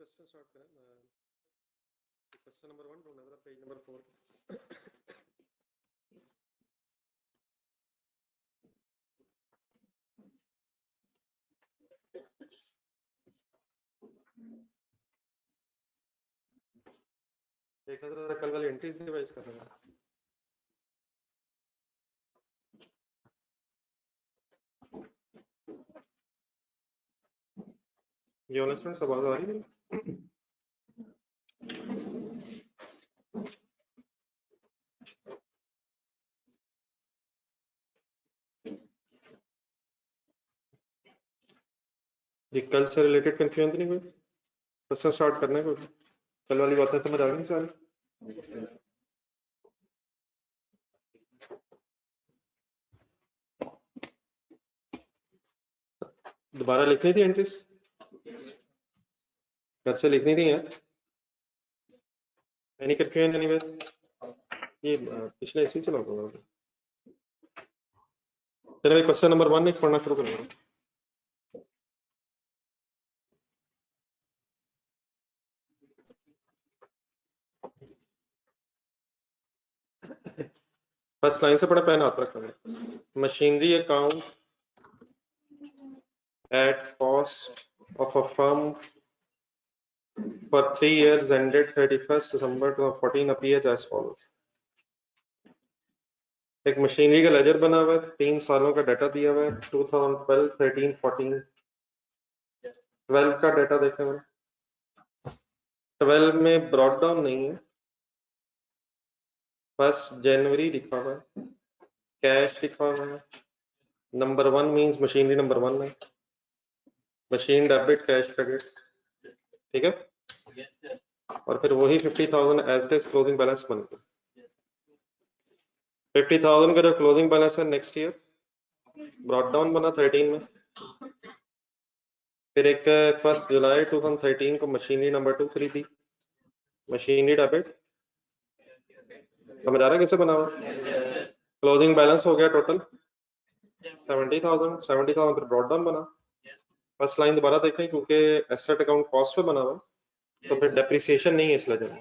Question start करें। Question number 1 ढूंढना जरा, पेज नंबर 4। देखा जरा कल वाली एंट्रीज रिवाइज कर रहे हैं। ये वाला स्टूडेंट सब आवाज आ रही है? ये कल से रिलेटेड कंफ्यूजन तो नहीं कोई? क्वेश्चन स्टार्ट करने को कल वाली बातें समझ आ गई सारी? दोबारा लिखनी थी एंट्रीज? घर से लिखनी थी यार। Any confusion anywhere? ये पिछले ऐसे ही चला होगा। चलो क्वेश्चन नंबर 1 एक पढ़ना शुरू करेंगे। फर्स्ट लाइन से पढ़ा, पेन हाथ रखना। Machinery account at cost of a firm for 3 years ended 31st December 2014 appears as follows। एक मशीनरी का लेजर बना हुआ है, 3 सालों का डाटा दिया हुआ है, 2012, 13, 14, 12 का डाटा देखा हुआ है। 12 में ब्रॉड डाउन नहीं है, 1 जनवरी लिखा हुआ है, कैश लिखा हुआ है, नंबर 1 मींस मशीनरी नंबर 1 है, मशीन डेबिट कैश क्रेडिट, ठीक है। और फिर वही 50,000 as it is closing balance बन गया। 50,000 का जो क्लोजिंग बैलेंस है नेक्स्ट ईयर ब्रॉड डाउन बना 13 में। फिर एक 1 जुलाई 2013 को मशीनरी नंबर 2 खरीदी, मशीनरी डेबिट। समझ आ रहा है कैसे बना हुआ? क्लोजिंग बैलेंस हो गया टोटल 70,000 फिर ब्रॉड डाउन बना। फर्स्ट लाइन दोबारा देखें क्योंकि एसेट अकाउंट कॉस्ट पे बना हुआ, तो फिर डेप्रिसिएशन नहीं है इस वजह से।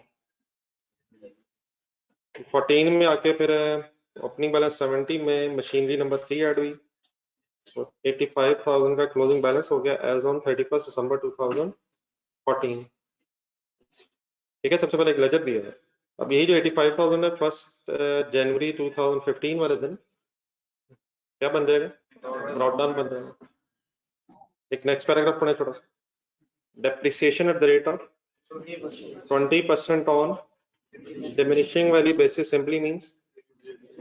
14 में आके फिर ओपनिंग बैलेंस 70 में मशीनरी नंबर 3 ऐड हुई, तो 85,000 का क्लोजिंग बैलेंस हो गया एज ऑन 31 दिसंबर 2014। ठीक है, सबसे पहले एक लेजर दिया है। अब यही जो 85,000 है 1 जनवरी 2015 वाले दिन क्या बन जाएगा? ब्रॉड डाउन बन जाएगा। एक नेक्स्ट पैराग्राफ पढ़े छोटा सा। Depreciation at the rate of 20% on diminishing value basis simply means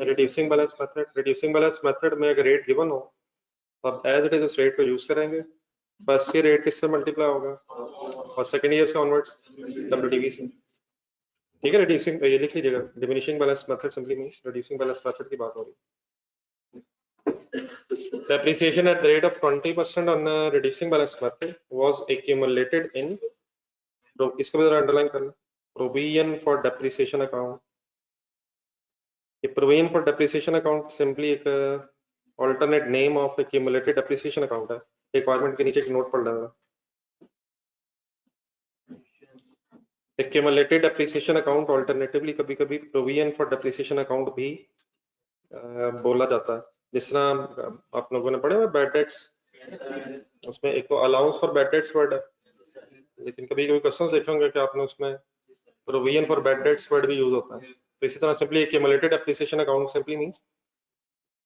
reducing balance method। reducing balance method में अगर रेट गिवन हो तो अब एज इट इज उस रेट को यूज करेंगे। फर्स्ट ईयर रेट किससे मल्टीप्लाई होगा और सेकंड ईयर से ऑनवर्ड्स WDV से। ठीक है, रिड्यूसिंग ये लिख लीजिएगा, diminishing balance method simply means reducing balance method की बात हो रही है। Depreciation at the rate of 20% on reducing balance method was accumulated in, तो इसको भी जरा अंडरलाइन करना, प्रोविजन फॉर डेप्रिसिएशन अकाउंट। ये provision for depreciation account simply एक alternate name of accumulated depreciation account है। रिक्वायरमेंट के नीचे एक नोट पढ़ लेना। एक्यूमुलेटेड डेप्रिसिएशन अकाउंट ऑल्टरनेटिवली कभी कभी प्रोविजन फॉर डेप्रिसिएशन अकाउंट भी बोला जाता है। जिस तरह आप लोगों ने पढ़े हुए बैड डेट्स, उसमें एक तो allowance for bad debts word है, लेकिन कभी कभी क्वेश्चन देखे होंगे कि आपने उसमें provision for bad debts word भी यूज होता है। तो इसी तरह simply accumulated depreciation account simply means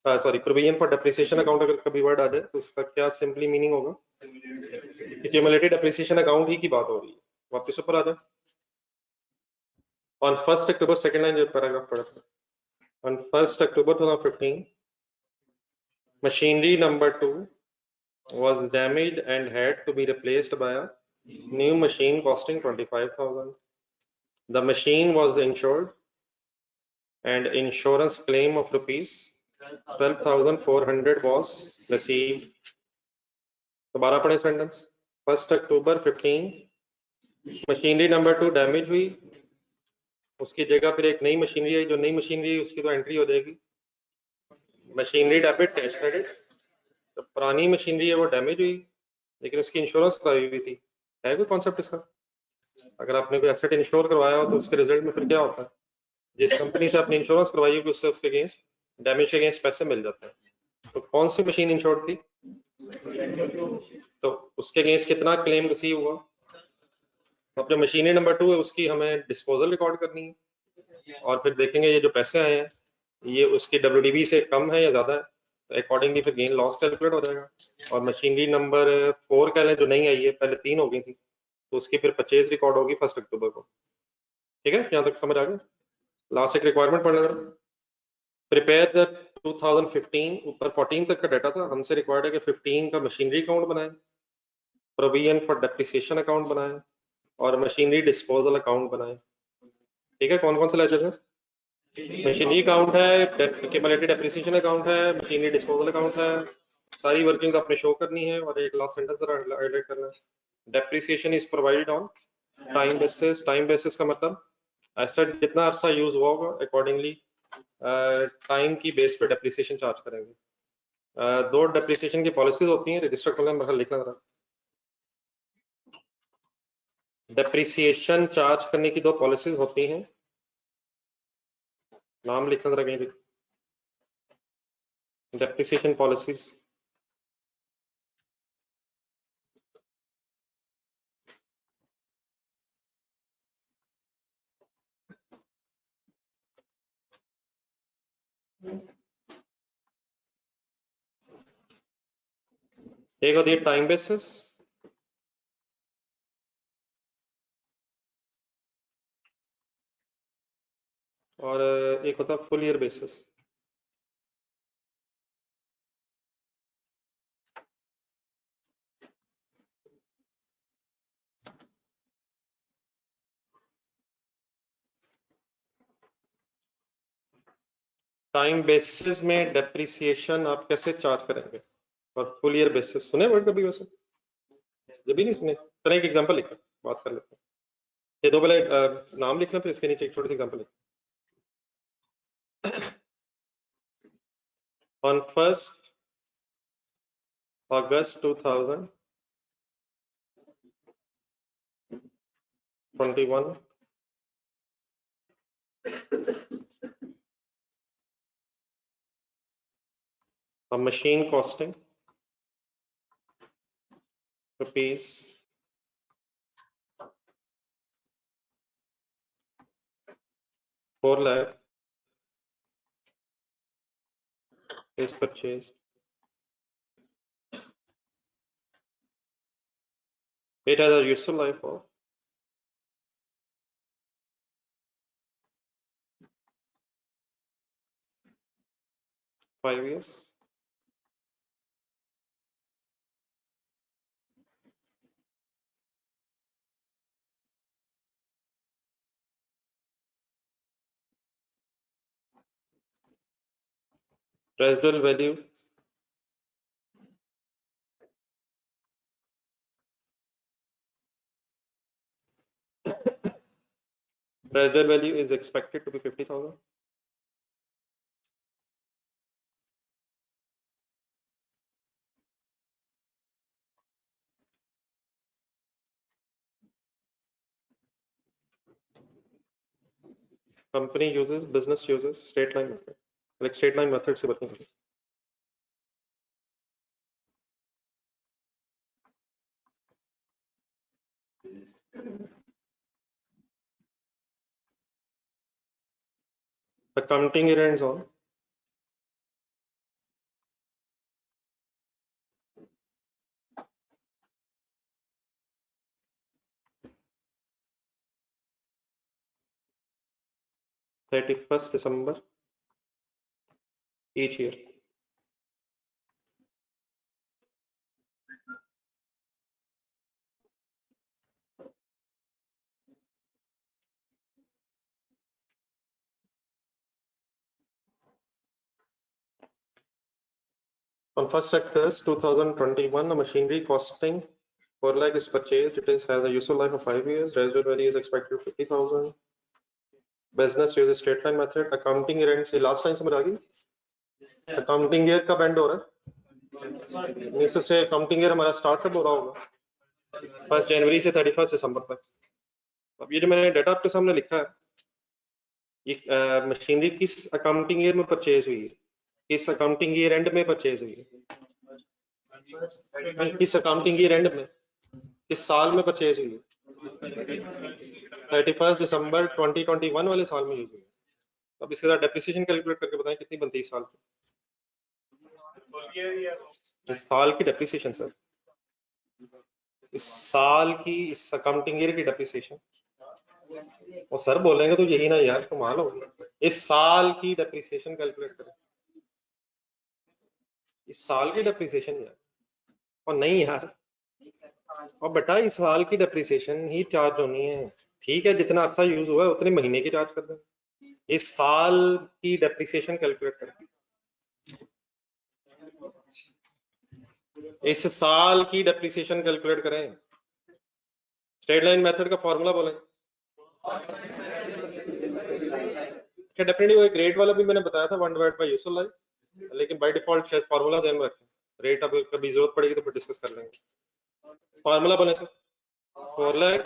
sorry provision for depreciation account अगर कभी वर्ड आ जाए तो उसका क्या सिंपली मीनिंग होगा? एक्यूमुलेटेड डेप्रिसिएशन अकाउंट ही की बात हो रही है। वापस ऊपर आ जाए। On 1st October, second line जो पैराग्राफ पढ़ा था, on 1st October 2015 machinery number 2 was damaged and had to be replaced by a new machine costing 25,000. The machine was insured and insurance claim of rupees 12,400 was received. दोबारा पढ़े sentence. 1st October 15 machinery number 2 damage हुई, उसकी जगह फिर एक नई machinery है, जो नई मशीनरी उसकी तो एंट्री हो जाएगी मशीनरी डेबिट कैश क्रेडिट। तो पुरानी मशीनरी है वो डैमेज हुई लेकिन उसकी इंश्योरेंस कराई हुई थी। है कोई कॉन्सेप्ट इसका? अगर आपने कोई एसेट इंश्योर करवाया हो तो उसके रिजल्ट में फिर क्या होता है, जिस कंपनी से आपने इंश्योरेंस करवाई होगी उससे उसके अगेंस्ट डैमेज के अगेंस्ट पैसे मिल जाते हैं। तो कौन सी मशीन इंश्योर्ड थी, तो उसके अगेंस्ट कितना क्लेम रिसीव हुआ। तो अपने मशीनरी नंबर 2 है उसकी हमें डिस्पोजल रिकॉर्ड करनी है और फिर देखेंगे ये जो पैसे आए हैं ये उसकी WDV से कम है या ज्यादा है, तो अकॉर्डिंगली फिर गेन लॉस कैलकुलेट हो जाएगा। और मशीनरी नंबर 4 कह लें जो नहीं आई है, पहले 3 हो गई थी, तो उसकी फिर परचेज रिकॉर्ड होगी 1 अक्टूबर को। ठीक है, यहाँ तक समझ आ गया। लास्ट एक रिक्वायरमेंट पढ़ लेना। प्रिपेयर द 2015 ऊपर 14 तक का डाटा था, हमसे रिक्वायर्ड है कि 15 का मशीनरी अकाउंट बनाएं, प्रोविजन फॉर डेप्रिसिएशन अकाउंट बनाएं और मशीनरी डिस्पोजल अकाउंट बनाएं। ठीक है, कौन कौन से लेजर हैं, मशीनरी अकाउंट है, क्यूमुलेटिव डेप्रिसिएशन अकाउंट है, मशीनरी डिस्पोजल अकाउंट है, सारी वर्किंग आपने शो करनी है और एक लास्ट सेंटेंस जरा हाईलाइट करना है। Depreciation is provided on time basis. Time basis का मतलब एसेट जितना अरसा यूज हुआ होगा अकॉर्डिंगली टाइम की बेस पे डेप्रिसिएशन चार्ज करेंगे। 2 डेप्रिसिएशन की पॉलिसीज होती हैं, रजिस्टर खोलना मैं लिखना जरा। डेप्रिसिएशन चार्ज करने की 2 पॉलिसीज होती हैं, नाम लिखना जरा कहीं भी। डेप्रिसिएशन पॉलिसीज एक होती है टाइम बेसिस, और एक होता है full year basis. Time basis में डेप्रिसिएशन आप कैसे चार्ज करेंगे, और फुल ईयर बेसिस सुने वर्ड कभी वैसे, जब भी नहीं सुने। तरह एक एग्जांपल लिखा, बात कर लेते हैं। ये 2 पहले नाम लिखना, फिर इसके नीचे एक छोटी सी एग्जांपल लिखना। On 1st August 2021, a machine costing rupees 4 lakh is purchased. It has a useful life of 5 years. Residual value is expected to be 50,000. Company uses, business uses straight line method, like straight line method से working करते हैं। Accounting year ends on 31st December each year. On 1st August 2021, a machinery costing 4 lakh is purchased. It has a useful life of 5 years. Residual value is expected 50,000. Business uses straight line method. Accounting year ends, last line समझ आ गई। Accounting year कब and हो रहा है, means से accounting year हमारा start कब हो रहा होगा, 1 जनवरी से 31 दिसंबर तक। अब ये जो मैंने डाटा आपके सामने लिखा है, ये मशीनरी किस अकाउंटिंग ईयर में परचेज हुई है, किस अकाउंटिंग ईयर एंड में परचेज हुई है, किस अकाउंटिंग ईयर एंड में, किस साल में परचेज हुई है, 31 दिसंबर 2021 वाले साल में यूज हुई है। अब इसके साथ डेप्रिसिएशन कैलकुलेट करके बताएं कितनी बनती है इस साल की, इस साल की डेप्रिसिएशन सर, इस साल की, इस अकाउंटिंग ईयर की डेप्रिसिएशन। और सर बोलेंगे तो यही ना यार, कमाल हो गया। इस साल की डेप्रिसिएशन कैलकुलेट करें, इस साल की डेप्रिसिएशन यार। और नहीं यार, और बेटा इस साल की डेप्रिसिएशन ही चार्ज होनी है। ठीक है, जितना अर्सा यूज हुआ है उतने महीने की चार्ज कर दें। इस साल की डेप्रिसिएशन कैलकुलेट करें, इस साल की डेप्रिसिएशन कैलकुलेट करें। स्ट्रेट लाइन मेथड का फॉर्मूला बोलें। डेफिनेटली वो एक रेट वाला भी मैंने बताया था, 1 डिवाइड बाय यूजुअल लाइफ, लेकिन बाय डिफॉल्ट शायद फॉर्मूला ध्यान में रखें। रेट अब कभी जरूरत पड़ेगी तो फिर डिस्कस कर लेंगे। फॉर्मूला बोले sir, 4 lakh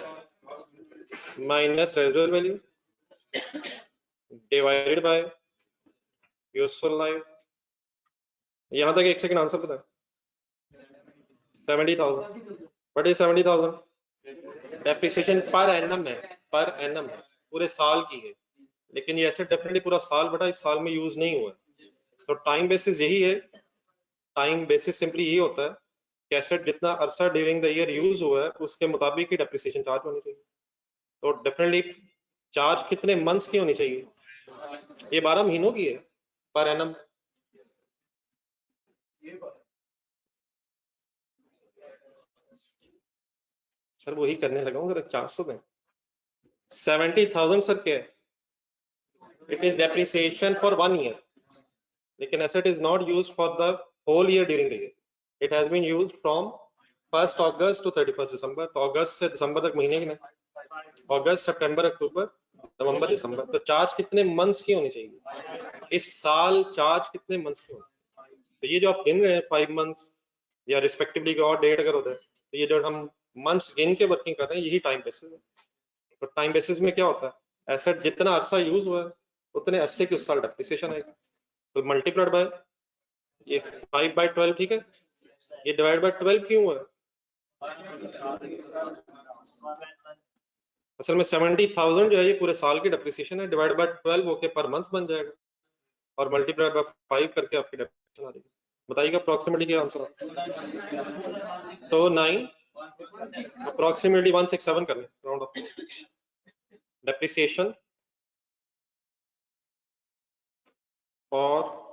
minus residual value divided by usual life. यहां तक एक सेकंड आंसर बता। 70,000। बट ये 70,000 डेप्रिसिएशन पर एनम है, पर एनम है, पूरे साल की है। लेकिन ये एसेट डेफिनेटली पूरा साल बेटा इस साल में यूज नहीं हुआ है। तो टाइम बेसिस यही है, टाइम बेसिस सिंपली यही होता है कि एसेट जितना अरसा ड्यूरिंग द ईयर यूज हुआ है उसके मुताबिक ही डेप्रिसिएशन चार्ज होनी चाहिए। तो डेफिनेटली चार्ज कितने मंथ्स की होनी चाहिए, ये 12 महीनों की है पर एनम। सर वही करने लगा हूँ, 400 दें। 70,000 सर क्या है, it is depreciation for 1 year, लेकिन asset is not used for the whole year during the year, it has been used from 1 August to 31 December. तो अगस्त से दिसंबर तक महीने की ना, अगस्त सितंबर अक्टूबर नवंबर दिसंबर। तो चार्ज कितने मंथ्स की होनी चाहिए इस साल, चार्ज कितने मंथ्स की होनी चाहिए। तो ये जो आप गिन रहे हैं 5 मंथ्स या रिस्पेक्टिवली और डेट अगर होता है, तो ये जो हम मंथ्स गिन के वर्किंग कर रहे हैं यही टाइम बेसिस है। तो टाइम बेसिस में क्या होता है, एसेट जितना अरसा यूज हुआ है उतने अरसे के उस साल डेप्रिसिएशन आएगा। तो मल्टीप्लाइड बाय ये 5/12, ठीक है। ये डिवाइड बाय 12 क्यों हुआ है, असल में 70,000 जो है ये पूरे साल की डेप्रिसिएशन है, डिवाइड बाय 12 होके पर मंथ बन जाएगा और मल्टीप्लाई बाय 5 करके आपकी डेप्रिसिएशन आ जाएगी। बताइएगा अप्रोक्सीमेटली क्या आंसर आता है। तो 9 अप्रोक्सीमेटली 167 करने round off depreciation for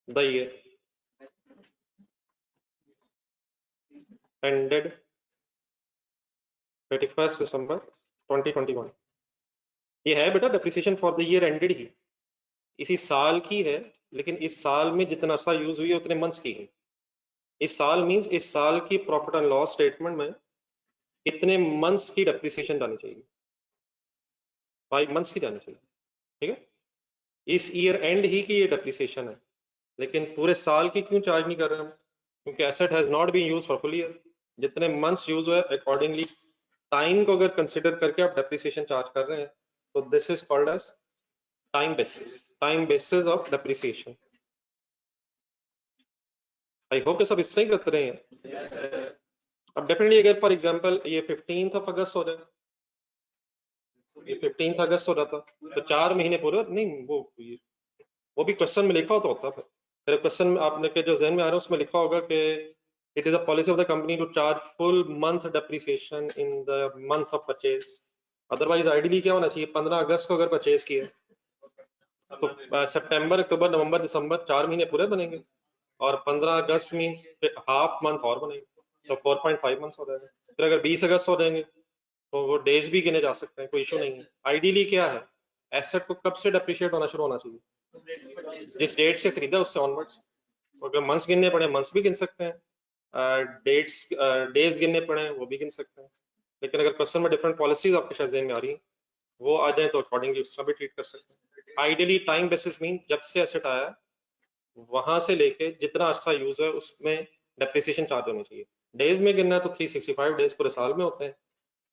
the year ended 31 December 2021। ये है बेटा depreciation for the year ended ही, इसी साल की है, लेकिन इस साल में जितना अरसा यूज हुई है उतने मंथ्स की है। इस साल मींस इस साल की प्रॉफिट एंड लॉस स्टेटमेंट में कितने मंथ्स की डेप्रिसिएशन जानी चाहिए, 5 मंथ्स की जानी चाहिए, ठीक है। इस ईयर एंड ही की ये डेप्रिसिएशन है, लेकिन पूरे साल की क्यों चार्ज नहीं कर रहे हम, क्योंकि asset has not been used for full year. जितने मंथ्स यूज हुए अकॉर्डिंगली टाइम को अगर कंसिडर करके आप डेप्रिसिएशन चार्ज कर रहे हैं, तो this is called as time basis, time basis of depreciation. I hope कि सब इस तरह ही करते रहे हैं। अब डेफिनेटली अगर फॉर एग्जांपल ये 15 अगस्त हो जाए, ये 15 अगस्त हो जाता तो 4 महीने पूरे नहीं, वो भी क्वेश्चन में लिखा होता फिर क्वेश्चन में आपने के जो जहन में आ रहा है उसमें लिखा होगा कि it is a policy of the company to charge full month depreciation in the month of purchase. Otherwise ideally क्या होना चाहिए, 15 अगस्त को अगर परचेज किए तो सितंबर अक्टूबर नवंबर दिसंबर 4 महीने पूरे बनेंगे, और 15 अगस्त मीन्स हाफ मंथ और बनेंगे, तो 4.5 मंथ्स हो जाएगा। फिर अगर 20 अगस्त हो जाएंगे तो वो डेज भी गिने जा सकते हैं, कोई इशू नहीं है। आइडियली क्या है, एसेट को कब से डेप्रिशिएट होना शुरू होना चाहिए, जिस डेट से खरीदा उससे ऑनवर्ड्स। तो अगर मंथ्स गिनने पड़े मंथ्स भी गिन सकते हैं, डेट्स डेज गिनने पड़े वो भी गिन सकते हैं। लेकिन अगर क्वेश्चन में डिफरेंट पॉलिसीज आपके शायद जहन में आ रही हैं, वो आ जाए तो अकॉर्डिंगली उसका भी ट्रीट कर सकते हैं। आइडियली टाइम बेसिस मीन जब से एसेट आया वहां से लेके जितना अर्सा यूज है उसमें डेप्रिसिएशन चार्ज होनी चाहिए। डेज में गिनना है तो 365 डेज पूरे साल में होते हैं,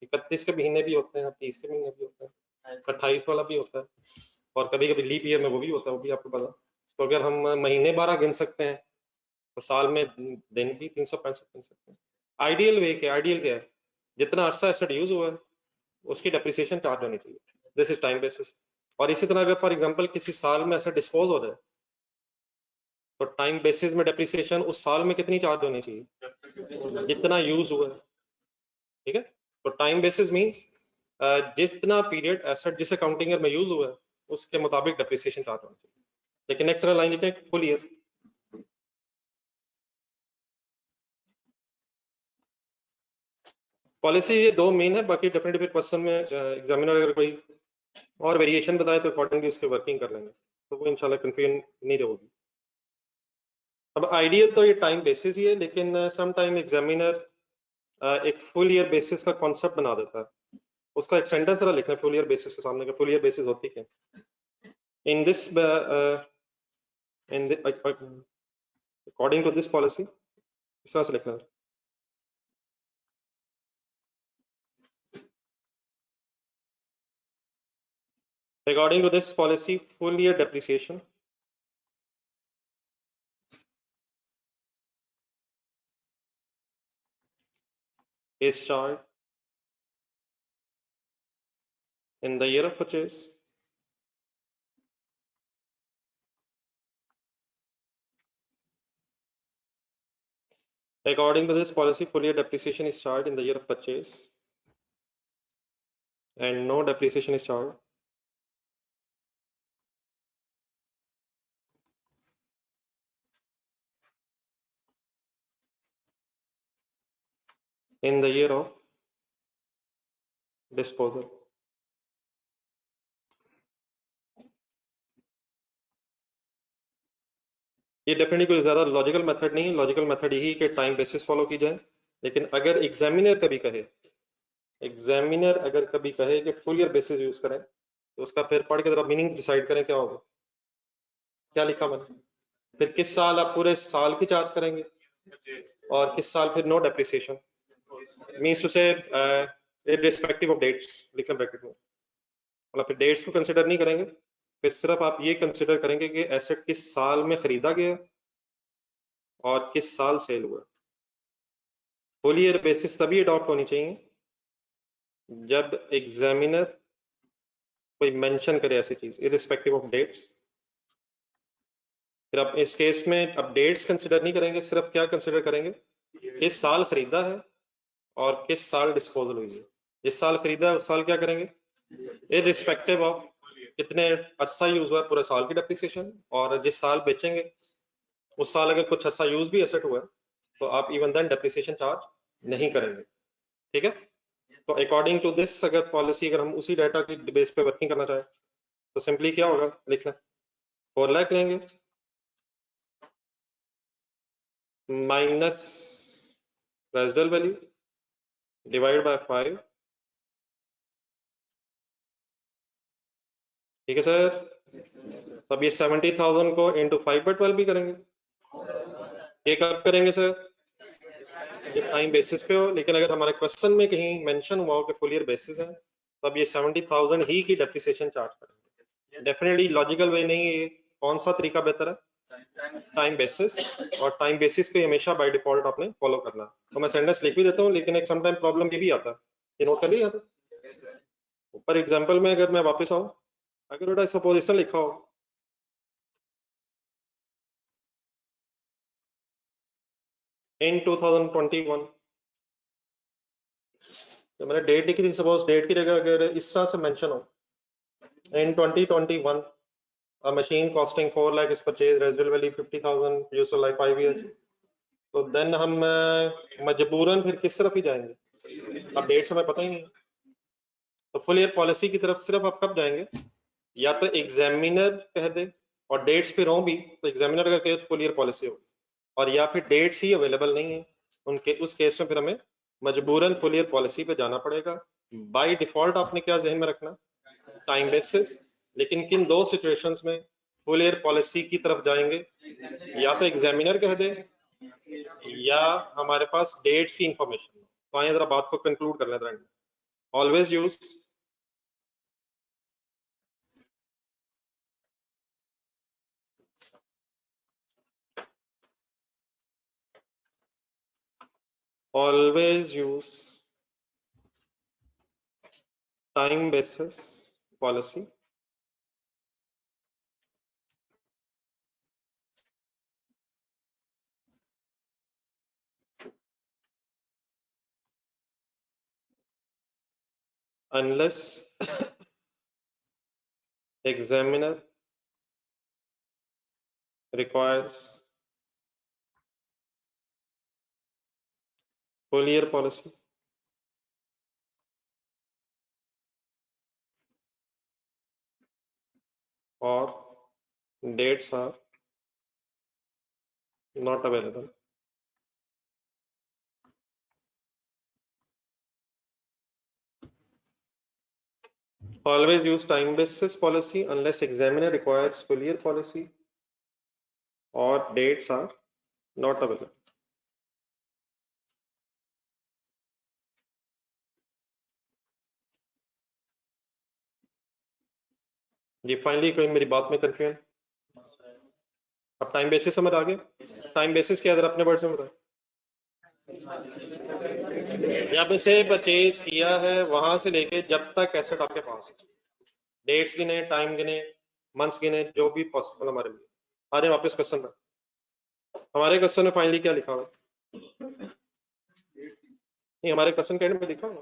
31 के महीने भी होते हैं, 30 के महीने भी होते हैं, 28 वाला भी होता है, और कभी कभी लीप ईयर में वो भी होता है, वो भी आपको पता। तो अगर हम महीने 12 गिन सकते हैं तो साल में दिन भी 365 गिन सकते हैं। आइडियल वे क्या, आइडियल क्या है, जितना अर्सा एसेट यूज हुआ है उसकी डेप्रिसिएशन चार्ज होनी चाहिए, दिस इज टाइम बेसिस। और इसी तरह अगर फॉर एग्जांपल किसी साल में ऐसा डिस्पोज हो जाए तो टाइम बेसिस में डेप्रिसिएशन उस साल में कितनी चार्ज होनी चाहिए, जितना यूज हुआ है, ठीक है। तो टाइम बेसिस मींस जितना पीरियड एसेट जिस अकाउंटिंग ईयर में यूज हुआ है उसके मुताबिक डेप्रिसिएशन चार्ज होना चाहिए। लेकिन नेक्स्ट लाइन लिखें फुल ईयर। पॉलिसी ये दो मेन है, बाकी डेफिनेटली फिर क्वेश्चन में एग्जामिनर अगर कोई और वेरिएशन बताए तो अकॉर्डिंगली उसके वर्किंग कर लेंगे, तो वो इंशाल्लाह कंफ्यूजन नहीं होगी। अब आइडियल तो ये टाइम बेसिस ही है, लेकिन सम टाइम एग्जामिनर एक फुल ईयर बेसिस का कॉन्सेप्ट बना देता है, उसका एक सेंटेंस जरा लिखना है फुल ईयर बेसिस के सामने, का फुल ईयर बेसिस होती है in this according to this policy, इस तरह से लिखना है। According to this policy, full year depreciation is charged in the year of purchase According to this policy, full year depreciation is charged in the year of purchase and no depreciation is charged in the year of disposal. ये definitely कोई ज़्यादा logical method नहीं है, logical method यही कि time basis follow की जाए। लेकिन अगर एग्जामिनर कभी कहे कि फुल ईयर बेसिस यूज करें तो उसका फिर पढ़ के जरा मीनिंग डिसाइड करें क्या होगा, क्या लिखा मैंने, फिर किस साल आप पूरे साल की चार्ज करेंगे और किस साल फिर नो डेप्रिसिएशन, मींस टू से इररिस्पेक्टिव ऑफ डेट्स लिखना ब्रैकेट में, मतलब फिर डेट्स को कंसिडर नहीं करेंगे, फिर सिर्फ आप ये कंसिडर करेंगे कि एसेट किस साल में खरीदा गया और किस साल सेल हुआ। फुल ईयर बेसिस तभी अडॉप्ट होनी चाहिए जब एग्जामिनर कोई मेंशन करे ऐसी चीज इररिस्पेक्टिव ऑफ डेट्स। फिर आप इस केस में अब डेट्स कंसिडर नहीं करेंगे, सिर्फ क्या कंसिडर करेंगे, किस साल खरीदा है और किस साल डिस्पोजल हुई है। जिस साल खरीदा है उस साल क्या करेंगे, इररिस्पेक्टिव ऑफ कितने अर्सा यूज हुआ है पूरे साल की डेप्रिसिएशन, और जिस साल बेचेंगे उस साल अगर कुछ अर्सा यूज भी एसेट हुआ है तो आप इवन देन डेप्रिसिएशन चार्ज नहीं करेंगे, ठीक है। तो अकॉर्डिंग टू दिस अगर पॉलिसी, अगर हम उसी डाटा की बेस पे वर्किंग करना चाहें तो सिंपली क्या होगा, लिखना 4 लाख लेंगे minus residual value divide by 5, ठीक है सर। तो अब ये 70,000 को इंटू 5/12 भी करेंगे, ये कब करेंगे सर, ये टाइम बेसिस पे हो, लेकिन अगर हमारे क्वेश्चन में कहीं मेंशन हुआ हो कि फुल ईयर बेसिस है तो अब ये 70,000 ही की डेप्रिसिएशन चार्ज करेंगे। डेफिनेटली लॉजिकल वे नहीं है, कौन सा तरीका बेहतर है, टाइम बेसिस, और टाइम बेसिस को हमेशा बाय डिफॉल्ट आपने फॉलो करना। तो मैं सेंटेंस लिख भी देता हूँ, लेकिन एक समटाइम प्रॉब्लम ये भी आता है, ये नोट कर लिया था ऊपर एग्जांपल में। अगर मैं वापस आऊँ, अगर बेटा सपोजिशन लिखा हो इन 2021, तो मैंने डेट लिखी थी, सपोज डेट की जगह अगर इस तरह से मेंशन हो इन 2021 a machine costing 4 lakh is purchased, residual value 50,000, useful life 5 years, तो देन हम मजबूरन फिर किस तरफ ही जाएंगे, अब डेट्स हमें पता ही नहीं। तो फुल ईयर पॉलिसी की तरफ सिर्फ आप कब जाएंगे, या तो एग्जामिनर कह दे और डेट्स फिर हो भी तो एग्जामिनर अगर कहे तो फुल ईयर पॉलिसी होगी, और या फिर डेट्स ही अवेलेबल नहीं है उनके, उस केस में फिर हमें मजबूरन फुल ईयर पॉलिसी पे जाना पड़ेगा। बाय डिफॉल्ट आपने क्या जहन में रखना, टाइम बेसिस, लेकिन किन दो सिचुएशंस में फुल ईयर पॉलिसी की तरफ जाएंगे, या तो एग्जामिनर कह दे या हमारे पास डेट्स की इंफॉर्मेशन। तो आइए जरा बात को कंक्लूड कर लेते हैं। Always use time basis policy unless examiner requires full year policy or dates are not available. Always use time basis policy unless examiner requires full year policy or dates are not available. जी finally कोई मेरी बात में confusion? अब time basis समझ आ गया? Time basis क्या है, अपने वर्ड से बताएं। जब से परचेज किया है वहां से लेके जब तक एसेट आपके पास है, डेट्स गिने, टाइम गिने, मंथ्स गिने, जो भी पॉसिबल हमारे लिए। आ जाए वापस क्वेश्चन पर। हमारे क्वेश्चन में फाइनली क्या लिखा हुआ? नहीं, हमारे क्वेश्चन के एंड में लिखा हुआ।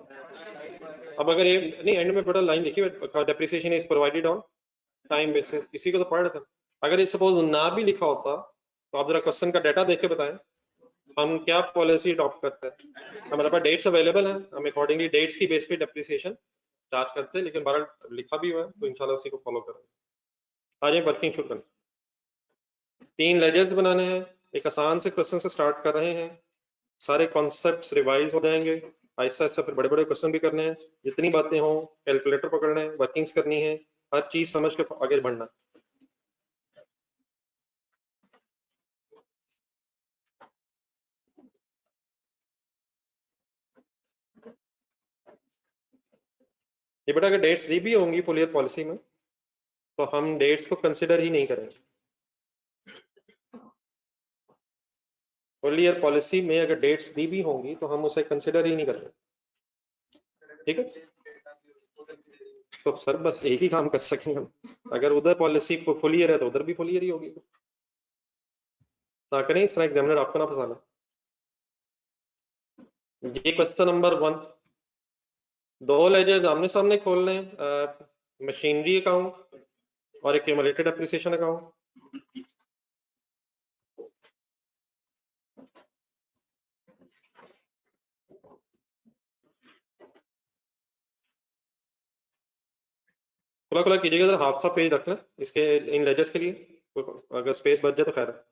अब अगर ये नहीं, एंड में थोड़ा लाइन लिखी हुई, depreciation is provided on time basis, इसी को तो पढ़ रहे थे। अगर ये सपोज ना भी लिखा होता तो आप जरा क्वेश्चन का डाटा देख के बताएं हम क्या पॉलिसी अडॉप्ट करते हैं। हमारे पास डेट्स अवेलेबल है, हम अकॉर्डिंगली डेट्स की बेस पे डेप्रिसिएशन चार्ज करते हैं, लेकिन बारह लिखा भी हुआ है तो इंशाल्लाह उसी को फॉलो करेंगे। आज वर्किंग शुरू करें। 3 लेजर्स बनाने हैं, एक आसान से क्वेश्चन से स्टार्ट कर रहे हैं, सारे कॉन्सेप्ट्स रिवाइज हो जाएंगे आहिस्ता आहिस्ता, फिर बड़े बड़े क्वेश्चन भी करने हैं, जितनी बातें हों कैलकुलेटर पकड़ना है, वर्किंग्स करनी है, हर चीज समझ के आगे बढ़ना। ये बेटा अगर डेट्स दी भी होंगी फुल ईयर पॉलिसी में तो हम डेट्स को कंसिडर ही नहीं करेंगे। फुल ईयर पॉलिसी में अगर डेट्स दी भी होंगी तो हम उसे कंसिडर ही नहीं करेंगे, ठीक है? तो सर बस एक ही काम कर सकेंगे हम, अगर उधर पॉलिसी फुल ईयर है तो उधर भी फुल ईयर ही होगी। ना करें इस तरह एग्जामिनर आपको ना फंसाना। ये क्वेश्चन नंबर 1, 2 लेजर्स आमने सामने खोल लें, मशीनरी अकाउंट और एक क्यूमुलेटेड एप्रिसिएशन अकाउंट। खुला खुला कीजिएगा, जरा हाफ सा पेज रखना इसके इन लेजर्स के लिए, अगर स्पेस बच जाए तो खैर है।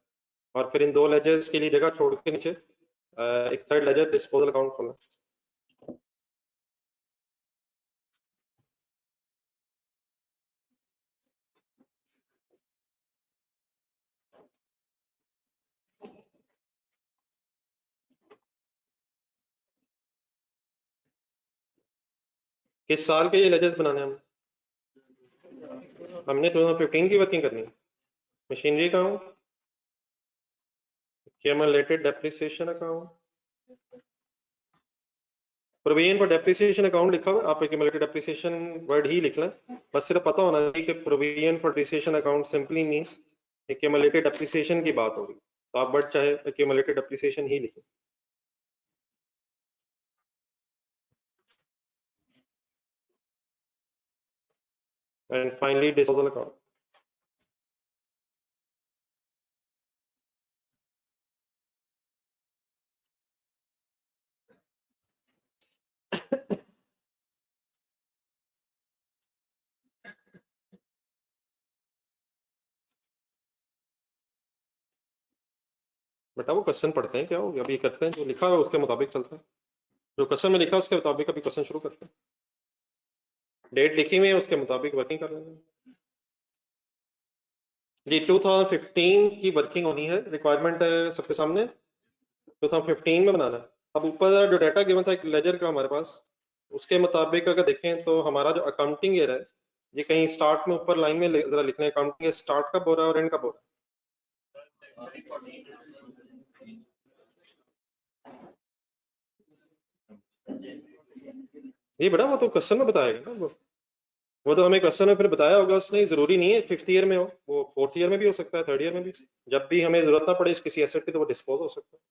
और फिर इन 2 लेजर्स के लिए जगह छोड़ के नीचे एक थर्ड लेजर डिस्पोजल अकाउंट खोलना। किस साल के ये लेजर्स बनाने हैं हमने 2015 की वर्किंग करनी है। Machinery account, cumulated depreciation account, provision for depreciation account लिखा हुआ है, आप क्यूमुलेटेड डेप्रिसिएशन वर्ड ही लिख लें, बस सिर्फ पता होना चाहिए कि provision for depreciation account simply means cumulated depreciation की बात होगी, तो आप वर्ड चाहे क्यूमुलेटेड डेप्रिसिएशन ही लिखें। And finally disposal account. बेटा वो क्वेश्चन पढ़ते हैं, क्या हो गया, अभी करते हैं जो लिखा है उसके मुताबिक चलते हैं, जो क्वेश्चन में लिखा है उसके मुताबिक अभी क्वेश्चन शुरू करते हैं, डेट लिखी हुई है उसके मुताबिक वर्किंग कर लेंगे। जी 2015 की वर्किंग होनी है, रिक्वायरमेंट है सबके सामने। 2015 में बनाना है। अब ऊपर जो डाटा गिवन था एक लेजर का हमारे पास, उसके मुताबिक अगर देखें तो हमारा जो अकाउंटिंग ईयर है ये कहीं स्टार्ट में ऊपर लाइन में जरा लिखना है, अकाउंटिंग स्टार्ट कब हो रहा है और एंड कब हो रहा है। ये बड़ा वो तो क्वेश्चन में बताएगा ना, वो तो हमें क्वेश्चन में फिर बताया होगा उसने, जरूरी नहीं है 5th ईयर में हो, वो 4th ईयर में भी हो सकता है, 3rd ईयर में भी, जब भी हमें जरूरत ना पड़े किसी एसेट की तो वो डिस्पोज हो सकता है।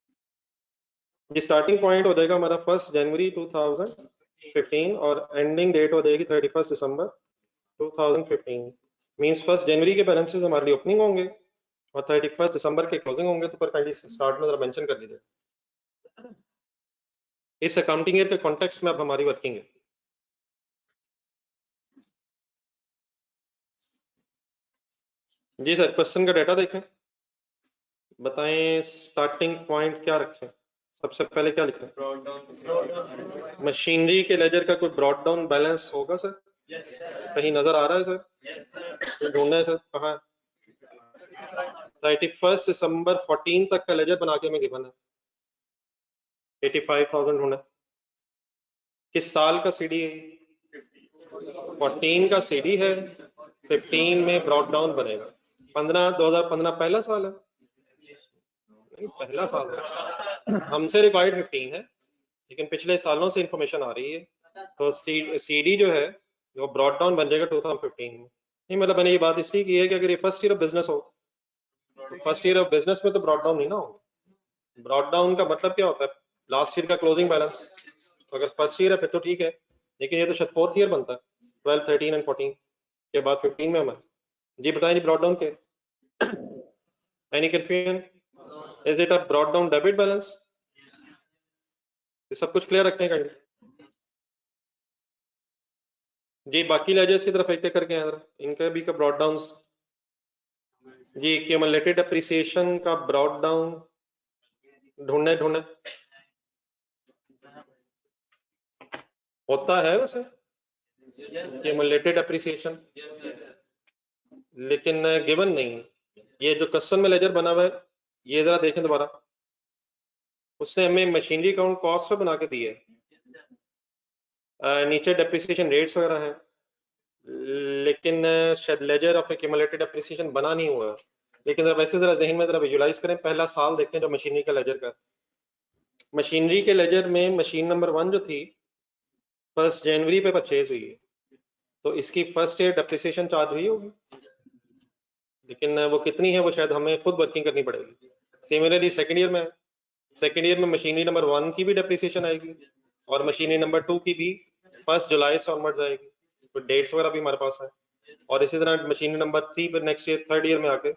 ये स्टार्टिंग पॉइंट हो जाएगा हमारा 1 जनवरी 2015 और एंडिंग डेट हो जाएगी 31 दिसंबर 2015। मींस 1 जनवरी के बैलेंसेस हमारे लिए ओपनिंग होंगे और 31 दिसंबर के क्लोजिंग होंगे, तो पर कंडीशन स्टार्ट में जरा मेंशन कर लीजिए। इस अकाउंटिंग ईयर के कॉन्टेक्स्ट में अब हमारी वर्किंग है। जी सर, क्वेश्चन का डाटा देखें, बताएं स्टार्टिंग पॉइंट क्या रखें, सबसे पहले क्या लिखें। मशीनरी के लेजर का कोई ब्रॉड डाउन बैलेंस होगा सर? कहीं नजर आ रहा है सर? ढूंढना है सर, कहाँ है? 31 दिसंबर 14 तक का लेजर बना के हमें गिवन है 85,000 ढूंढना। किस साल का सीडी है? 14 का सीडी है, 15 में ब्रॉड डाउन बनेगा। 2015 पहला साल है? नहीं, पहला साल है। हमसे रिक्वायर्ड 15 है, लेकिन पिछले सालों से इंफॉर्मेशन आ रही है, तो सीडी जो है वो ब्रॉड डाउन बन जाएगा 2015 में। नहीं मतलब मैंने ये बात इसलिए की है कि अगर ये फर्स्ट ईयर ऑफ बिजनेस हो तो फर्स्ट ईयर ऑफ बिजनेस में तो ब्रॉड डाउन नहीं ना होगा। ब्रॉड डाउन का मतलब क्या होता है? लास्ट ईयर का क्लोजिंग बैलेंस। तो अगर फर्स्ट ईयर है फिर तो ठीक है, लेकिन ये तो शायद 4th ईयर बनता है, 12, 13 एंड 14 के बाद 15 में हमें। जी बताएं जी, ब्रॉड डाउन के any confusion? Is it a brought down debit balance? ये सब कुछ क्लियर रखें कहीं जी। बाकी लेजर्स की तरफ एक करके हैं, इनका भी का ब्रॉड डाउन जी। क्यूमुलेटेड अप्रिसिएशन का ब्रॉड डाउन ढूंढने होता है वैसे क्यूमुलेटेड अप्रिसिएशन, लेकिन गिवन नहीं। ये जो क्वेश्चन में लेजर बना हुआ है ये जरा देखें दोबारा, उसने हमें मशीनरी अकाउंट कॉस्ट बना के दी है, नीचे डेप्रिसिएशन रेट्स वगैरह हैं, लेकिन शायद लेजर ऑफ एक्यूमुलेटेड अप्रिसिएशन बना नहीं हुआ। लेकिन वैसे जरा जहन में जरा विजुलाइज करें, पहला साल देखते हैं जो मशीनरी का लेजर का। मशीनरी के लेजर में मशीन नंबर 1 जो थी 1 जनवरी पे परचेज हुई है, तो इसकी फर्स्ट ईयर डेप्रिसिएशन चार्ज हुई होगी, लेकिन वो कितनी है वो शायद हमें खुद वर्किंग करनी पड़ेगी। सिमिलरली सेकेंड ईयर में मशीनरी नंबर 1 की भी डेप्रिसिएशन आएगी और मशीनरी नंबर 2 की भी 1 जुलाई से ऑनवर्ड्स आएगी, तो डेट्स वगैरह भी हमारे पास है। और इसी तरह मशीनरी नंबर 3 पर नेक्स्ट ईयर 3rd ईयर में आके,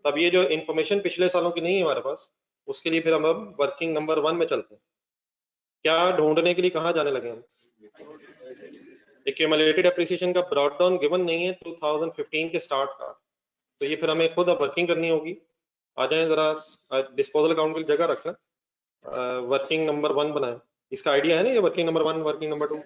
तब ये जो इन्फॉर्मेशन पिछले सालों की नहीं है हमारे पास, उसके लिए फिर हम अब वर्किंग नंबर 1 में चलते हैं। क्या ढूंढने के लिए कहाँ जाने लगे हम? एक्यूमुलेटेड एप्रिसिएशन का ब्रॉड डाउन गिवन नहीं है 2015 के स्टार्ट का, तो ये फिर हमें खुद अब वर्किंग करनी होगी। आ जाए जरा, डिस्पोजल अकाउंट की जगह रखना, वर्किंग नंबर 1 बनाए। इसका आइडिया है ना, ये वर्किंग नंबर 1 वर्किंग नंबर 2।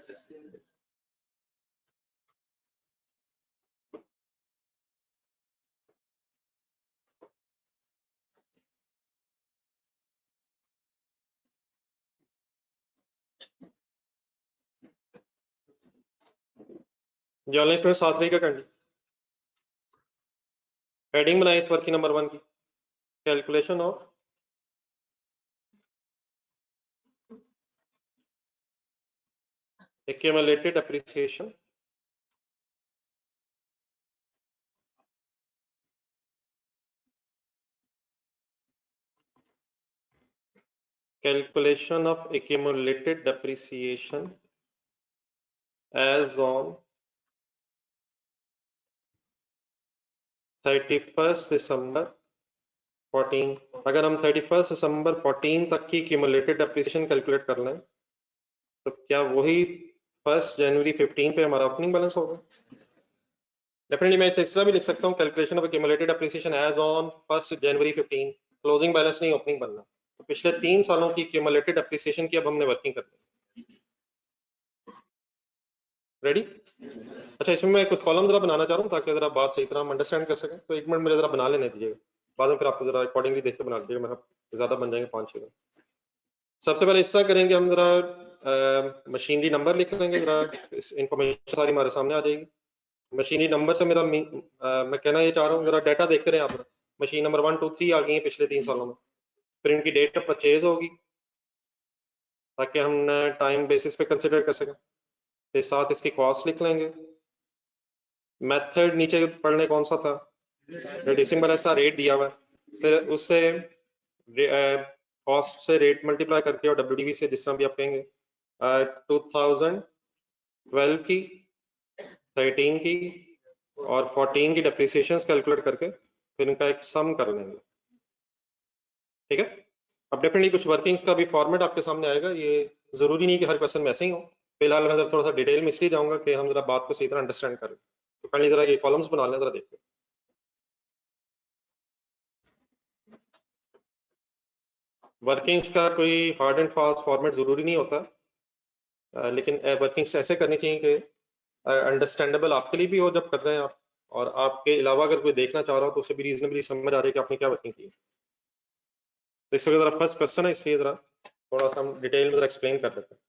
जो ऑनलाइन स्टूडेंट 7 का कैंडी हेडिंग बनाई इस वर्किंग नंबर 1 की, calculation of accumulated appreciation calculation of accumulated depreciation as on 31 दिसंबर 14। अगर हम 31 दिसंबर 14 तक की क्यूमुलेटेड डेप्रिसिएशन कैलकुलेट कर लें तो क्या वही 1 जनवरी 15 पे हमारा ओपनिंग बैलेंस होगा? डेफिनेटली मैं इसे इस तरह भी लिख सकता हूँ, calculation of accumulated depreciation as on 1 January 15, closing balance नहीं ओपनिंग बनना। तो पिछले 3 सालों की क्यूमुलेटेड डेप्रिसिएशन की अब हमने वर्किंग करनी है। रेडी? अच्छा, इसमें मैं कुछ कॉलम जरा बनाना चाह रहा हूँ ताकि जरा बात सही तरह हम अंडरस्टैंड कर सकें, तो 1 मिनट मुझे जरा बना लेने दीजिएगा, बाद में फिर आपको जरा अकॉर्डिंगली देख के बना दीजिएगा, मेरा ज्यादा बन जाएंगे 5-6 दिन। सबसे पहले इस तरह करेंगे, हम जरा मशीनरी नंबर लिख लेंगे, जरा इंफॉर्मेशन सारी हमारे सामने आ जाएगी। मशीनरी नंबर से मेरा मैं कहना ये चाह रहा हूँ, जरा डाटा देखते रहे आप। मशीन नंबर 1 2 3 आ गई है पिछले 3 सालों में, फिर इनकी डेट ऑफ परचेज होगी ताकि हम टाइम बेसिस पे कंसिडर कर सकें। फिर साथ इसकी कॉस्ट लिख लेंगे। मेथड नीचे पढ़ने कौन सा था, रिड्यूसिंग बैलेंस का रेट दिया हुआ है, फिर उससे कॉस्ट से रेट मल्टीप्लाई करके और WDV से जिस तरह भी आप कहेंगे 2012 की, 13 की और 14 की डेप्रिसिएशन कैलकुलेट करके फिर इनका एक सम कर लेंगे। ठीक है, अब डेफिनेटली कुछ वर्किंग्स का भी फॉर्मेट आपके सामने आएगा, ये जरूरी नहीं कि हर क्वेश्चन में ऐसे ही हो। फिलहाल मैं थोड़ा सा डिटेल में इसलिए जाऊंगा कि हम जरा बात को सही तरह अंडरस्टैंड करें। तो पहले जरा ये कॉलम्स बना लें, जरा देखते हैं। वर्किंग्स का कोई हार्ड एंड फास्ट फॉर्मेट जरूरी नहीं होता, लेकिन वर्किंग्स ऐसे करनी चाहिए कि अंडरस्टैंडेबल आपके लिए भी हो जब कर रहे हैं आप, और आपके अलावा अगर कोई देखना चाह रहा हो तो उसे भी रीजनेबली समझ आ रही है कि आपने क्या वर्किंग की। तो इस वक्त जरा फर्स्ट क्वेश्चन है, इसलिए जरा थोड़ा सा हम डिटेल में जरा एक्सप्लेन कर लेते हैं।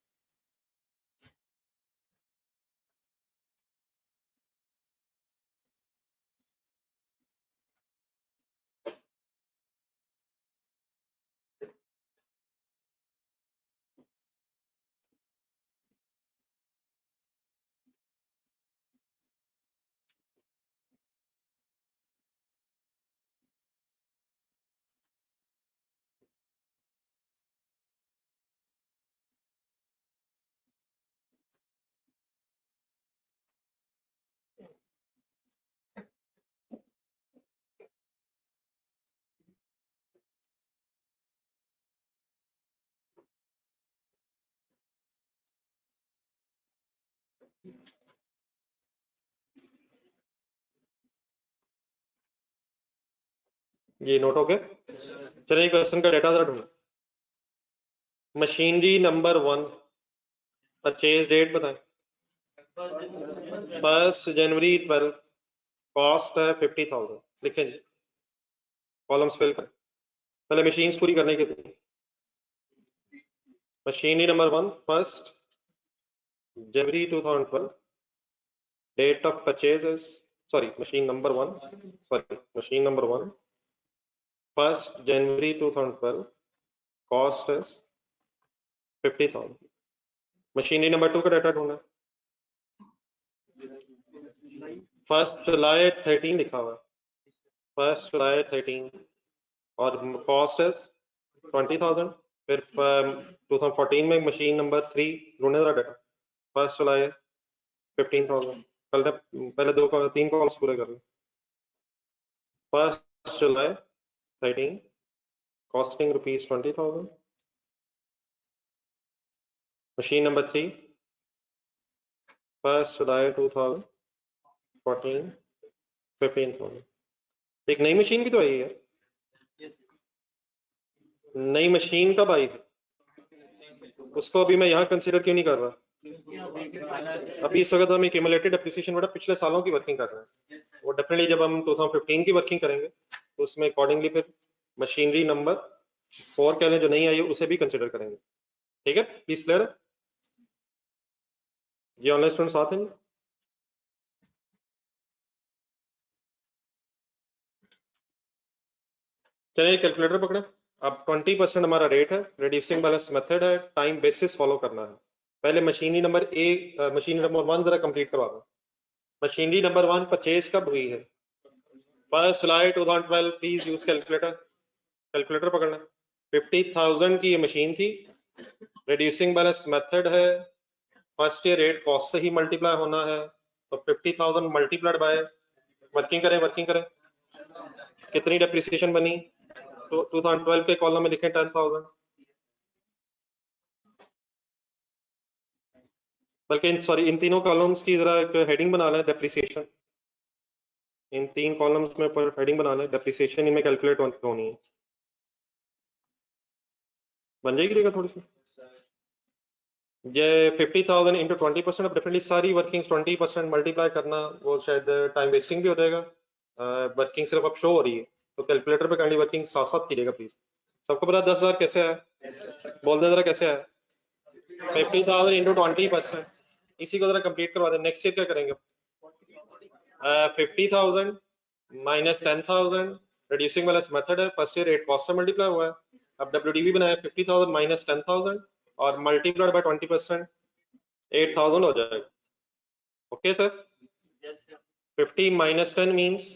ये नोट हो गया। चलिए क्वेश्चन का डेटा जरा ढूंढो। मशीनरी नंबर 1, परचेज डेट बताएं। 1 जनवरी 12, कॉस्ट है 50,000। लिखें जी, कॉलम्स फिल करें। पहले मशीन्स पूरी करने की थी। Machinery number 1, 1 January 2012, date of purchase is, sorry machine number 1, sorry machine number 1, 1 January 2012, cost is 50,000। Machinery number 2 का डाटा ढूंढना। 1 जुलाई 13 लिखा हुआ है, 1 जुलाई 13, और कॉस्ट इज 20,000। फिर 2014 में मशीन नंबर 3 ढूंढने जरा डाटा, 1 जुलाई 15,000। पहले 3 कॉल्स पूरे कर लें। 1 जुलाई 13, कॉस्टिंग रुपीज 20,000। मशीन नंबर 3, 1 जुलाई 2014, 15,000। एक नई मशीन भी तो आई है। नई मशीन कब आई थी, उसको अभी मैं यहाँ कंसीडर क्यों नहीं कर रहा? अभी इस वक्त हम एक्यूमुलेटेड डेप्रिसिएशन बेटा पिछले सालों की वर्किंग कर रहे हैं, वो डेफिनेटली जब हम 2015 की वर्किंग करेंगे तो उसमें अकॉर्डिंगली फिर मशीनरी नंबर 4 कह लें जो नहीं आई है उसे भी कंसीडर करेंगे। ठीक है, प्लीज क्लियर है? ये ऑनलाइन स्टूडेंट साथ हैं? चलिए कैलकुलेटर पकड़े। अब 20% हमारा रेट है, रिड्यूसिंग बैलेंस मेथड है, टाइम बेसिस फॉलो करना है। पहले मशीनरी नंबर मशीनरी नंबर 1 जरा कंप्लीट करवा दो। मशीनरी नंबर 1 परचेज कब हुई है? 1 जुलाई 2012। प्लीज यूज कैलकुलेटर, कैलकुलेटर पकड़ना। 50,000 की ये मशीन थी, रिड्यूसिंग बैलेंस मेथड है, फर्स्ट ईयर रेट कॉस्ट से ही मल्टीप्लाई होना है, तो 50,000 मल्टीप्लाइड बाय, वर्किंग करें वर्किंग करें, कितनी डेप्रिसिएशन बनी? तो 2012 के कॉलम में लिखें 10,000, बल्कि सॉरी इन तीनों कॉलम्स की जरा एक हेडिंग बना लें, डेप्रिसिएशन। इन 3 कॉलम्स में पर हेडिंग बना लें, डेप्रिसिएशन इनमें कैलकुलेट होनी है। बन जाएगी जगह थोड़ी सी। ये 50,000 इंटू 20%, डेफिनेटली सारी वर्किंग्स 20% मल्टीप्लाई करना वो शायद टाइम वेस्टिंग भी हो जाएगा। वर्किंग सिर्फ अब शो हो रही है, तो कैलकुलेटर पे करनी वर्किंग साथ साथ कीजिएगा प्लीज। सबको पता 10,000 कैसे है? बोल दे जरा कैसे है 50,000 इंटू 20%, इसी को जरा कंप्लीट करवा दे। नेक्स्ट ईयर क्या करेंगे? 50,000 माइनस 10,000, रिड्यूसिंग बैलेंस मेथड है, फर्स्ट ईयर 8 कॉस्ट से मल्टीप्लाई हुआ है। अब WDV बनाया 50,000 माइनस 10,000 और मल्टीप्लाइड बाय 20%, 8,000 हो जाएगा। Okay sir? 50 minus 10 means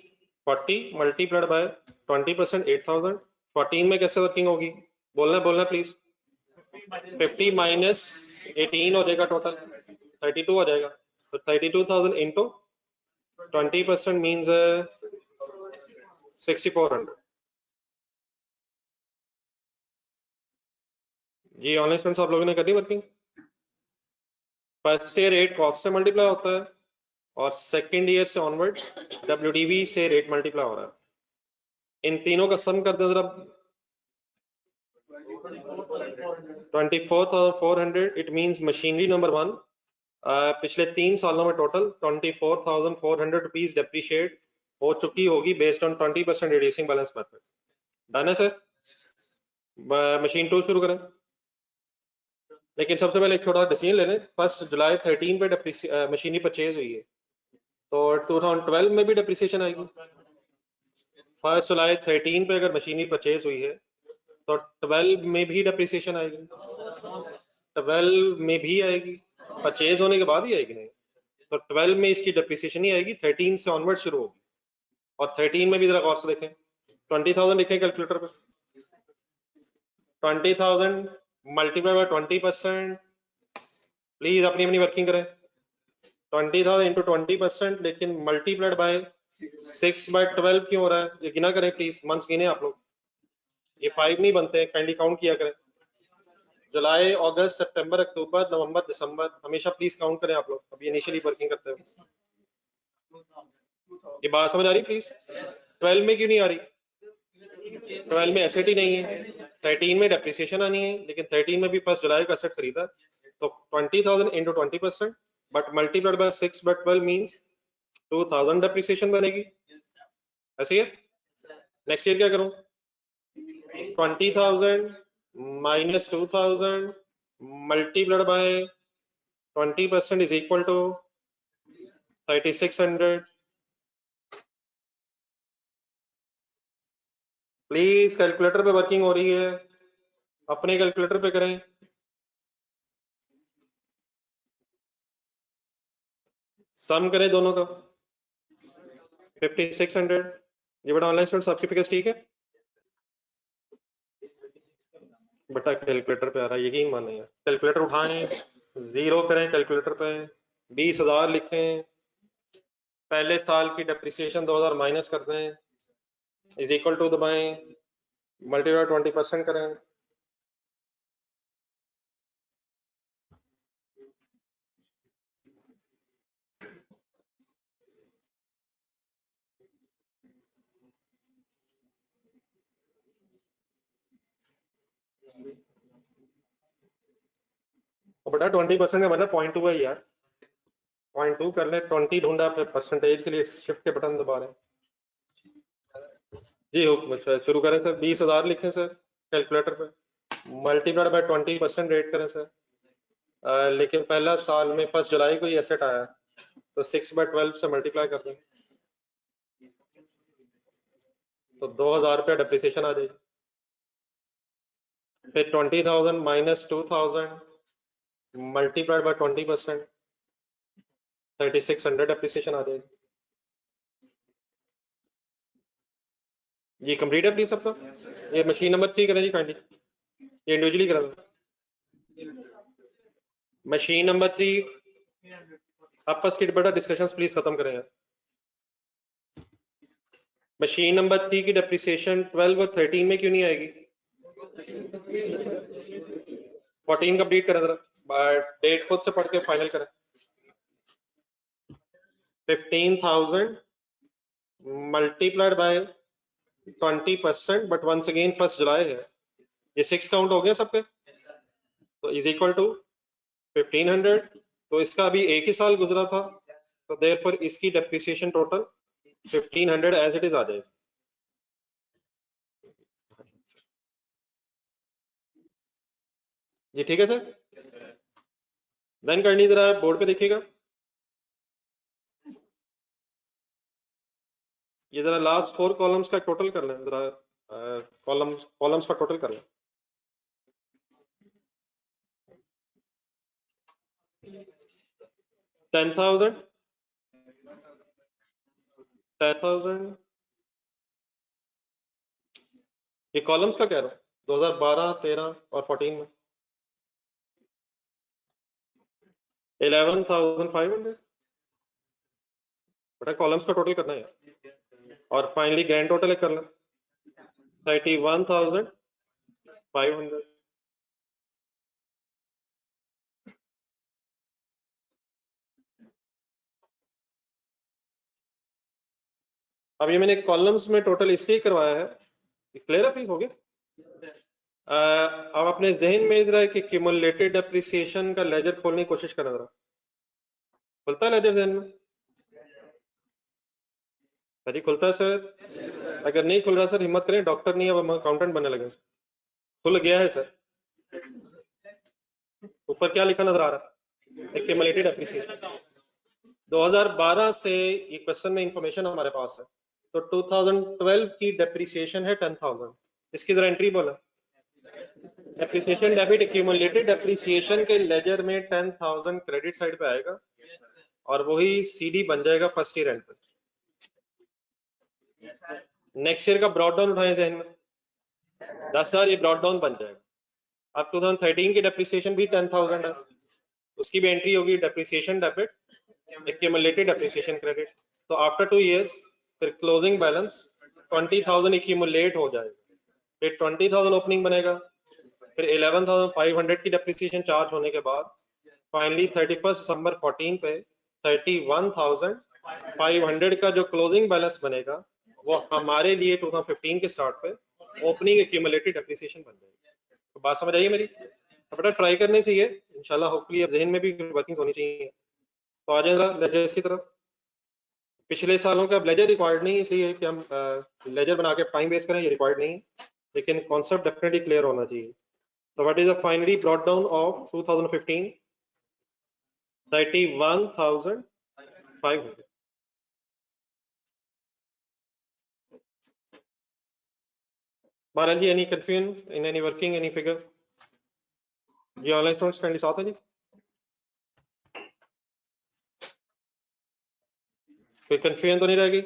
40 multiplied by 20%, 8,000। 14 में कैसे वर्किंग होगी? बोलना प्लीज। 50 माइनस 18 हो जाएगा, टोटल 32 हो जाएगा। तो 32,000 इंटू 20% मीन्स 6,400। जी ऑनलाइन स्टूडेंट्स आप लोगों ने कर the working? First year 8 cost से मल्टीप्लाई होता है और सेकेंड ईयर से ऑनवर्ड WDV से रेट मल्टीप्लाई हो रहा है। इन तीनों का सम कर दे जरा। 24,400। इट मींस मशीनरी नंबर 1 पिछले 3 सालों में टोटल 24,400 रुपीज डेप्रीशिएट हो चुकी होगी based on 20% reducing balance method. Done है सर? मशीन 2 शुरू करें, लेकिन सबसे पहले एक छोटा डिसीजन ले लें। 1 जुलाई 13 पे मशीनरी परचेज हुई है, तो 2012 में भी डिप्रिसिएशन आएगी। 1 जुलाई 13 पे अगर मशीनरी परचेज हुई है तो 12 में भी डिप्रिसिएशन आएगी, 12 में भी आएगी, परचेज होने के बाद ही आएगी। नहीं तो 12 में इसकी डिप्रिसिएशन ही आएगी, 13 से ऑनवर्ड शुरू होगी। और 13 में भी जरा गौर से देखें, 20,000 लिखें कैलकुलेटर पे। 20,000 मल्टीप्लाई बाय 20%, प्लीज अपनी अपनी वर्किंग करें। 20,000 इंटू 20%, लेकिन मल्टीप्लाइड बाय 6/12 क्यों हो रहा है? ये गिना करें प्लीज, मंथ्स गिने आप लोग, ये 5 नहीं बनते, काइंडली काउंट किया करें। जुलाई, अगस्त, सितंबर, अक्टूबर, नवंबर, दिसंबर, हमेशा प्लीज काउंट करें आप लोग अभी इनिशियली वर्किंग करते हो। ये बात समझ आ रही प्लीज? 12 में क्यों नहीं आ रही? 12 में एसेट ही नहीं है, 13 में डेप्रिसिएशन आनी है, लेकिन 13 में भी 1 जुलाई का एसेट खरीदा, तो 20,000 into 20% but multiplied by 6/12 means 2,000 depreciation बनेगी। ऐसे ही है? नेक्स्ट ईयर क्या करूं? 20,000 minus 2,000 multiplied by 20% is equal to 3,600। Please calculator पे वर्किंग हो रही है, अपने कैलकुलेटर पे करें। सम करें दोनों का 5,600। ये बड़ा ऑनलाइन स्टूडेंट्स आपकी फिगर्स ठीक है? बटा कैलकुलेटर पे आ रहा है, यकीन माने यार। कैलकुलेटर उठाएं, 0 करें कैलकुलेटर पे, 20,000 लिखें, पहले साल की डेप्रिसिएशन 2,000 माइनस कर दें, इज इक्वल टू दबाएं, मल्टीप्लाई 20% करें। और बेटा 20% का मतलब 0.2 है यार, 0.2 कर ले, 20 ढूंढा, फिर परसेंटेज के लिए शिफ्ट के बटन दबा रहे हैं। जी हो शुरू करें सर। 20,000 लिखें सर कैलकुलेटर पे, मल्टीप्लाइड बाय 20% रेट करें सर। लेकिन पहला साल में 1 जुलाई को ही एसेट आया, तो 6/12 से मल्टीप्लाई कर दें, तो 2,000 रुपया डेप्रिसिएशन आ जाएगी। फिर 20,000 माइनस 2,000 मल्टीप्लाइड बाय 20%, 3,600 डेप्रिसिएशन आ जाएगी। ये कंप्लीट है प्लीज सबका? ये मशीन नंबर 3 करें जी काइंडली, ये इंडिविजुअली करा दो। मशीन नंबर 3 आपस की बेटा डिस्कशंस प्लीज खत्म करें यार। मशीन नंबर 3 की डेप्रिसिएशन 12 और 13 में क्यों नहीं आएगी? 14 कंप्लीट करें जरा, डेट खुद से पढ़ के फाइनल करें। 15,000 multiplied by 20%, but once again 1 जुलाई है, ये 6 काउंट हो गया सबके, तो इज इक्वल टू 1,500। तो इसका अभी एक ही साल गुजरा था, तो देयरफॉर इसकी depreciation total 1,500 as it is आ जाएगी। जी ठीक है सर। देन करनी जरा बोर्ड पे देखिएगा, ये जरा लास्ट 4 कॉलम्स का टोटल कर लें, जरा कॉलम्स का टोटल कर लें। 10,000 10,000 ये कॉलम्स का कह रहा हूँ 2012, 13 और 14 में 11,500 बेटा कॉलम्स का टोटल करना है, और फाइनली ग्रैंड टोटल कर लें 31,500। अब ये मैंने कॉलम्स में टोटल इसलिए करवाया है, क्लियर है प्लीज, हो गया। अब अपने जहन में जरा कि क्यूमुलेटेड डेप्रिसिएशन का लेजर खोलने की कोशिश करना, जरा खुलता है लेजर जहन में? सर खुलता है सर? अगर नहीं खुल रहा सर हिम्मत करें, डॉक्टर नहीं अब हम अकाउंटेंट बनने लगे सर। खुल गया है सर, ऊपर क्या लिखा नजर आ रहा है? क्यूमुलेटेड डेप्रिसिएशन 2012 से ये क्वेश्चन में इंफॉर्मेशन हमारे पास है, तो 2012 की डेप्रिसिएशन है 10,000, इसकी जरा एंट्री बोला। डेप्रिसिएशन डेबिट एक्यूमुलेटेड डेप्रिसिएशन के लेजर में 10,000 क्रेडिट साइड पे आएगा और वही सीडी बन जाएगा फर्स्ट ईयर एंड पे। नेक्स्ट ईयर का ब्रॉड डाउन उठाएं जहन में, 10,000 ये ब्रॉड डाउन बन जाएगा। अब 2013 की डेप्रिसिएशन भी 10,000 है, उसकी भी एंट्री होगी depreciation debit accumulated depreciation credit. तो आफ्टर 2 इयर्स फिर क्लोजिंग बैलेंस 20,000 एक्यूमुलेट हो जाएगा, फिर 20,000 ओपनिंग बनेगा, फिर 11,500 की डेप्रिसिएशन चार्ज होने के बाद फाइनली 31 दिसंबर 14 पे 31,500 का जो क्लोजिंग बैलेंस बनेगा वो हमारे लिए 2015 के स्टार्ट पे ओपनिंग एक्यूमुलेटेड डेप्रिसिएशन बन जाएगी। तो बात समझ आइए मेरी, तो बेटा ट्राई करने से ये इंशाल्लाह होपफुली अब जहन में भी वर्किंग होनी चाहिए। तो आ जाए जरा लेजर्स की तरफ। पिछले सालों का लेजर रिक्वायर्ड नहीं इसलिए कि हम लेजर बना के टाइम वेस्ट करें, ये रिक्वायर्ड नहीं है, लेकिन कॉन्सेप्ट डेफिनेटली क्लियर होना चाहिए। So what is the finally brought down of 2015? 31,500. Balaji, any confusion in any working, any figure? Ji online students kindly साथ है जी, कोई कंफ्यूजन तो नहीं रहेगी?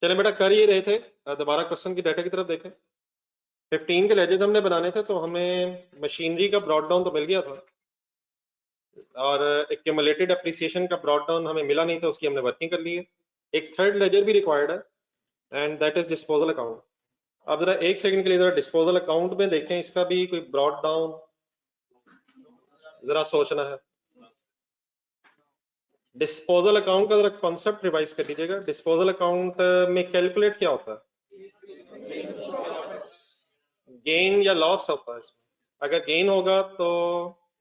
चले बेटा कर ही रहे थे, दोबारा क्वेश्चन की डाटा की तरफ देखें। 15 के लेजेस हमने बनाने थे, तो हमें मशीनरी का ब्रॉड डाउन तो मिल गया था और एक्यूमुलेटेड एप्रिसिएशन का ब्रॉड डाउन हमें मिला नहीं था, उसकी हमने वर्किंग कर ली है। एक थर्ड लेजर भी रिक्वायर्ड है and that is disposal account. अब जरा एक सेकंड के लिए जरा डिस्पोजल अकाउंट में देखें, इसका भी कोई ब्रॉड डाउन जरा सोचना है। डिस्पोजल अकाउंट का जरा कॉन्सेप्ट रिवाइज कर लीजिएगा। डिस्पोजल अकाउंट में कैलकुलेट क्या होता है? गेन या लॉस होता है इसमें। अगर गेन होगा तो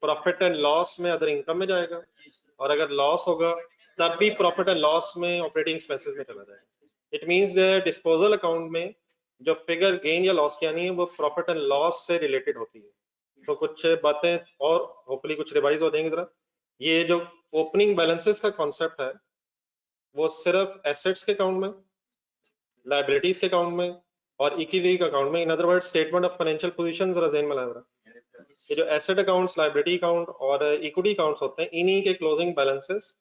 प्रॉफिट एंड लॉस में अदर इनकम में जाएगा, और अगर लॉस होगा तब भी प्रॉफिट एंड लॉस में ऑपरेटिंग एक्सपेंसेस में चला जाएगा। इट मींस डिस्पोजल अकाउंट में जो फिगर गेन या लॉस की आनी है वो प्रॉफिट एंड लॉस से रिलेटेड होती है। तो कुछ बातें और होपफुली कुछ रिवाइज हो जाएंगी। जरा ये जो ओपनिंग बैलेंसेस का कॉन्सेप्ट है वो सिर्फ एसेट्स के अकाउंट में, लायबिलिटीज के अकाउंट में और इक्विटी के अकाउंट में, in other word statement of financial position जरा ज़हन में लाएं। ये जो एसेट अकाउंट्स, लायबिलिटी अकाउंट और इक्विटी अकाउंट्स होते हैं, इन्हीं के closing balances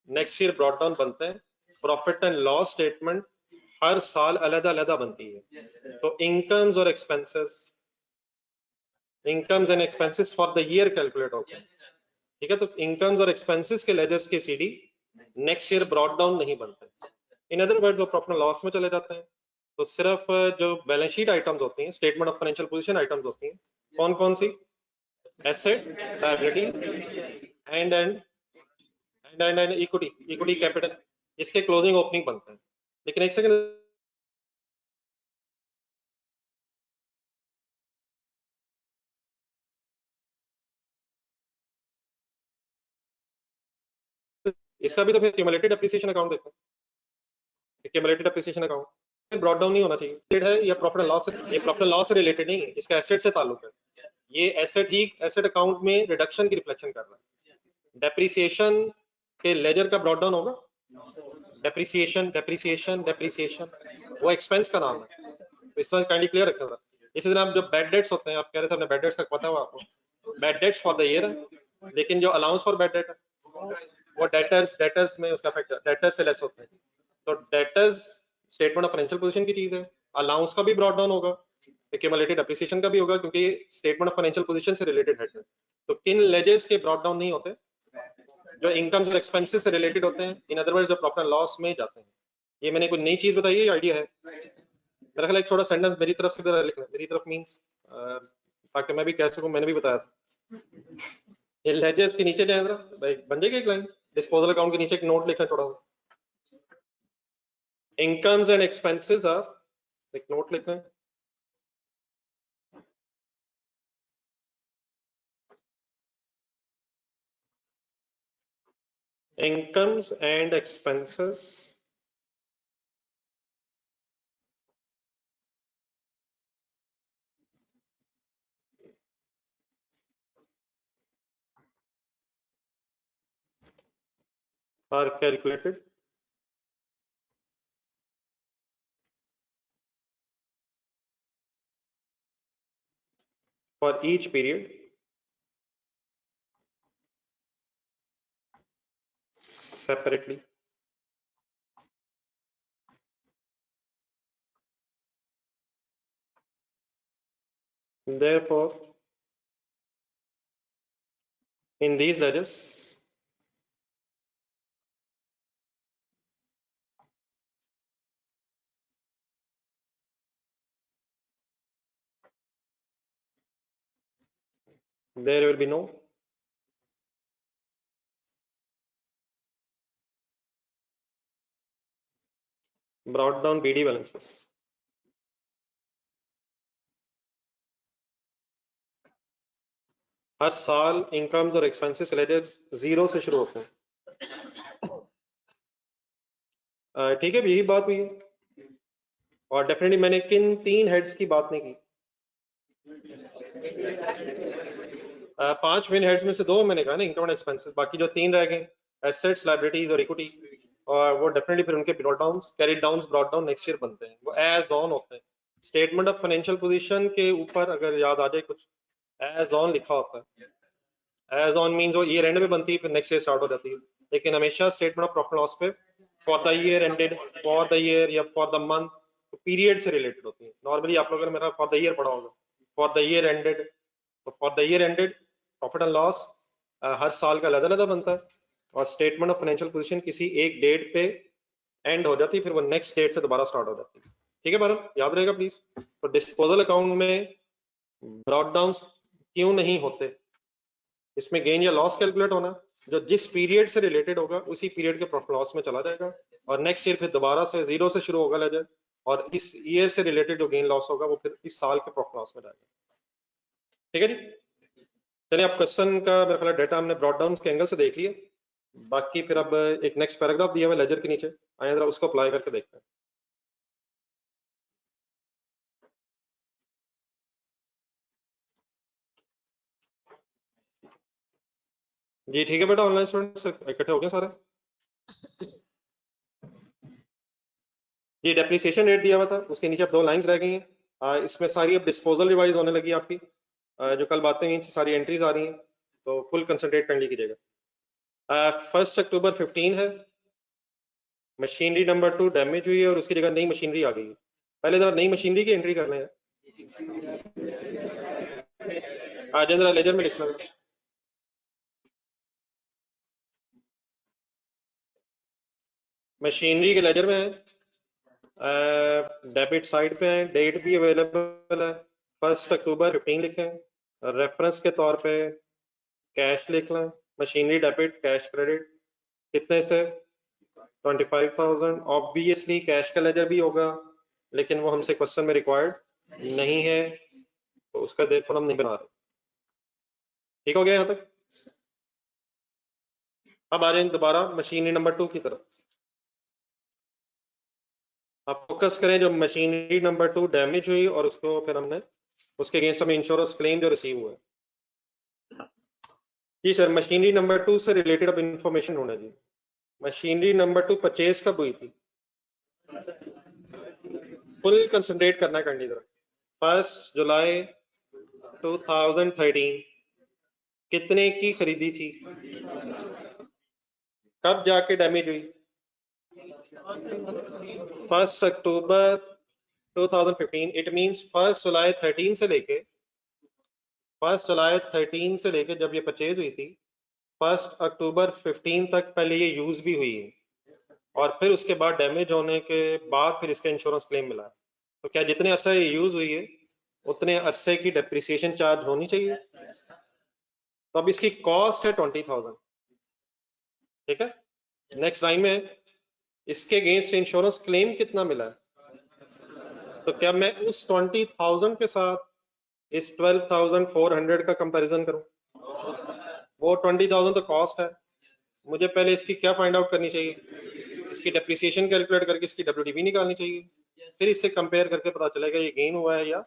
next year brought down बनते हैं। प्रॉफिट एंड लॉस स्टेटमेंट हर साल अलग-अलग बनती है। तो इनकम्स और expenses, incomes and expenses for the year calculate होते हैं, ठीक है। तो इनकम्स और एक्सपेंसेस के लेजर्स के CD next year brought down नहीं बनते, इन अदर वर्ड्स वो प्रॉफिट एंड लॉस में चले जाते हैं। तो सिर्फ जो बैलेंस शीट आइटम्स होती हैं, statement of financial position items होती हैं, कौन कौन सी? Asset, liability and equity capital, इसके क्लोजिंग ओपनिंग बनते हैं। लेकिन एक सेकंड, इसका भी तो फिर क्यूमुलेटेड एप्रिसिएशन अकाउंट देखो। Cumulated appreciation account brought down नहीं होना चाहिए है या प्रॉफिट एंड लॉस से, ये प्रॉफिट एंड लॉस से रिलेटेड नहीं है, इसका एसेट से ताल्लुक है। ये एसेट ही एसेट अकाउंट में रिडक्शन की रिफ्लेक्शन कर रहा है। डेप्रिसिएशन के लेजर का ब्रॉट डाउन होगा, डेप्रिसिएशन डेप्रिसिएशन डेप्रिसिएशन वो एक्सपेंस का नाम है, तो इस तरह काइंडली क्लियर रखना था। इसी तरह जो बैड डेट्स होते हैं, आप कह रहे थे अपने बैड डेट्स का पता हुआ आपको, bad debts for the year है, लेकिन जो अलाउंस फॉर बैड डेट है वो डेटर्स में उसका इफेक्ट डेटर्स से लेस होते हैं। तो debtors statement of financial position की चीज है, अलाउंस का भी ब्रॉट डाउन होगा, एक्यूमुलेटेड डेप्रिसिएशन का भी होगा, क्योंकि स्टेटमेंट ऑफ फाइनेंशियल पोजीशन से रिलेटेड है। तो किन लेजर्स के ब्रॉट डाउन नहीं होते? जो इनकम्स और एक्सपेंसेस से रिलेटेड होते हैं, इन अदर वर्ड्स जो प्रॉफिट एंड लॉस में जाते हैं। ये मैंने कोई नई चीज बताई है, आइडिया है? मेरा ख्याल एक छोटा सेंटेंस मेरी तरफ से इधर लिखना, मेरी तरफ मींस ताकि मैं भी कह सकूं मैंने भी बताया था। ये लेजर्स के नीचे जाए जरा भाई, बन जाएगी एक लाइन, डिस्पोजल अकाउंट के नीचे एक नोट लिखा छोटा सा, इनकम्स एंड एक्सपेंसेस आर, एक नोट लिखना है, incomes and expenses are calculated for each period separately. Therefore, in these ledgers, there will be no brought down BD balances. हर साल इनकम्स और एक्सपेंसेस लेजर्स जीरो से शुरू होते हैं, ठीक है, यही बात हुई है। और डेफिनेटली मैंने किन 3 हेड्स की बात नहीं की, 5 मेन हेड्स में से 2 मैंने कहा ना, इनकम एंड एक्सपेंसेस, बाकी जो 3 रह गए एसेट्स, लायबिलिटीज और इक्विटी, और वो डेफिनेटली फिर उनके brought downs, carried downs, brought down next year बनते हैं, वो एज ऑन होते हैं। स्टेटमेंट ऑफ फाइनेंशियल पोजीशन के ऊपर अगर याद आ जाए कुछ, एज ऑन लिखा होता है, एज ऑन मींस वो ईयर एंड में बनती है, फिर नेक्स्ट ईयर स्टार्ट हो जाती है, लेकिन हमेशा स्टेटमेंट ऑफ प्रॉफिट लॉस पे for the year ended, for the year या फॉर द मंथ, पीरियड से रिलेटेड होती है। नॉर्मली आप लोगों ने मेरा फॉर द ईयर पढ़ा होगा, फॉर द ईयर एंडेड, तो for the year ended profit and loss हर साल का अलग अलग बनता है, और स्टेटमेंट ऑफ फाइनेंशियल पोजीशन किसी एक डेट पे एंड हो जाती है, फिर वो नेक्स्ट डेट से दोबारा स्टार्ट हो जाती है। ठीक है मैडम, याद रहेगा प्लीज। तो डिस्पोजल अकाउंट में ब्रॉट डाउन क्यों नहीं होते? इसमें गेन या लॉस कैलकुलेट होना, जो जिस पीरियड से रिलेटेड होगा उसी पीरियड के प्रॉफिट लॉस में चला जाएगा, और नेक्स्ट ईयर फिर दोबारा से जीरो से शुरू होगा लेजर, और इस ईयर से रिलेटेड जो गेन लॉस होगा वो फिर इस साल के प्रॉफिट लॉस में जाएगा। ठीक है जी, चलिए आप क्वेश्चन का मेरा ख्याल डेटा हमने ब्रॉट डाउन के एंगल से देख लिया, बाकी फिर अब एक नेक्स्ट पैराग्राफ दिया हुआ लेजर के नीचे, आइए जरा उसको अप्लाई करके देखते हैं। जी ठीक है बेटा, ऑनलाइन स्टूडेंट्स इकट्ठे हो गए सारे? ये डेप्रिसिएशन रेट दिया हुआ था, उसके नीचे अब 2 लाइंस रह गई हैं, इसमें सारी अब डिस्पोजल रिवाइज होने लगी आपकी, जो कल बातें हुई सारी एंट्रीज आ रही हैं, तो फुल कंसंट्रेट करने कीजिएगा। 1 अक्टूबर 15 है, मशीनरी नंबर 2 डैमेज हुई है और उसकी जगह नई मशीनरी आ गई है। पहले जरा नई मशीनरी की एंट्री कर लें, जरा लेजर में लिखना है। मशीनरी के लेजर में डेबिट साइड पे है, डेट भी अवेलेबल है, 1 अक्टूबर 15 लिखें, रेफरेंस के तौर पे कैश लिख लें, मशीनरी डेबिट कैश क्रेडिट कितने से 25,000। ऑब्वियसली कैश का लेजर भी होगा, लेकिन वो हमसे क्वेश्चन में रिक्वायर्ड नहीं है, तो उसका देखो हम नहीं बना रहे। ठीक हो गया यहाँ तक? अब आ जाए दोबारा मशीनरी नंबर 2 की तरफ, आप फोकस करें जो मशीनरी नंबर 2 डैमेज हुई और उसको फिर हमने उसके अगेंस्ट हमें इंश्योरेंस क्लेम जो रिसीव हुआ है। जी सर, मशीनरी नंबर 2 से रिलेटेड अब इंफॉर्मेशन होना जी। मशीनरी नंबर 2 परचेज कब हुई थी? फुल कंसंट्रेट करना करनी तरफ। 1 जुलाई 2013 कितने की खरीदी थी? कब जाके डैमेज हुई? 1 अक्टूबर 2015। इट मींस 1 जुलाई 13 से लेके 1 जुलाई 13 से लेके जब ये परचेज हुई थी 1 अक्टूबर 15 तक पहले ये यूज भी हुई है, और फिर उसके बाद डैमेज होने के बाद फिर इसका इंश्योरेंस क्लेम मिला। तो क्या जितने अरसा ये यूज हुई है उतने अरसे की डेप्रिसिएशन चार्ज होनी चाहिए? तो अब इसकी कॉस्ट है 20,000। ठीक है, नेक्स्ट लाइन में इसके अगेंस्ट इंश्योरेंस क्लेम कितना मिला है? तो क्या मैं उस 20,000 के साथ इस 12,400 का कंपैरिजन करूं? वो 20,000 तो कॉस्ट है, मुझे पहले इसकी क्या फाइंड आउट करनी चाहिए? इसकी डेप्रिसिएशन कैलकुलेट करके इसकी डब्ल्यूडीवी निकालनी चाहिए, फिर इससे कंपेयर करके पता चलेगा ये गेन हुआ है या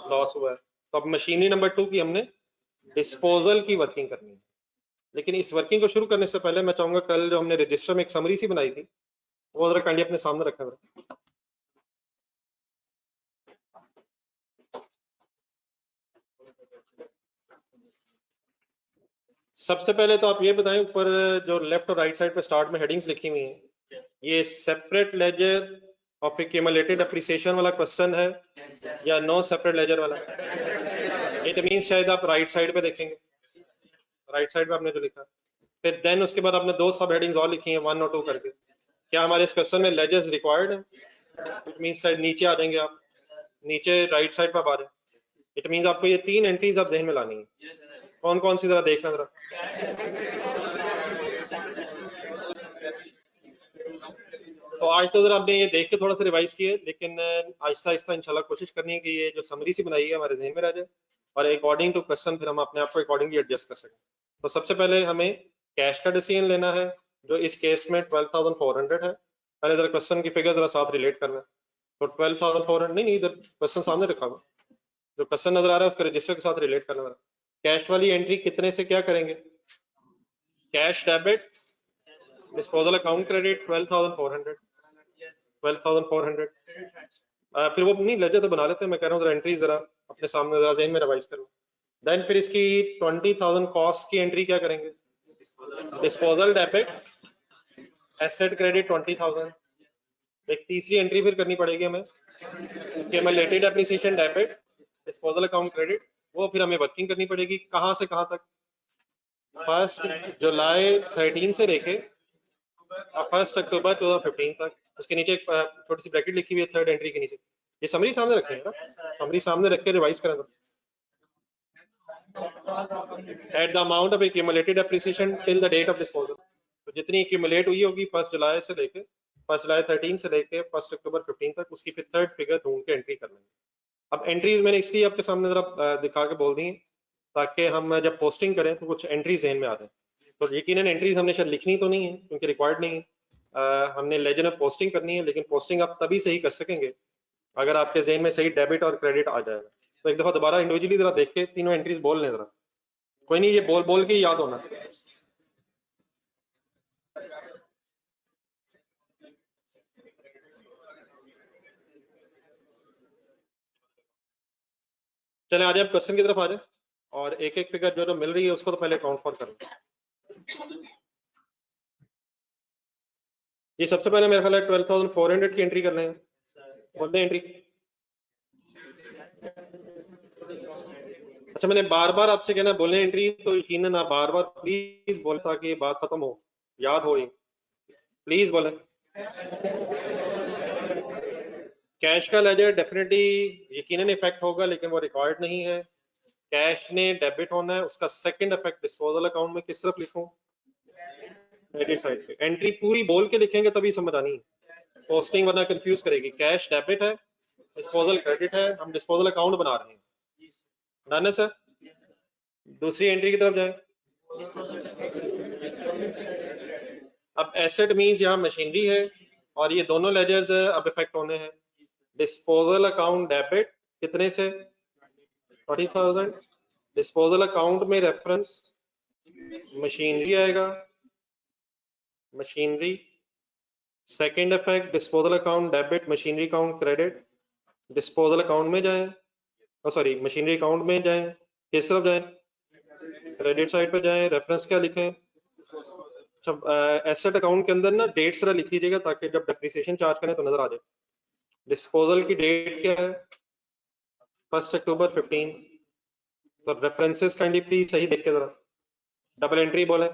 लॉस हुआ है। तो अब मशीनरी नंबर 2 की हमने डिस्पोजल की वर्किंग करनी है, लेकिन इस वर्किंग को शुरू करने से पहले मैं चाहूंगा कल जो हमने रजिस्टर में एक समरी सी बनाई थी वो जरा काइंडली अपने सामने रखा था। सबसे पहले तो आप ये बताएं, ऊपर जो लेफ्ट और राइट साइड पे स्टार्ट में हेडिंग्स लिखी हुई हैं, ये separate laser of accumulated appreciation वाला क्वेश्चन है या नो सेपरेट लेजर वाला? इट मींस शायद आप राइट साइड पे देखेंगे, राइट साइड पे आपने जो लिखा, फिर देन उसके बाद आपने 2 सब हेडिंग्स और लिखी हैं 1 और 2 करके। क्या हमारे इस क्वेश्चन में लेजर्स रिक्वायर्ड है? इट मींस शायद नीचे आ जाएंगे आप, नीचे राइट साइड पर आ रहे हैं। इट मींस आपको ये 3 एंट्रीज आप ध्यान में लानी है। कौन कौन सी जरा देखना जरा। तो आज तो जरा आपने ये देख के थोड़ा सा रिवाइज किए, लेकिन आहिस्ता आहिस्ता इंशाल्लाह कोशिश करनी है कि ये जो समरी सी बनाई है हमारे जहन में रह जाए, और अकॉर्डिंग टू क्वेश्चन फिर हम अपने आप को अकॉर्डिंगली एडजस्ट कर सकें। तो सबसे पहले हमें कैश का डिसीजन लेना है, जो इस केस में 12,400 है। पहले जरा क्वेश्चन की फिगर जरा साथ रिलेट करना है। तो 12,400 नहीं, इधर क्वेश्चन सामने रखा हुआ, जो क्वेश्चन नजर आ रहा है उसका रजिस्टर के साथ रिलेट करना है। कैश वाली एंट्री कितने से क्या करेंगे? Cash debit, disposal account credit 12,400, 12,400। फिर वो नहीं लेजर तो बना लेते हैं, मैं कह रहा हूँ जरा एंट्री जरा अपने सामने जरा ज़हन में रिवाइज करो। देन फिर इसकी 20,000 कॉस्ट की एंट्री क्या करेंगे? Disposal debit, asset credit 20,000। एक तीसरी एंट्री फिर करनी पड़ेगी हमें, accumulated appreciation debit, disposal account credit. वो फिर हमें वर्किंग करनी पड़ेगी, कहाँ से कहाँ तक? 1 जुलाई 13 से लेके 1 अक्टूबर 2015 तक। उसके नीचे एक छोटी सी ब्रैकेट लिखी हुई है थर्ड एंट्री के नीचे। ये समरी सामने रखें ना, समरी सामने रख के रिवाइज करें। At the amount of accumulated appreciation till the date of disposal, तो जितनी एक्यूमुलेट हुई होगी 1 जुलाई से लेके 1 जुलाई 13 से लेके 1 अक्टूबर 15 तक, उसकी फिर थर्ड फिगर ढूंढ के एंट्री कर लेंगे। अब एंट्रीज मैंने इसलिए आपके सामने जरा दिखा के बोल दी ताकि हम जब पोस्टिंग करें तो कुछ एंट्रीज जहन में आ जाए। तो यकीनन एंट्रीज हमने शायद लिखनी तो नहीं है क्योंकि रिक्वायर्ड नहीं है। हमने लेजर में पोस्टिंग करनी है, लेकिन पोस्टिंग आप तभी सही कर सकेंगे अगर आपके जहन में सही डेबिट और क्रेडिट आ जाएगा। तो एक दफा दोबारा इंडिविजुअली जरा देख के तीनों एंट्रीज बोल लें जरा, कोई नहीं, ये बोल बोल के याद होना। चले आ जाए क्वेश्चन की तरफ आ जाए, और एक एक फिगर जो जो मिल रही है उसको तो पहले काउंट फॉर करें। ये सबसे पहले मेरा ख्याल है 12,400 की एंट्री कर लें, बोलते एंट्री। अच्छा, मैंने बार बार आपसे कहना बोले एंट्री, तो यकीनन आप बार बार प्लीज बोले ताकि ये बात खत्म हो, याद हो, ये प्लीज बोले। कैश का लेजर डेफिनेटली यकीनन इफेक्ट होगा, लेकिन वो रिकॉर्ड नहीं है। कैश ने डेबिट होना है, उसका सेकंड इफेक्ट डिस्पोजल अकाउंट में किस तरफ लिखूं? क्रेडिट साइड पे। एंट्री पूरी बोल के लिखेंगे तभी समझ आनी है, पोस्टिंग वरना कंफ्यूज करेगी। कैश डेबिट है, डिस्पोजल क्रेडिट है, हम डिस्पोजल अकाउंट बना रहे हैं। डन है सर? दूसरी एंट्री की तरफ जाएं। अब एसेट मींस यहाँ मशीनरी है, और ये दोनों लेजर्स अब इफेक्ट होने हैं। डिस्पोजल अकाउंट डेबिट कितने से? 40,000। डिस्पोजल अकाउंट में रेफरेंस मशीनरी आएगा, machinery. Second effect disposal account debit, machinery account credit. Disposal account में जाएं, सॉरी मशीनरी अकाउंट में जाएं, किस तरफ जाएं, क्रेडिट साइड पे जाएं। रेफरेंस क्या लिखें, एसेट अकाउंट के अंदर ना डेट जरा लिख लीजिएगा ताकि जब डेप्रिसिएशन चार्ज करें तो नजर आ जाए। डिस्पोजल की डेट क्या है, 1 अक्टूबर 15। तो रेफरेंसेस काइंडली प्लीज सही देख के जरा डबल एंट्री बोले,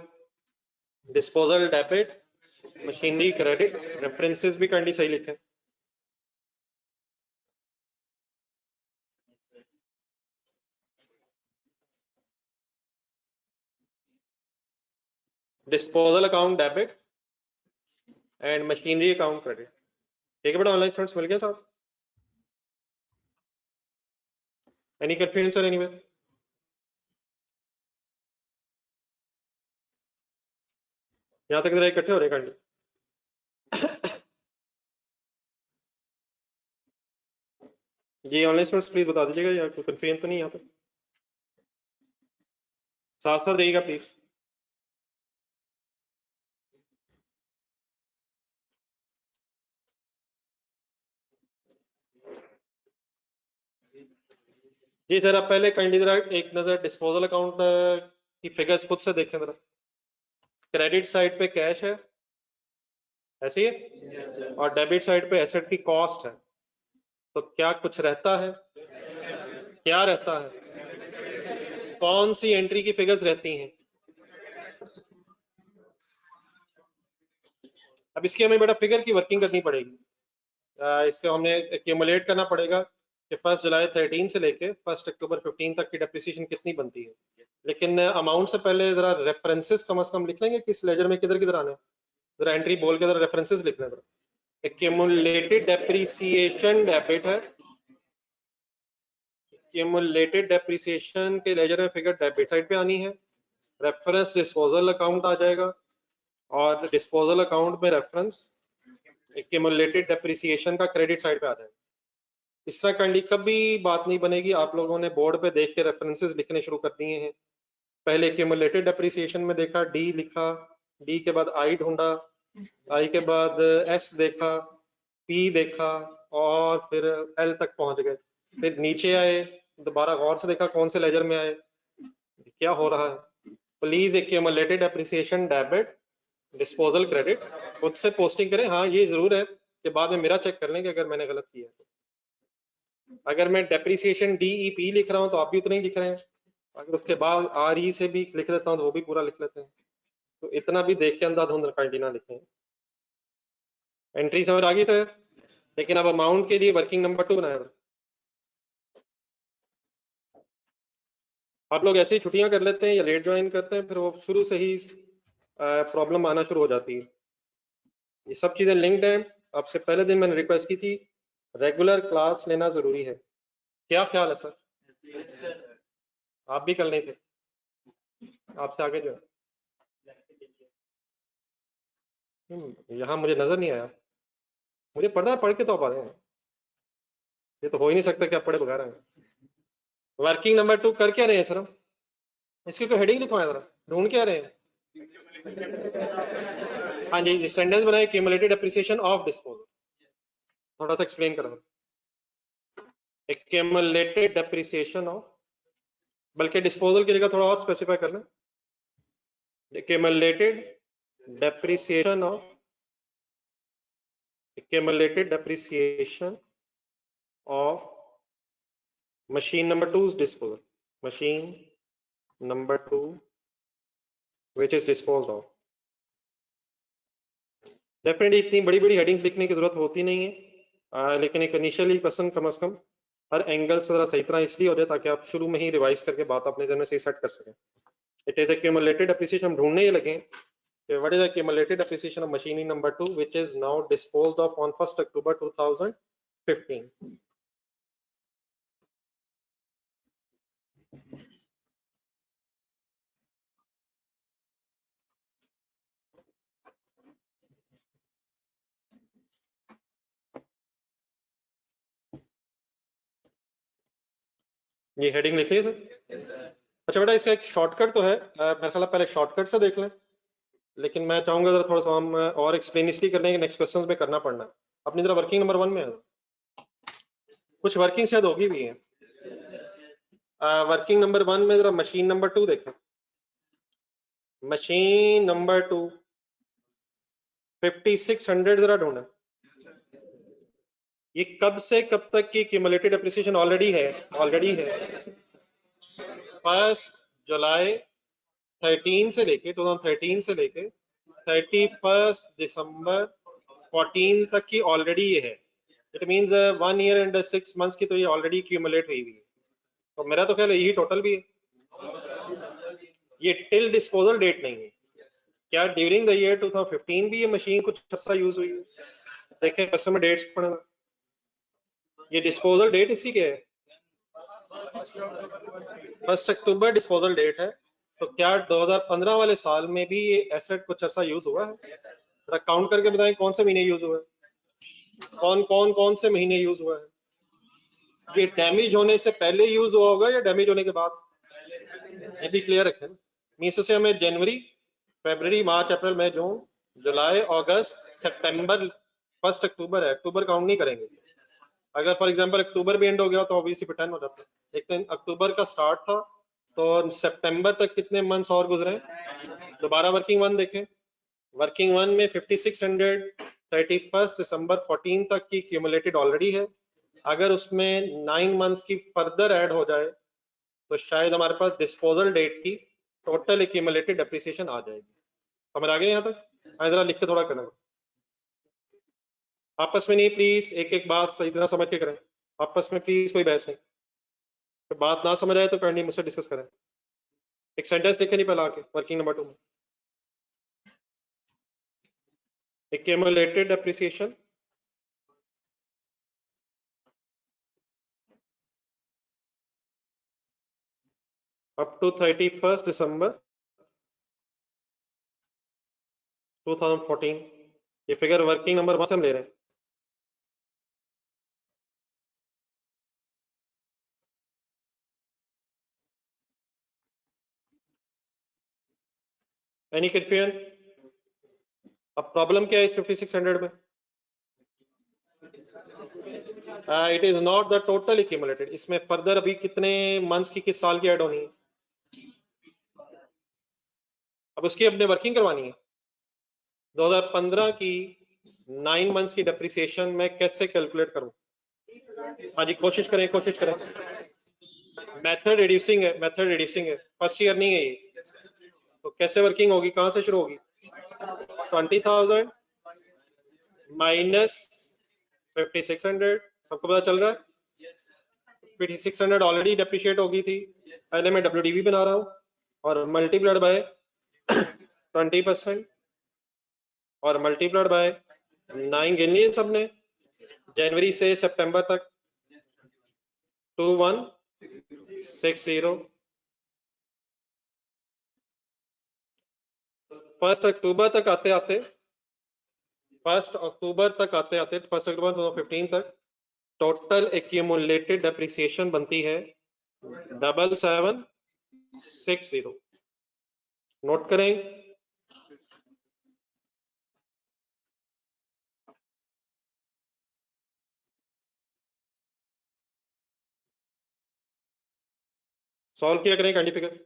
disposal debit, machinery credit, references भी काइंडली सही लिखें। Disposal account debit and machinery account credit. ठीक है बेटा, ऑनलाइन स्टूडेंट्स मिल गया साहब? Any confusion sir anyway? यहाँ तक जरा इकट्ठे हो रहे काइंडली। जी ऑनलाइन स्टूडेंट्स प्लीज बता दीजिएगा, या कोई कंफ्यूजन तो नहीं यहाँ तक? साथ साथ रहिएगा प्लीज। जी सर, आप पहले काइंडली जरा एक नजर डिस्पोजल अकाउंट की फिगर्स खुद से देखें जरा। क्रेडिट साइड पे कैश है, ऐसे ही है, और डेबिट साइड पे एसेट की कॉस्ट है। तो क्या कुछ रहता है, क्या रहता है, कौन सी एंट्री की फिगर्स रहती हैं? अब इसकी हमें बेटा फिगर की वर्किंग करनी पड़ेगी। इसको हमने एक्यूमुलेट करना पड़ेगा कि 1 जुलाई 13 से लेके 1 अक्टूबर 15 तक की डेप्रिसिएशन कितनी बनती है। लेकिन अमाउंट से पहले जरा रेफरेंसेस कम से कम लिख लेंगे किस लेजर में किधर किधर आने हैं। जरा एंट्री बोल के जरा रेफरेंसेस लिख लें। एक्यूमुलेटेड डेप्रिसिएशन डेबिट है, एक्यूमुलेटेड डेप्रिसिएशन के लेजर में फिगर डेबिट साइड पे आनी है। रेफरेंस डिस्पोजल अकाउंट आ जाएगा, और डिस्पोजल अकाउंट में रेफरेंस एक्यूमुलेटेड डेप्रिसिएशन का क्रेडिट साइड पे आ जाएगा। इस तरह काइंडली कभी बात नहीं बनेगी, आप लोगों ने बोर्ड पे देख के रेफरेंसेस लिखने शुरू कर दिए हैं। पहले एक्यूमुलेटेड डेप्रिसिएशन में देखा, डी लिखा, डी के बाद आई ढूंढा, आई के बाद एस देखा, पी देखा, और फिर एल तक पहुंच गए। फिर नीचे आए, दोबारा गौर से देखा कौन से लेजर में आए, क्या हो रहा है। Please accumulated depreciation debit, disposal credit खुद से पोस्टिंग करें। हाँ ये जरूर है कि बाद में मेरा चेक कर लेंगे अगर मैंने गलत किया है। अगर मैं डेप्रिसिएशन DEP लिख रहा हूँ तो आप भी उतना ही लिख रहे हैं, अगर उसके बाद RE से भी लिख लेता हूँ तो वो भी पूरा लिख लेते हैं। तो इतना भी देख के अंधाधुंध काइंडली ना लिखें। एंट्री समझ आ गई सर? लेकिन अब अमाउंट के लिए वर्किंग नंबर 2 बनाया था। आप लोग ऐसे ही छुट्टियां कर लेते हैं या लेट ज्वाइन करते हैं, फिर वो शुरू से ही प्रॉब्लम आना शुरू हो जाती है। ये सब चीजें लिंक्ड हैं। आपसे पहले दिन मैंने रिक्वेस्ट की थी रेगुलर क्लास लेना जरूरी है। क्या ख्याल है सर? आप भी कल नहीं थे, आपसे आगे जो यहाँ मुझे नजर नहीं आया। मुझे पढ़ना है, पढ़ के तो आप आ रहे हैं। ये तो हो ही नहीं सकता कि आप पढ़े बगैर आए। वर्किंग नंबर 2 कर क्या रहे हैं सर हम? इसकी कोई हेडिंग लिखवाएं जरा, ढूंढ क्या रहे हैं? हाँ जी, सेंटेंस बनाए क्यूमुलेटेड एप्रिसिएशन ऑफ डिस्पोजल। थोड़ा सा एक्सप्लेन करो। एक्यूमुलेटेड डेप्रिसिएशन ऑफ, बल्कि डिस्पोजल की जगह थोड़ा और स्पेसिफाई कर लें। accumulated depreciation of accumulated depreciation of machine number 2's disposal, machine number 2 which is disposed of। Definitely इतनी बड़ी बड़ी हेडिंग्स लिखने की जरूरत होती नहीं है, लेकिन एक इनिशियली क्वेश्चन कम से कम हर एंगल से जरा सही तरह इसलिए हो जाए ताकि आप शुरू में ही रिवाइज करके बात अपने जहन में सही सेट कर सकें। इट इज accumulated depreciation, हम ढूंढने ही लगे what is accumulated depreciation of machinery number 2 which is now disposed of on 1st October 2015। ये हेडिंग लिख ली सर। अच्छा बेटा, इसका एक शॉर्टकट तो है, मेरे ख्याल पहले शॉर्टकट से देख लें, लेकिन मैं चाहूंगा जरा थोड़ा सा हम और एक्सप्लेन इसलिए करने के नेक्स्ट क्वेश्चंस में करना पड़ना है। अपनी तरह वर्किंग नंबर 1 में है, कुछ वर्किंग शायद होगी भी है। वर्किंग नंबर 1 में जरा मशीन नंबर 2 देखें। मशीन नंबर 2 5600 जरा ढूंढें। ये कब से कब तक की क्यूमुलेटेड एप्रिसिएशन ऑलरेडी है? 1 जुलाई 13 से लेके 2013 से लेके 31 दिसंबर 14 तक की ऑलरेडी ये है। It means 1 year and 6 months की तो ये ऑलरेडी क्यूमुलेट हुई है। तो मेरा तो ख्याल यही टोटल भी है। ये टिल डिस्पोजल डेट नहीं है। क्या ड्यूरिंग द ईयर 2015 भी ये मशीन कुछ अर्सा यूज हुई है? देखें कस्टमर डेट्स पढ़ना, ये डिस्पोजल डेट इसकी क्या है? 1 अक्टूबर डिस्पोजल डेट है। तो क्या 2015 वाले साल में भी ये एसेट कुछ अर्सा यूज हुआ है? जरा काउंट करके बताएं कौन से महीने यूज हुआ है, कौन से महीने यूज हुआ है? ये डैमेज होने से पहले यूज हुआ होगा या डैमेज होने के बाद? ये भी क्लियर रखें। मीन्स से हमें जनवरी, फरवरी, मार्च, अप्रैल, मई, जून, जुलाई, अगस्त, सितंबर, 1 अक्टूबर है, अक्टूबर काउंट नहीं करेंगे। अगर फॉर एग्जांपल अक्टूबर भी एंड हो गया तो ऑब्वियसली पे 10 हो जाता है, लेकिन अक्टूबर का स्टार्ट था तो सितंबर तक कितने मंथ्स और गुजरे? दोबारा वर्किंग 1 देखें। वर्किंग 1 में 5600 31 दिसंबर 14 तक की क्यूमुलेटेड ऑलरेडी है। अगर उसमें 9 मंथ्स की फर्दर ऐड हो जाए तो शायद हमारे पास डिस्पोजल डेट की टोटल एक्यूमुलेटेड डेप्रिसिएशन आ जाएगी। समझ आ गए यहाँ तक? जरा लिख के थोड़ा करना, आपस में नहीं प्लीज, एक एक बात सही तरह समझ के करें, आपस में प्लीज कोई बहस नहीं। तो बात ना समझ आए तो करनी मुझसे डिस्कस करें। एक सेंटेंस लिखे नहीं पहला आके वर्किंग नंबर 2 में, accumulated depreciation up to 31st December 2014। ये फिगर वर्किंग नंबर 1 से हम ले रहे हैं। Any confusion? अब प्रॉब्लम क्या है इस 5600 में? It is not the total accumulated, इसमें फर्दर अभी कितने मंथ्स की किस साल की ऐड होनी है? अब उसकी अपने वर्किंग करवानी है। 2015 की 9 मंथ्स की डेप्रिसिएशन मैं कैसे कैलकुलेट करूं? हाँ जी, कोशिश करें। मेथड रिड्यूसिंग है, फर्स्ट ईयर नहीं है ये, तो कैसे वर्किंग होगी, कहां से शुरू होगी? 20,000 माइनस 5600, सबको पता चल रहा है? 5600 ऑलरेडी डेप्रिशिएट होगी थी, पहले मैं WDV बना रहा हूँ, और मल्टीप्लाइड बाय 20% और मल्टीप्लाइड बाय 9 गिन लिए सबने, जनवरी से सितंबर तक 2160। 1 अक्टूबर तक आते आते 1 अक्टूबर 2015 तक टोटल एक्यूमुलेटेड डेप्रिसिएशन बनती है 7760। नोट करें। सॉल्व किया करें कैंडी फिगर।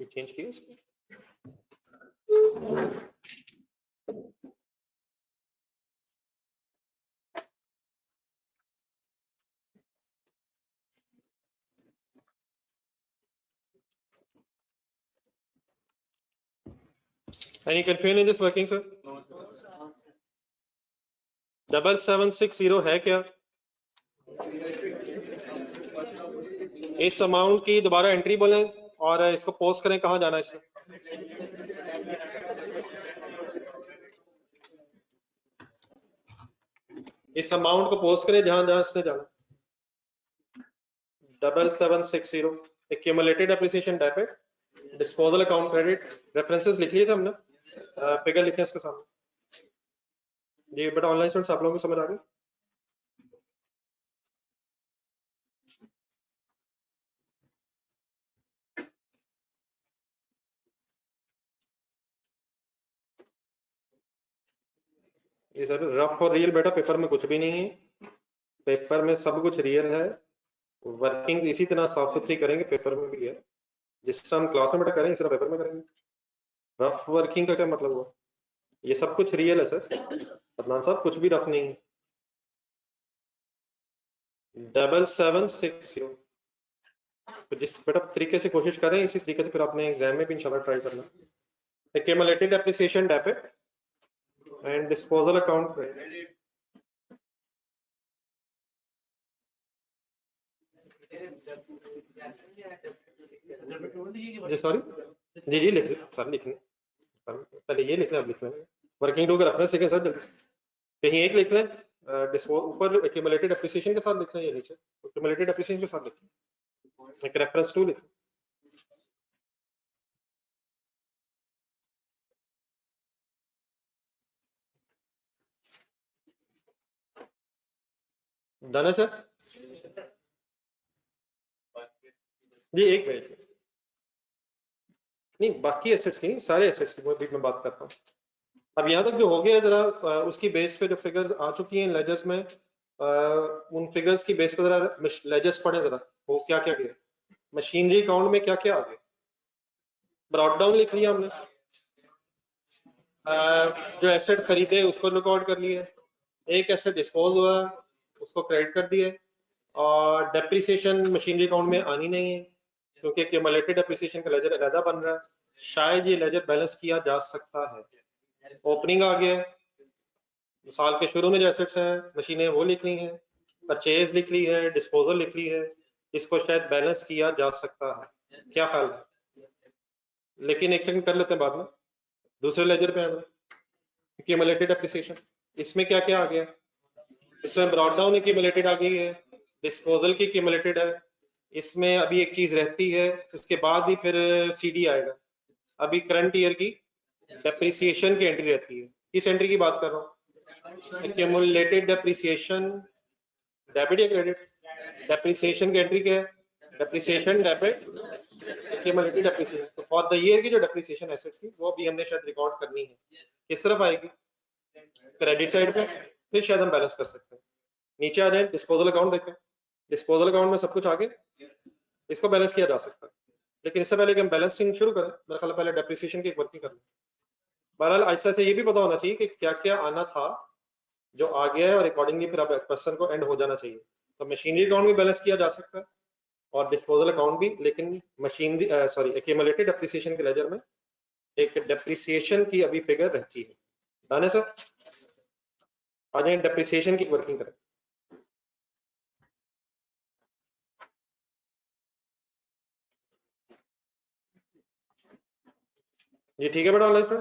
चेंज किया इसको। Any confusion in this working, sir? 7760 है क्या? इस अमाउंट की दोबारा एंट्री बोलें और इसको पोस्ट करें, कहां जाना है इससे? इस अमाउंट को पोस्ट करें जहां जहां इसने जाना। 7760 accumulated appreciation debit, disposal account credit, references लिख लिए थे हमने, फिगर लिखे इसके सामने। जी बेटा ऑनलाइन स्टूडेंट्स आप लोगों को समझ आ गए? ये सर रफ और रियल बेटा पेपर में कुछ भी नहीं है, पेपर में सब कुछ रियल है। वर्किंग इसी तरह साफ सुथरी करेंगे पेपर में भी है, जिस तरह हम क्लास में बेटा करेंगे इस तरह पेपर में करेंगे। रफ वर्किंग का क्या मतलब हुआ? ये सब कुछ रियल है सर, अदनान साहब कुछ भी रफ नहीं है। 7760, तो जिस बेटा तरीके से कोशिश करें इसी तरीके से फिर अपने एग्जाम में भी इंशाल्लाह ट्राई करना। Accumulated appreciation debit and disposal account credit. जी सॉरी, जी लिख सर, लिखने पहले ये लिख लें, अब लिख लें वर्किंग टू का रेफरेंस लिखें सर जल्दी से, कहीं एक लिख लें, ऊपर एक्यूमुलेटेड एप्रिसिएशन के साथ लिख लें, ये नीचे एक्यूमुलेटेड एप्रिसिएशन के साथ लिख लें, एक रेफरेंस टू लिख लें। डन है सर? जी एक मिनट, नहीं बाकी एसेट्स की, सारे एसेट्स की मैं बात करता हूँ। अब यहाँ तक जो हो गया जरा उसकी बेस पे जो फिगर्स आ चुकी हैं लेजर्स में, उन फिगर्स की बेस पे जरा लेजर्स पढ़े जरा, वो क्या क्या गया मशीनरी अकाउंट में, क्या क्या आ गया। ब्रॉट डाउन लिख लिया हमने, जो एसेट खरीदे उसको रिकॉर्ड कर लिया, एक एसेट डिस्पोज हुआ उसको क्रेडिट कर दिए, और डेप्रिसिएशन मशीनरी अकाउंट में आनी नहीं है क्योंकि एक्यूमुलेटेड डेप्रिसिएशन का लेजर अलग बन रहा है, शायद ये लेजर बैलेंस किया जा सकता है। ओपनिंग आ गया, साल के शुरू में जो एसेट्स हैं मशीनें वो लिख ली हैं, परचेज लिख ली है, डिस्पोजल लिख ली है, इसको शायद बैलेंस किया जा सकता है, क्या ख्याल है? लेकिन एक सेकंड कर लेते हैं बाद में, दूसरे लेजर पे एक्यूमुलेटेड एप्रिसिएशन, इसमें क्या क्या आ गया? इसमें ब्रॉट डाउन एक्यूमुलेटेड आ गई है, डिस्पोजल की एक्यूमुलेटेड है, इसमें अभी एक चीज रहती है, उसके बाद ही फिर सीडी आएगा। अभी करंट ईयर की डेप्रिसिएशन की एंट्री रहती है, किस एंट्री की बात कर रहा हूँ? एक्यूमुलेटेड डेप्रिसिएशन, डेबिट या क्रेडिट? डेप्रिसिएशन की एंट्री क्या है? डेप्रिसिएशन डेबिट एक्यूमुलेटेड डेप्रिसिएशन, तो फॉर द ईयर की जो डेप्रिसिएशन एसेट्स की वो भी हमने शायद रिकॉर्ड करनी है, किस तरफ आएगी? क्रेडिट साइड पे, फिर शायद हम बैलेंस कर सकते हैं। नीचे आ जाए डिस्पोजल अकाउंट देखें, डिस्पोजल अकाउंट में सब कुछ आगे, इसको बैलेंस किया जा सकता है, लेकिन इससे पहले कि हम बैलेंसिंग शुरू करें मेरा ख्याल पहले डेप्रिसिएशन की एक वर्किंग कर लें। बहरहाल ऐसा से ये भी पता होना चाहिए कि क्या क्या आना था जो आ गया है, और अकॉर्डिंगली फिर अब क्वेश्चन को एंड हो जाना चाहिए। तो मशीनरी अकाउंट भी बैलेंस किया जा सकता है और डिस्पोजल अकाउंट भी, लेकिन मशीनरी सॉरी एक्यूमुलेटेड डेप्रिसिएशन के लेजर में एक डेप्रिसिएशन की अभी फिगर रहती है। डन है सर? आ जाए डेप्रिसिएशन की वर्किंग करें। जी ठीक है बेटा, ऑनलाइन सर।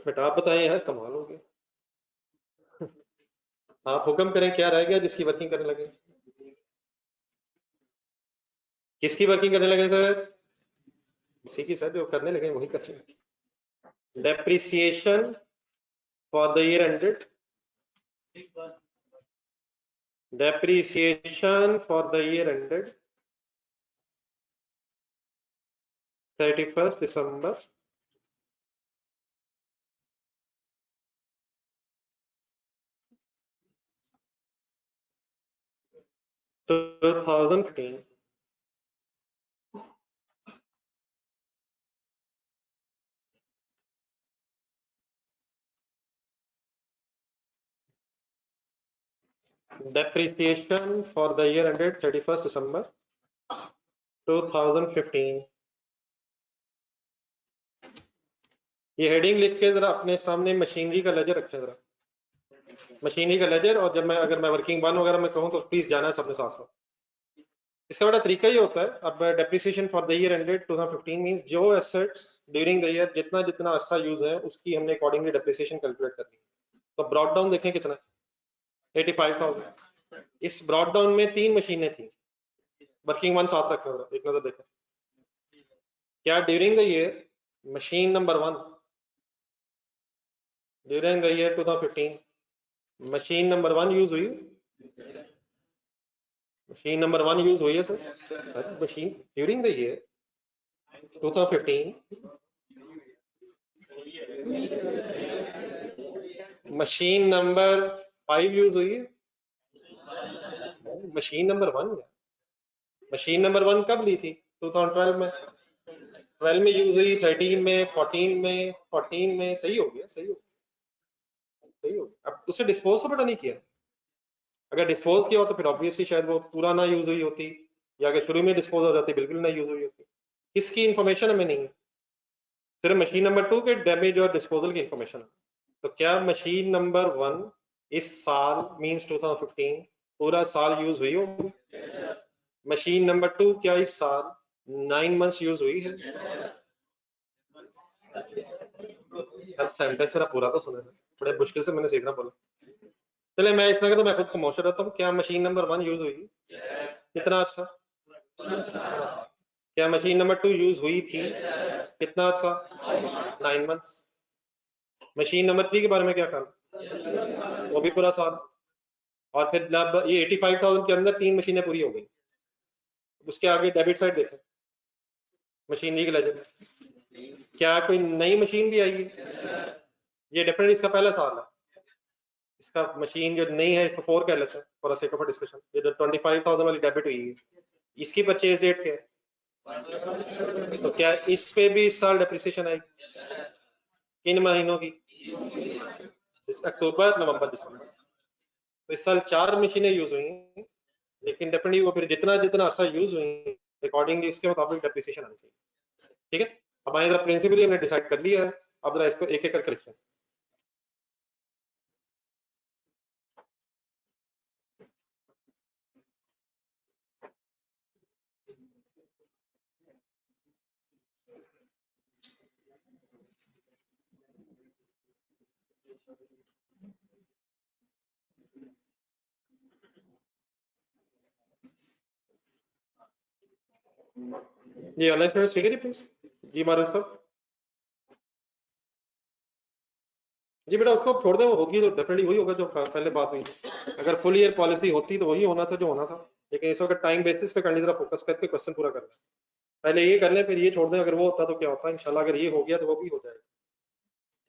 बेटा आप बताएं यार, कमाल हो गया। आप हुक्म करें, क्या रह गया जिसकी वर्किंग करने लगे? किसकी वर्किंग करने लगे सर? उसी की सर, जो करने लगे वही करें। Depreciation for the year ended, depreciation for the year ended 31st December 2015. Depreciation for the year ended 31st December 2015. ये हेडिंग लिख के जरा अपने सामने मशीनरी का लेजर रखें जरा, मशीनरी का लेजर, और जब मैं अगर मैं वर्किंग वन वगैरह में कहूँ तो प्लीज जाना है सबने साथ साथ। इसका बड़ा तरीका ही होता है, अब depreciation for the year ended 2015 means जो एसेट्स ड्यूरिंग द ईयर जितना जितना अरसा यूज है उसकी हमने अकॉर्डिंगली डेप्रिसिएशन कैलकुलेट करनी है। तो ब्रॉड डाउन देखें कितना, 85,000। इस ब्रॉड डाउन में 3 मशीनें थी, वर्किंग वन साथ रखें जरा, एक नजर देखें। क्या during the year machine number 1 during the year 2015 machine number 1 use हुई, मशीन नंबर 1 यूज हुई है sir machine during the year 2015। Machine number 5 use हुई है, मशीन नंबर 1। मशीन नंबर 1 कब ली थी? 2012 में। 12 में यूज हुई, 13 में, 14 में, 14 में। सही हो गया, सही हो गया, सही हो गया। अब उसे डिस्पोज तो पता नहीं किया। अगर डिस्पोज किया हो तो फिर ऑब्वियसली शायद वो पूरा ना यूज हुई होती, या अगर शुरू में डिस्पोज हो जाती बिल्कुल ना यूज हुई होती। इसकी इंफॉर्मेशन हमें नहीं है, सिर्फ मशीन नंबर 2 के डैमेज और डिस्पोजल की इंफॉर्मेशन है। तो क्या मशीन नंबर 1 इस साल मींस 2015 पूरा साल यूज हुई होगी? मशीन नंबर 2 क्या इस साल 9 मंथ्स यूज हुई है? सेंटेंस मेरा पूरा तो सुना है, बड़े मुश्किल से मैंने सीखना बोला। चले मैं इस तरह तो मैं खुद खामोश रहता हूँ। क्या मशीन नंबर 1 यूज हुई? कितना अर्सा? क्या मशीन नंबर 2 यूज हुई थी? कितना अर्सा? 9 मंथ्स। मशीन नंबर 3 के बारे में क्या ख्याल? वो भी पूरा साल। और फिर जब ये 85,000 के अंदर 3 मशीनें पूरी हो गई, उसके आगे डेबिट साइड देखें, मशीनरी के लेजर में क्या कोई नई मशीन भी आई है? ये डेफिनेटली इसका पहला साल है। इसका मशीन जो नहीं है इसको 4 कह लेते हैं फॉर सेक ऑफ डिस्कशन। ये जो 25,000 वाली डेबिट हुई है, इसकी परचेज डेट क्या है? तो क्या इस पे भी इस साल डेप्रिसिएशन आएगी? किन महीनों की? अक्टूबर, नवंबर, दिसंबर। तो इस साल 4 मशीनें यूज हुई हैं, लेकिन डेफिनेटली वो फिर जितना जितना अर्सा यूज हुई अकॉर्डिंगली इसके मुताबिक डेप्रिसिएशन आनी चाहिए। ठीक है, हमारे जरा प्रिंसिपली हमने डिसाइड कर लिया है, अब जरा इसको एक एक करके लिखते हैं। जी ऑनलाइन स्टूडेंट्स ठीक है जी, प्लीज। जी मारूफ साहब। जी बेटा उसको छोड़ दे, वो होगी तो डेफिनेटली वही होगा जो पहले बात हुई थी। अगर फुल ईयर पॉलिसी होती तो वही होना था जो होना था, लेकिन इस वक्त टाइम बेसिस पे करनी, जरा फोकस करके क्वेश्चन पूरा करना। पहले ये कर लें फिर ये छोड़ दें, अगर वो होता तो क्या होता है। इंशाल्लाह अगर ये हो गया तो वो भी हो जाएगा।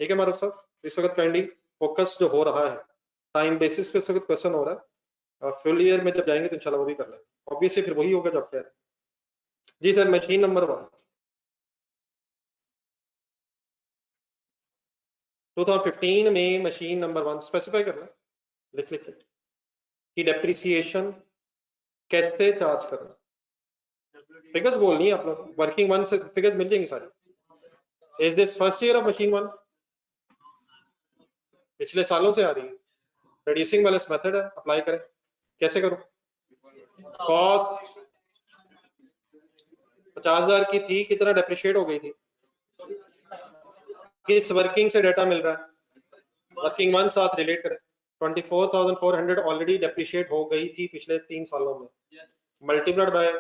ठीक है मारूफ साहब, इस वक्त काइंडली फोकस जो हो रहा है टाइम बेसिस पे इस वक्त क्वेश्चन हो रहा है, और फुल ईयर में जब जाएंगे तो इंशाल्लाह वो भी कर लेंगे। ऑब्वियसली फिर वही होगा जो आप कह रहे हैं। जी सर, मशीन नंबर 1 2015 में मशीन नंबर 1 स्पेसिफाई करना, लिख लिख की डेप्रिसिएशन कैसे चार्ज करना। फिगर्स बोलनी है आप लोग, वर्किंग 1 से फिगर्स मिल जाएंगी सारी। Is this first year of machine 1? पिछले सालों से आ रही है। रिड्यूसिंग बैलेंस मेथड है, अप्लाई करें। कैसे करूं? कॉस्ट 50,000 की थी, कितना डेप्रिशिएट हो गई थी? किस वर्किंग से डाटा मिल रहा है? वर्किंग 1 साथ रिलेट करें। 24,400 ऑलरेडी डेप्रिशिएट हो गई थी पिछले 3 सालों में, multiplied by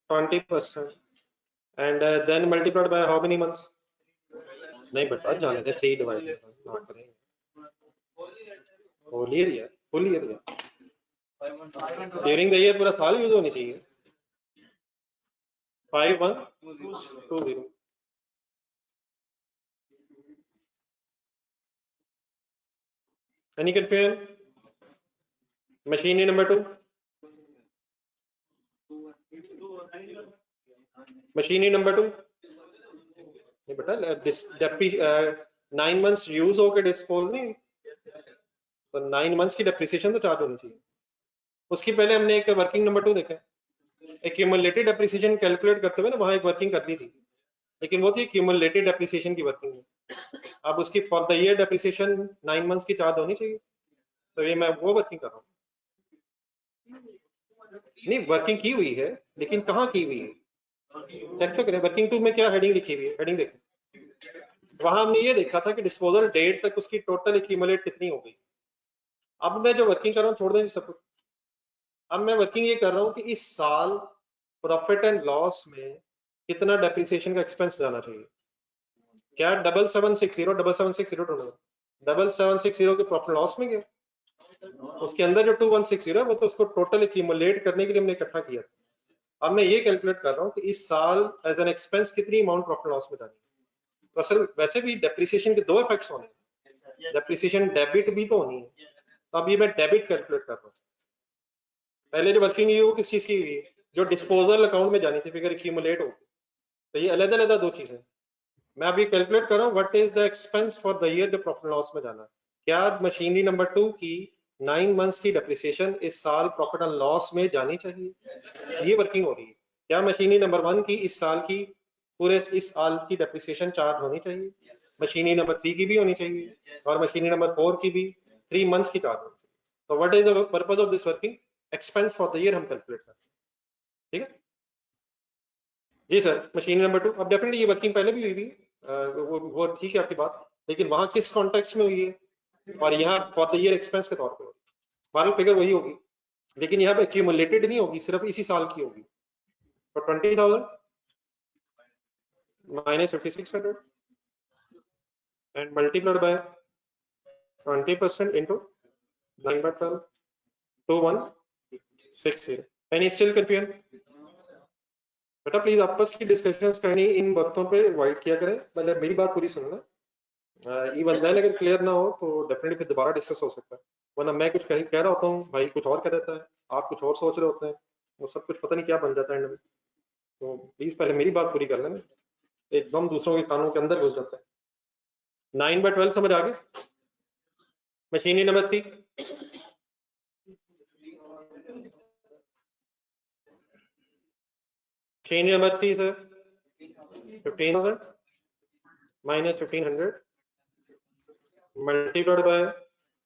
20% and then multiplied by how many months? नहीं बेटा जाने से 3 डिवाइड ना करें, होल ईयर या फुल ईयर या ड्यूरिंग द ईयर पूरा साल यूज होनी चाहिए। 5120। Any confusion? Machinery number 2, machinery number 2 नहीं बेटा 9 मंथ्स यूज होकर डिस्पोज नहीं, तो 9 मंथ्स की डेप्रिसिएशन तो चार्ज होनी चाहिए। उसकी पहले हमने एक वर्किंग नंबर 2 देखा, एक्यूमुलेटेड डेप्रिसिएशन कैलकुलेट करते हुए ना वहां एक वर्किंग करनी थी, लेकिन वो थी एक्यूमुलेटेड डेप्रिसिएशन की वर्किंग। अब उसकी for the year depreciation 9 months की चार्ज होनी चाहिए, तो ये मैं वो वर्किंग कर रहा हूँ। नहीं वर्किंग की हुई है, लेकिन कहाँ की हुई है चेक तो करें। वर्किंग 2 में क्या हेडिंग लिखी हुई है, हेडिंग देखें। वहां हमने ये देखा था कि डिस्पोजल डेट तक उसकी टोटल एक्यूमुलेट कितनी हो गई। अब मैं जो वर्किंग कर रहा हूँ छोड़ दें सब कुछ, अब मैं वर्किंग ये कर रहा हूँ कि इस साल प्रॉफिट एंड लॉस में कितना डेप्रिसिएशन का एक्सपेंस जाना चाहिए। क्या 7760 ढूंढो, 7760 के प्रॉफिट लॉस में गया, उसके अंदर जो 2160 है वो तो उसको टोटल एक्यूमुलेट करने के लिए हमने इकट्ठा किया था। अब मैं ये कैलकुलेट कर रहा हूँ कि इस साल एज एन एक्सपेंस कितनी अमाउंट प्रॉफिट लॉस में जानी है। तो असल वैसे भी डेप्रिसिएशन के दो इफेक्ट्स होने हैं, डेप्रिसिएशन डेबिट भी तो होनी है। तो अब ये मैं डेबिट कैलकुलेट कर रहा हूँ। पहले जो वर्किंग हुई वो किस चीज की हुई है, जो डिस्पोजल अकाउंट में जानी थी फिगर एक्यूमुलेट हो, तो ये अलग अलग दो चीजें। मैं अभी कैलकुलेट कर रहा हूँ what is the expense for the year जो प्रॉफिट लॉस में जाना है। क्या मशीनरी नंबर 2 की 9 मंथ्स की डेप्रिसिएशन इस साल प्रॉफिट एंड लॉस में जानी चाहिए, ये वर्किंग हो रही है। क्या मशीनरी नंबर 1 की इस साल की पूरे इस साल की डेप्रिसिएशन चार्ज होनी चाहिए, मशीनरी नंबर 3 की भी होनी चाहिए, और मशीनरी नंबर 4 की भी 3 मंथ्स की चार्ज होनी चाहिए। तो what is the purpose of this working expense for the year हम कैलकुलेट करते हैं। ठीक है जी सर। मशीन नंबर 2 अब डेफिनेटली ये वर्किंग पहले भी हुई थी, वो ठीक है आपकी बात, लेकिन वहां किस कॉन्टेक्स्ट में हुई है और यहाँ फॉर द ईयर एक्सपेंस के तौर पे फाइनल फिगर वही होगी, लेकिन यहाँ पे एक्यूमुलेटेड नहीं होगी, सिर्फ इसी साल की होगी। तो 20,000 minus 5600 and multiplied by 20% into 9/12 2160। Any still confusion? बेटा प्लीज आपस की डिस्कशंस करनी इन बातों पे अवॉइड किया करें, मतलब मेरी बात पूरी सुनना। इवन देन अगर क्लियर ना हो तो डेफिनेटली फिर दोबारा डिस्कस हो सकता है, वरना मैं कुछ कह रहा होता हूँ, भाई कुछ और कह देता है, आप कुछ और सोच रहे होते हैं, वो सब कुछ पता नहीं क्या बन जाता है एंड में। तो प्लीज पहले मेरी बात पूरी कर लेना, एकदम दूसरों के कानों के अंदर घुस जाता है। 9/12 समझ आ गए? Machinery number 3 machinery number 3 sir 15,000 minus 1500 multiplied by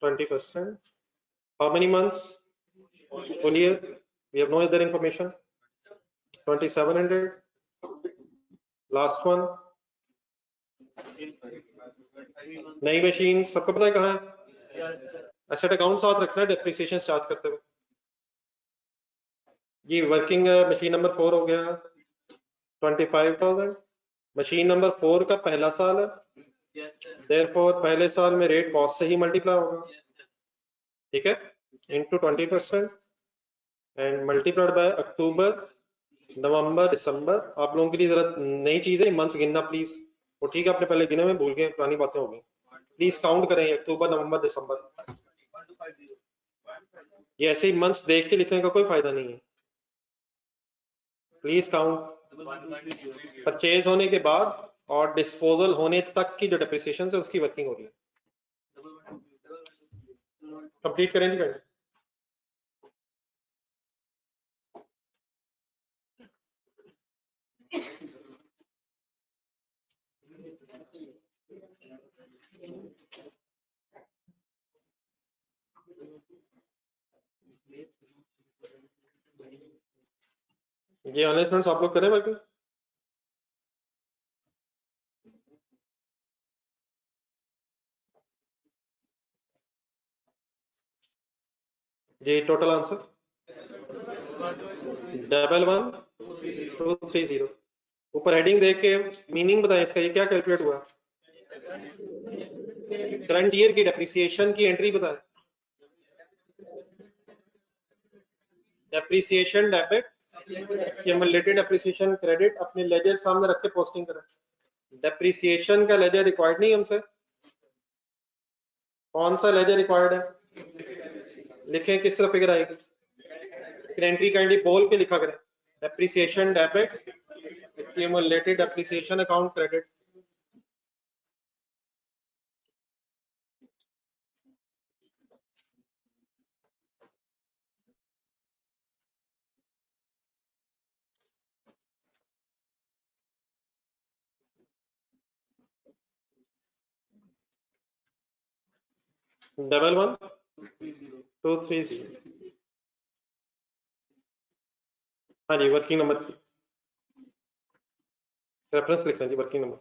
20%. How many months? Full year. We have no other information. 2700. Last one. नई मशीन सबको पता है कहाँ है? एसेट अकाउंट साथ रखना है डेप्रिसिएशन चार्ज करते हुए। जी वर्किंग मशीन नंबर 4 हो गया 25,000। मशीन नंबर 4 का पहला साल है, देयरफॉर पहले साल में रेट कॉस्ट से ही मल्टीप्लाई होगा, ठीक है, इनटू 20% एंड मल्टीप्लाइड बाय अक्टूबर नवंबर दिसंबर। आप लोगों के लिए जरा नई चीज है, मंथ्स गिनना प्लीज। वो ठीक है आपने पहले गिने में भूल गए, पुरानी बातें हो गई, प्लीज काउंट करें अक्टूबर नवंबर दिसंबर। ये ऐसे ही मंथ्स देख के लिखने का कोई फायदा नहीं है, प्लीज काउंट। परचेज होने के बाद और डिस्पोजल होने तक की जो डेप्रिसिएशन है उसकी वर्किंग हो रही है। कंप्लीट करें जी। ये ऑनलाइन स्टूडेंट्स आप लोग करें बाकी जी। Total answer 11,230। ऊपर हेडिंग देख के मीनिंग बताएं इसका, ये क्या कैलकुलेट हुआ? करंट ईयर की डेप्रिसिएशन की एंट्री बताएं। Depreciation debit, cumulated depreciation credit, अपने लेजर सामने रख के पोस्टिंग करें। डेप्रिसिएशन का लेजर रिक्वायर्ड नहीं हमसे, कौन सा लेजर रिक्वायर्ड है? लिखें किस तरह फिगर आएगी, एंट्री काइंडली बोल के लिखा करें। Depreciation debit, cumulated depreciation account credit. Double 1,230। हाँ जी वर्किंग नंबर 3 रेफरेंस लिखना जी, working number.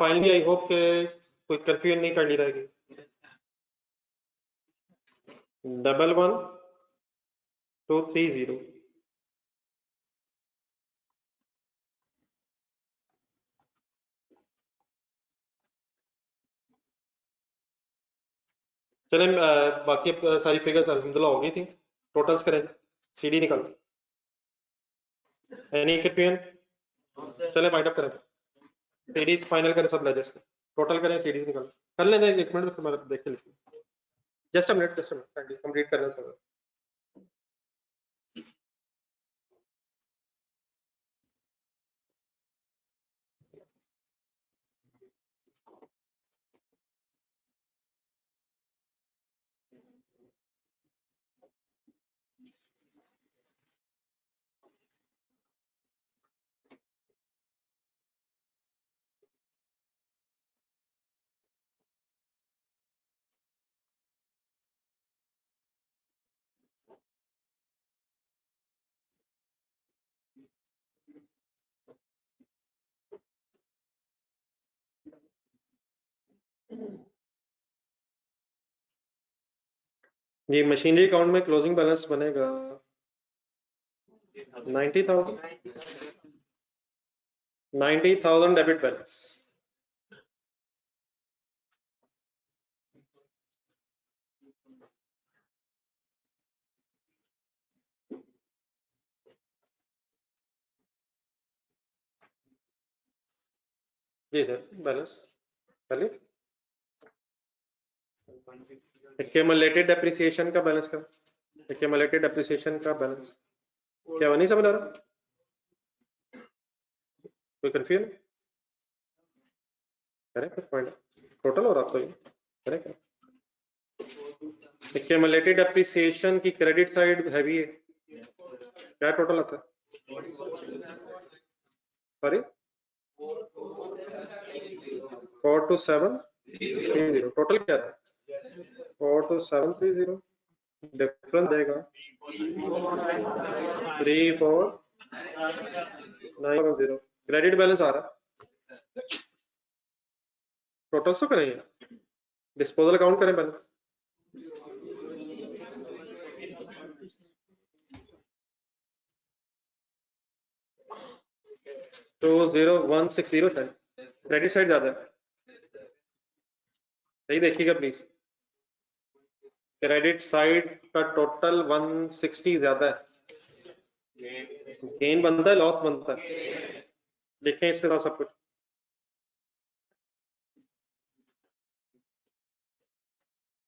Finally I hope के कोई कंफ्यूजन नहीं करनी रहेगी। 11,230। चलें बाकी सारी फिगर्स अल्हम्दुलिल्लाह हो गई थी, टोटल्स करें, सीडी निकाल, एनी कंफ्यूजन? चलें वाइंड अप करें, सीडीज फाइनल करें सब लेजर्स के, टोटल करें, सीडीज निकाल कर लें, 1 मिनट फिर मैं देख के लिखूँ, जस्ट अ मिनट कंप्लीट कर लें सब। जी मशीनरी अकाउंट में क्लोजिंग बैलेंस बनेगा 90,000 डेबिट बैलेंस। जी सर, बैलेंस पहले एक्यूमुलेटेड डेप्रिसिएशन का बैलेंस का, एक्यूमुलेटेड डेप्रिसिएशन का बैलेंस क्या नहीं समझ आ रहा, कोई कंफ्यूजन? करेक्ट पॉइंट टोटल हो रहा तो ये करेक्ट है। एक्यूमुलेटेड डेप्रिसिएशन की क्रेडिट साइड हैवी है, क्या टोटल आता है? सॉरी 42730, टोटल क्या है? 42730, डिफरेंस देगा 3490, क्रेडिट बैलेंस आ रहा है, टोटल तो करेंगे, डिस्पोजल अकाउंट करें पहले, तो 0160 है, क्रेडिट साइड ज्यादा है, सही देखिएगा प्लीज, क्रेडिट साइड का टोटल 160 ज्यादा है, गेन बनता है लॉस बनता है, देखें इसके साथ सब कुछ,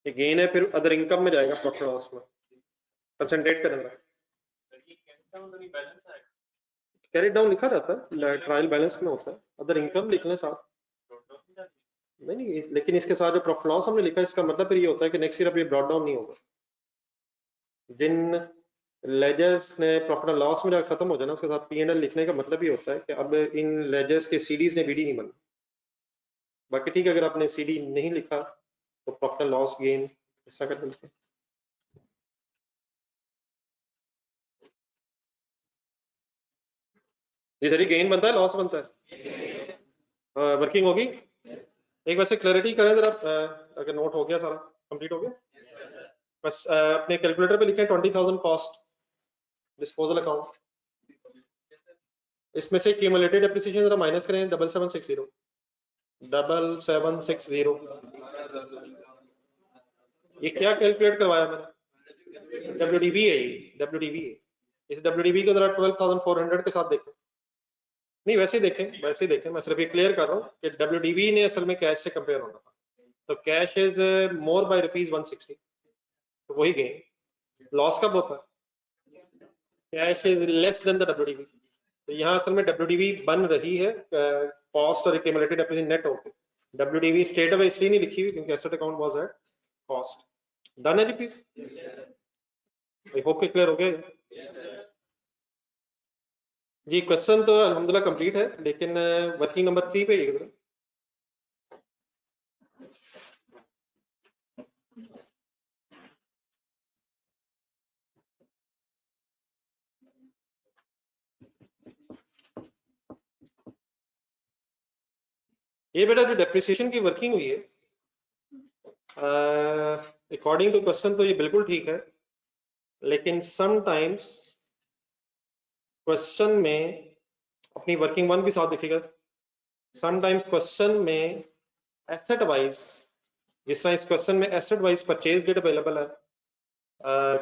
ये गेन है, फिर अदर इनकम में जाएगा, प्रॉफिट लॉस में कंसंट्रेट करेंगे, कैरी डाउन लिखा रहता है, ट्रायल बैलेंस में होता है, अदर इनकम लिख लें साथ, नहीं लेकिन इसके साथ जो प्रॉफिट लॉस हमने लिखा है, इसका मतलब फिर ये होता है कि नेक्स्ट ईयर अब ये ब्रॉट डाउन नहीं होगा, जिन लेजर्स ने प्रॉफिट एंड लॉस में जब खत्म हो जाना उसके साथ P&L लिखने का मतलब ये होता है कि अब इन लेजर्स के सीडीज ने बीडी नहीं बनना, बाकी ठीक है अगर आपने सीडी नहीं लिखा तो प्रॉफिट एंड लॉस गेन ऐसा कर सकते हैं। जी सर, गेन बनता है लॉस बनता है, वर्किंग होगी, एक वैसे क्लैरिटी करें जरा, अगर नोट हो गया सारा कंप्लीट हो गया, बस अपने कैलकुलेटर पे लिखें 20,000 कॉस्ट डिस्पोजल अकाउंट, इसमें से क्यूमुलेटेड डेप्रिसिएशन जरा माइनस करें 7760, 7760, ये क्या कैलकुलेट करवाया मैंने, WDV है ये, WDV है, इस WDV को जरा 12,400 के साथ देखें, नहीं वैसे ही देखें, वैसे ही देखें, मैं सिर्फ ये क्लियर कर रहा हूँ कि WDV ने असल में कैश से कंपेयर होना था, तो कैश इज मोर बाय ₹160, तो वही गेन, लॉस कब होता है, cash is less than the WDV, तो यहाँ असल में WDV बन रही है कॉस्ट और एक्यूमुलेटेड डेप्रिसिएशन नेट होकर, WDV स्ट्रेट अवे इसलिए नहीं लिखी हुई क्योंकि asset account was at cost, done है जी प्लीज, आई होप कि क्लियर हो गया जी, क्वेश्चन तो अल्हम्दुलिल्लाह कंप्लीट है, लेकिन वर्किंग नंबर 3 पे ये बेटा जो डेप्रिसिएशन की वर्किंग हुई है, अकॉर्डिंग टू क्वेश्चन तो ये बिल्कुल ठीक है, लेकिन समटाइम्स क्वेश्चन में अपनी वर्किंग वन भी साथ देखिएगा, समटाइम्स क्वेश्चन में एसेट वाइज जिस तरह इस क्वेश्चन में asset wise purchase date available है,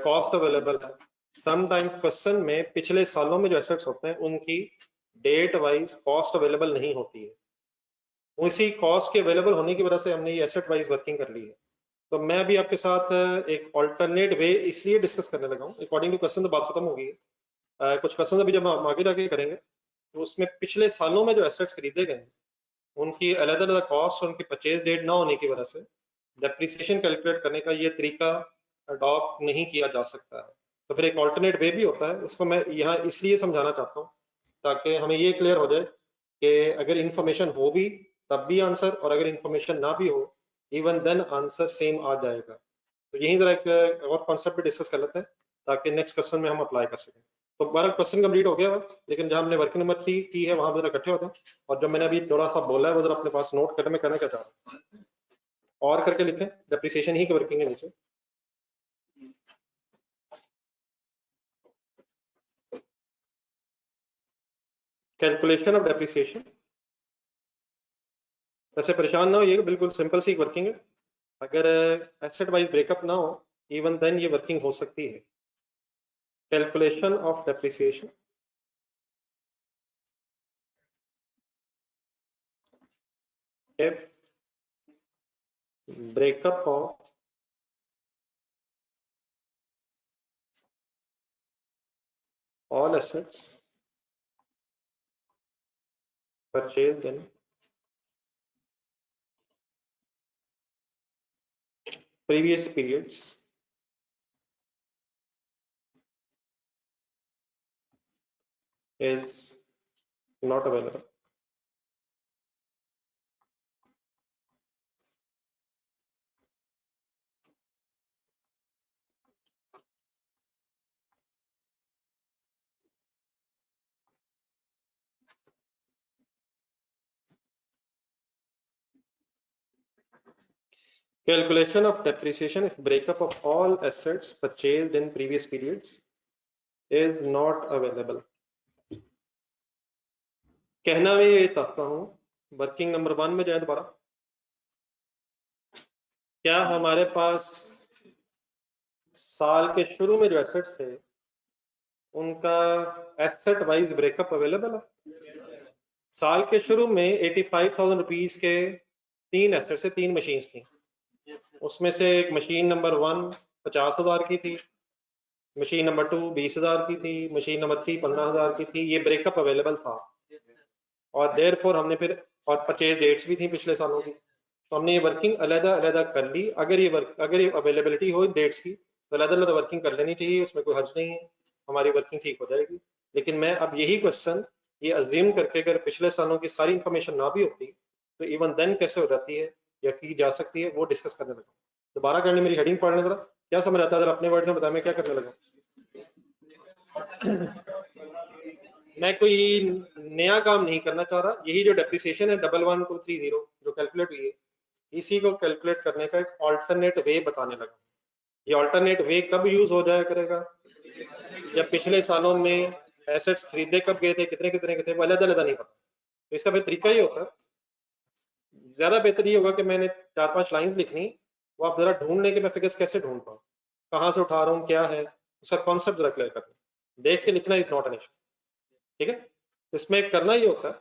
कॉस्ट अवेलेबल है। समटाइम्स क्वेश्चन में पिछले सालों में जो एसेट्स होते हैं उनकी डेट वाइज कॉस्ट अवेलेबल नहीं होती है, उसी कॉस्ट के अवेलेबल होने की वजह से हमने ये एसेट वाइज वर्किंग कर ली है। तो मैं अभी आपके साथ एक ऑल्टरनेट वे इसलिए डिस्कस करने लगा हूँ, अकॉर्डिंग टू क्वेश्चन तो बात खत्म होगी। कुछ क्वेश्चन अभी जब हम आगे जाके करेंगे तो उसमें पिछले सालों में जो एसेट्स खरीदे गए हैं उनकी अलग अलग कॉस्ट और उनकी परचेज डेट ना होने की वजह से डेप्रिसिएशन कैलकुलेट करने का ये तरीका अडॉप्ट नहीं किया जा सकता है। तो फिर एक ऑल्टरनेट वे भी होता है, उसको मैं यहाँ इसलिए समझाना चाहता हूँ ताकि हमें ये क्लियर हो जाए कि अगर इंफॉर्मेशन हो भी तब भी आंसर, और अगर इंफॉर्मेशन ना भी हो इवन देन आंसर सेम आ जाएगा। तो यही जरा एक और कॉन्सेप्ट भी डिस्कस कर लेते हैं ताकि नेक्स्ट क्वेश्चन में हम अप्लाई कर सकें। तो 12 क्वेश्चन कंप्लीट हो गया है, लेकिन जहां हमने वर्किंग नंबर 3 की है वहां पर इकट्ठे होते हैं, और जो मैंने अभी थोड़ा सा बोला है वो जरा अपने पास नोट करने में करना क्या चाह रहा हूँ और करके लिखें, डेप्रिसिएशन ही की वर्किंग है नीचे। कैलकुलेशन ऑफ डेप्रिसिएशन, वैसे परेशान ना होइएगा, बिल्कुल सिंपल सी वर्किंग है। अगर एसेट वाइज ब्रेकअप ना हो इवन देन ये वर्किंग हो सकती है। Calculation of depreciation if breakup of all assets purchased in previous periods is not available. Calculation of depreciation if breakup of all assets purchased in previous periods is not available. कहना मैं ये चाहता हूं, working number 1 में जाए दोबारा। क्या हमारे पास साल के शुरू में जो एसेट्स थे उनका एसेट वाइज ब्रेकअप अवेलेबल है? साल के शुरू में 85,000 रुपीज के 3 एसेट से 3 मशीन थी, उसमें से एक मशीन नंबर 1 50,000 की थी, मशीन नंबर 2 20,000 की थी, मशीन नंबर 3 15,000 की थी। ये ब्रेकअप अवेलेबल था और देयरफॉर हमने फिर, और परचेज डेट्स भी थी पिछले सालों की, तो हमने ये वर्किंग अलग-अलग कर ली। अगर ये अवेलेबिलिटी हो डेट्स की तो अलग-अलग वर्किंग कर लेनी चाहिए, उसमें कोई हर्ज नहीं है, हमारी वर्किंग ठीक हो जाएगी। लेकिन मैं अब यही क्वेश्चन ये अज्यूम करके अगर पिछले सालों की सारी इंफॉर्मेशन ना भी होती तो इवन देन कैसे हो जाती है या की जा सकती है वो डिस्कस करने लगा। दोबारा करने मेरी हेडिंग पढ़ने जरा, क्या समझ आता है जरा अपने वर्ड में बताया मैं क्या करने लगा। मैं कोई नया काम नहीं करना चाह रहा, यही जो डेप्रिसिएशन है 11230 जो कैलकुलेट हुई है इसी को कैलकुलेट करने का एक ऑल्टरनेट वे बताने लगा। ये ऑल्टरनेट वे कब यूज हो जाया करेगा, जब पिछले सालों में एसेट्स खरीदे कब गए थे, कितने कितने के थे, वो अलग अलग नहीं पता। तो इसका फिर तरीका ही होता है, ज्यादा बेहतर ये होगा कि मैंने 4-5 लाइंस लिखनी, वो आप जरा ढूंढ लें कि मैं फिगर्स कैसे ढूंढ पाऊँ, कहाँ से उठा रहा हूँ, क्या है उसका कॉन्सेप्ट जरा क्लियर करना, देख के लिखना इज नॉट एन इशू। ठीक है, इसमें करना ये होता है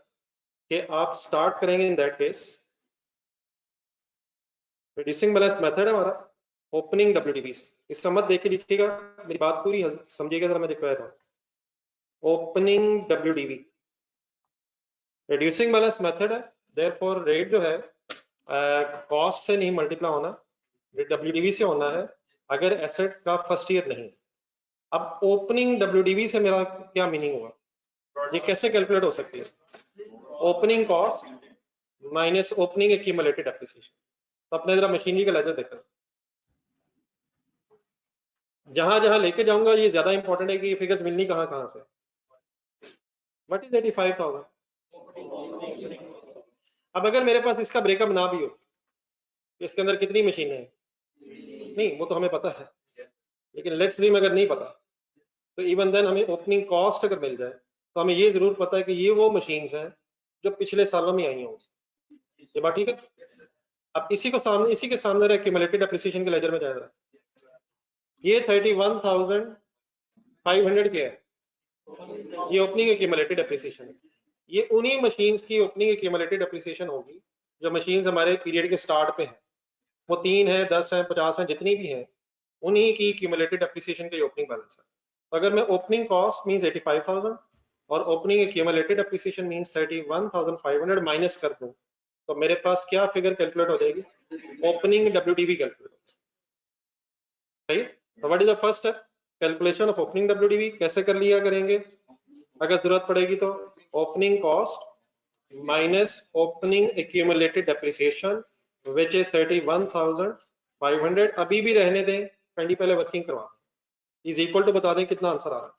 कि आप स्टार्ट करेंगे in that case, reducing balance method है हमारा ओपनिंग डब्ल्यूडीबी से। इसका मत देख के लिखिएगा, मेरी बात पूरी समझिएगा जरा, मैं जो कह रहा हूँ opening WDB reducing balance method है, देयरफॉर रेट जो है कॉस्ट से नहीं मल्टीप्लाई होना, डब्ल्यूडीबी से होना है अगर एसेट का फर्स्ट ईयर नहीं। अब ओपनिंग डब्ल्यूडीबी से मेरा क्या मीनिंग हुआ, ये कैसे कैलकुलेट हो सकती है? Opening cost minus opening accumulated depreciation. तो अपने जरा मशीनरी का लेजर देखो, जहां जहां लेके जाऊंगा ये ज्यादा इंपॉर्टेंट है कि ये फिगर्स मिलनी कहां कहां से। What is 85,000? अब अगर मेरे पास इसका ब्रेकअप ना भी हो, इसके अंदर कितनी मशीनें हैं, नहीं वो तो हमें पता है, लेकिन लेट्स ड्रीम अगर नहीं पता तो इवन देन हमें ओपनिंग कॉस्ट अगर मिल जाए तो हमें ये जरूर पता है कि ये वो मशीन्स हैं जो पिछले सालों में आई होंगी। ये बात ठीक है? अब इसी के सामने एक्यूमुलेटेड डेप्रिसिएशन के लेजर में जाएगा। ये 31,500 क्या है? ये ओपनिंग एक्यूमुलेटेड डेप्रिसिएशन है। ये उन्हीं मशीन्स की ओपनिंग एक्यूमुलेटेड डेप्रिसिएशन होगी जो मशीन्स हमारे पीरियड के स्टार्ट पे हैं, वो 3 है, 10 है, 50 है, जितनी भी हैं, उन्हीं की एक्यूमुलेटेड डेप्रिसिएशन का ओपनिंग बैलेंस है। तो अगर मैं ओपनिंग कॉस्ट मींस 85,000 और opening accumulated depreciation means 31,500 minus कर दूं तो मेरे पास क्या फिगर कैलकुलेट हो जाएगी? ओपनिंग डब्ल्यूडीवी कैलकुलेट हो जाएगी। सही। तो what is the first step? Calculation of opening WDV. कैसे कर लिया करेंगे अगर जरूरत पड़ेगी तो? Opening cost minus opening accumulated depreciation which is 31,500। अभी भी रहने दें, पहले वर्किंग करवा दें, इज इक्वल टू बता दें कितना आंसर आ रहा है?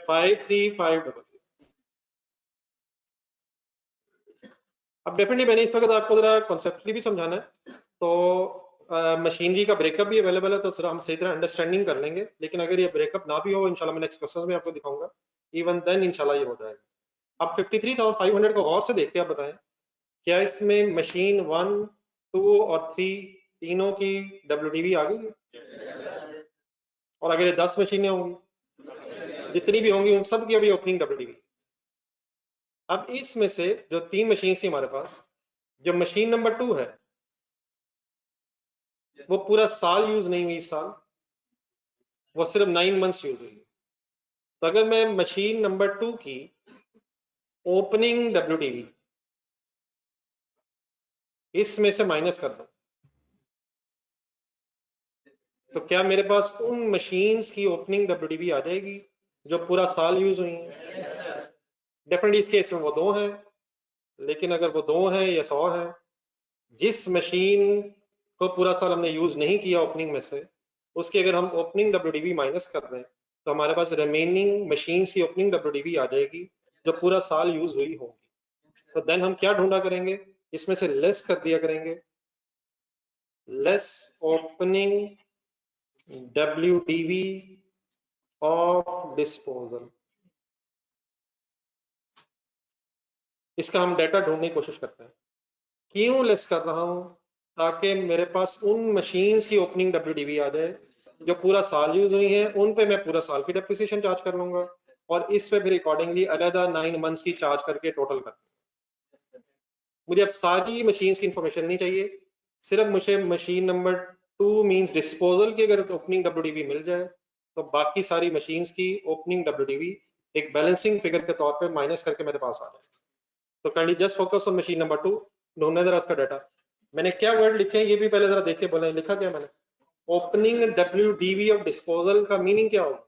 53500। अब डेफिनेटली मैंने इस वक्त आपको जरा कॉन्सेप्टली भी समझाना है, तो मशीनरी का ब्रेकअप भी अवेलेबल है, तो जरा हम सही तरह अंडरस्टैंडिंग कर लेंगे। लेकिन अगर ये ब्रेकअप ना भी हो, इंशाल्लाह मैं नेक्स्ट क्वेश्चन में आपको दिखाऊंगा, इवन देन इंशाल्लाह ये हो जाएगा। अब 53,500 को और से देख के आप बताएं, क्या इसमें मशीन 1, 2 और 3 तीनों की डब्ल्यूडीवी आ गई? और अगर ये 10 मशीनें होंगी, जितनी भी होंगी उन सब की अभी ओपनिंग डब्ल्यूडीवी। अब इसमें से जो 3 मशीन थी हमारे पास, जो मशीन नंबर 2 है वो पूरा साल यूज नहीं हुई, इस साल वो सिर्फ 9 मंथ्स यूज हुई। तो अगर मैं मशीन नंबर 2 की ओपनिंग डब्ल्यूडीवी इसमें से माइनस कर दूं तो क्या मेरे पास उन मशीन्स की ओपनिंग डब्ल्यूडीवी आ जाएगी जो पूरा साल यूज हुई हैं? डेफिनेटली इस केस में वो 2 हैं, लेकिन अगर वो 2 हैं या 100 हैं, जिस मशीन को पूरा साल हमने यूज नहीं किया ओपनिंग में से, उसकी अगर हम ओपनिंग डब्ल्यूडीवी माइनस कर दें तो हमारे पास रिमेनिंग मशीन्स की ओपनिंग डब्ल्यूडीवी आ जाएगी जो पूरा साल यूज हुई होगी। तो देन हम क्या ढूंढा करेंगे? इसमें से लेस कर दिया करेंगे, less opening WDV of disposal. इसका हम डाटा ढूंढने की कोशिश करते हैं। क्यों लेस कर रहा हूं? ताकि मेरे पास उन मशीन्स की ओपनिंग डब्ल्यूडीवी आ जाए जो पूरा साल यूज हुई हैं, उन पे मैं पूरा साल की डेप्रिसिएशन चार्ज कर लूंगा और इस पे फिर अकॉर्डिंगली अलग 9 मंथ्स की चार्ज करके टोटल कर। मुझे अब सारी मशीन्स की इंफॉर्मेशन नहीं चाहिए, सिर्फ मुझे मशीन नंबर 2 मींस डिस्पोजल की अगर ओपनिंग डब्ल्यूडीवी मिल जाए तो बाकी सारी मशीन्स की ओपनिंग डब्ल्यूडीवी एक बैलेंसिंग फिगर के तौर पे माइनस करके मेरे पास आ जाए। तो kindly just focus on machine number 2, ढूंढना जरा उसका डाटा। मैंने क्या वर्ड लिखे हैं ये भी पहले जरा देख के बोले, लिखा क्या मैंने? ओपनिंग डब्ल्यूडीवी ऑफ डिस्पोजल का मीनिंग क्या होगा?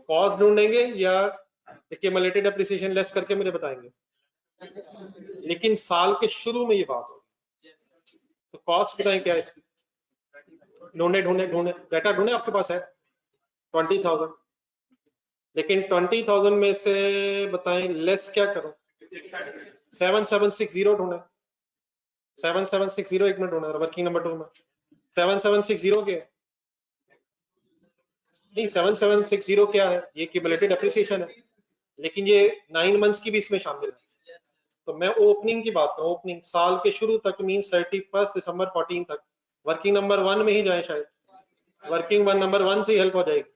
कॉस्ट ढूंढेंगे या एक्यूमुलेटेड डेप्रिसिएशन लेस करके मुझे बताएंगे? लेकिन साल के शुरू में ये बात होगी, तो कॉस्ट बताएं क्या है इसकी? ढूंढे डाटा ढूंढे, आपके पास है 20,000, लेकिन 20,000 में से बताएं लेस क्या करो? 7760 ढूंढे, 7760 एक मिनट ढूंढे वर्किंग नंबर 2 में। 7760 के नहीं, 7760 क्या है? ये क्यूमुलेटेड डेप्रिसिएशन है, लेकिन ये 9 मंथ्स की भी इसमें शामिल है। तो मैं ओपनिंग की बात करूं, ओपनिंग साल के शुरू तक मीन 31 दिसंबर 14 तक, वर्किंग नंबर 1 में ही जाए, शायद वर्किंग नंबर 1 से ही हेल्प हो जाएगी।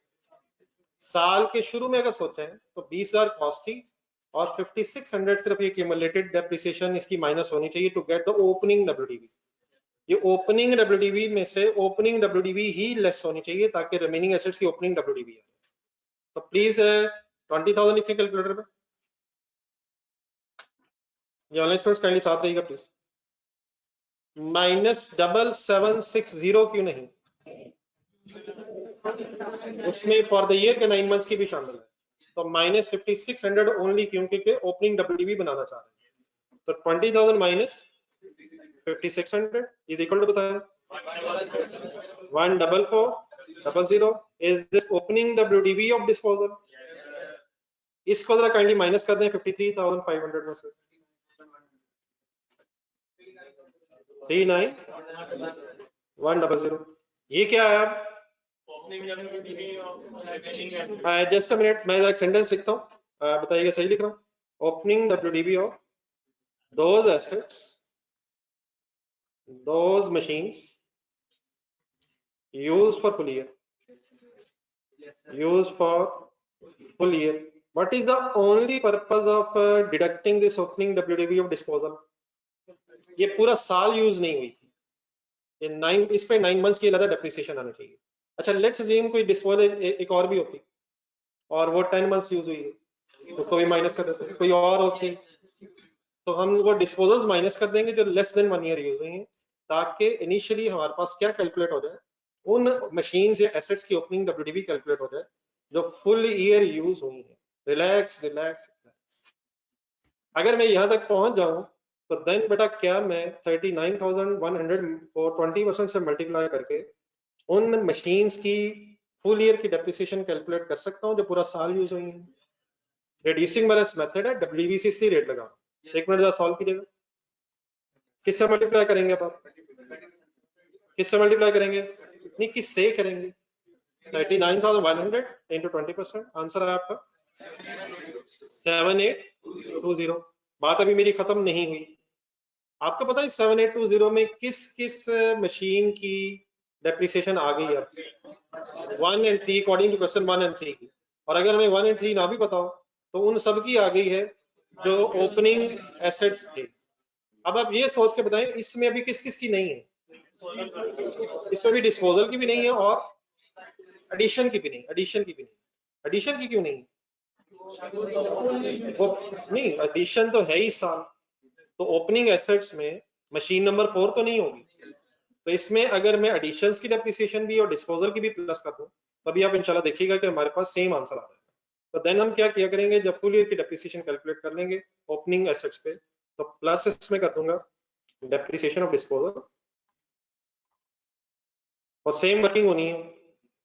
साल के शुरू में अगर सोचें तो 20,000 कॉस्ट थी और 5600 सिर्फ ये क्यूमुलेटेड डेप्रिसिएशन इसकी माइनस होनी चाहिए to get the opening WDV. ये ओपनिंग डब्ल्यूडीवी में से ओपनिंग डब्ल्यूडीवी ही लेस होनी चाहिए ताकि रिमेनिंग एसेट्स की ओपनिंग डब्ल्यूडीवी है। तो प्लीज 20,000 लिखें कैलकुलेटर पे। ये ऑनलाइन स्टूडेंट्स काइंडली साथ रहिएगा प्लीज। -7760 क्यों नहीं? उसमें फॉर द ईयर के 9 मंथ्स की भी शामिल है। तो -5600 ओनली क्यों? क्योंकि ओपनिंग डब्ल्यूडीवी बनाना चाह रहे हैं। तो 20,000 माइनस 5600 इज इक्वल टू बताया 14400 is this opening WDV of disposal. इसको जरा काइंडली माइनस कर दें 53,500 में से। 39,100। ये क्या है? जस्ट अ मिनट, मैं एक सेंटेंस लिखता हूँ, बताइएगा सही लिख रहा हूँ। Opening WDV of those assets those machines used for full year, used for full year. What is the only purpose of deducting this opening WDV of disposal? ये पूरा साल यूज नहीं हुई थी, ये 9, इस पे 9 months की अलग डेप्रिसिएशन आनी चाहिए। अच्छा लेट्स अज्यूम कोई डिस्पोजल एक और भी होती और वो 10 months यूज हुई है, उसको भी माइनस कर देते, कोई और होती तो हम वो डिस्पोजल्स माइनस कर देंगे जो लेस देन 1 year यूज हुई हैं, ताकि इनिशियली हमारे पास क्या कैलकुलेट हो जाए, उन मशीन्स या एसेट्स की ओपनिंग WDV कैलकुलेट हो जाए जो फुल ईयर यूज हुई है। Relax relax. अगर मैं यहाँ तक पहुंच जाऊं तो देन बेटा क्या मैं 39,100 को 20% से मल्टीप्लाई करके उन मशीन्स की फुल ईयर की डेप्रिसिएशन कैलकुलेट कर सकता हूं जो पूरा साल यूज हुई है। रिड्यूसिंग बैलेंस मेथड है, WDV से इसलिए रेट लगा। एक मिनट जरा सॉल्व कीजिएगा। किससे मल्टीप्लाई करेंगे आप? किससे मल्टीप्लाई करेंगे? नहीं, किससे करेंगे? 39,100 इंटू 20%, आंसर है आपका 7820। बात अभी मेरी खत्म नहीं हुई। आपको पता है 7820 में किस किस मशीन की डेप्रिसिएशन आ गई है? 1 and 3 according to question 1 and 3 की। और अगर हमें 1 and 3 ना भी पता हो तो उन सब की आ गई है जो ओपनिंग एसेट्स थे। अब आप ये सोच के बताएं इसमें अभी किस किस की नहीं है? इसमें भी डिस्पोजल की भी नहीं है और एडिशन की भी नहीं। एडिशन की भी नहीं। एडिशन की क्यों नहीं? वो नहीं, एडिशन तो है ही साल, तो ओपनिंग एसेट्स में मशीन नंबर 4 तो नहीं होगी। तो इसमें अगर मैं एडिशंस की डेप्रिसिएशन भी और डिस्पोजल की भी प्लस कर दूं तभी आप इंशाल्लाह देखिएगा कि हमारे पास सेम आंसर आ जाएगा। तो देन हम क्या किया करेंगे, जब फुल ईयर की डेप्रिसिएशन कैलकुलेट कर लेंगे ओपनिंग एसेट्स पे, तो प्लस इसमें कर दूंगा डेप्रिसिएशन ऑफ डिस्पोजल और सेम वर्किंग होनी है।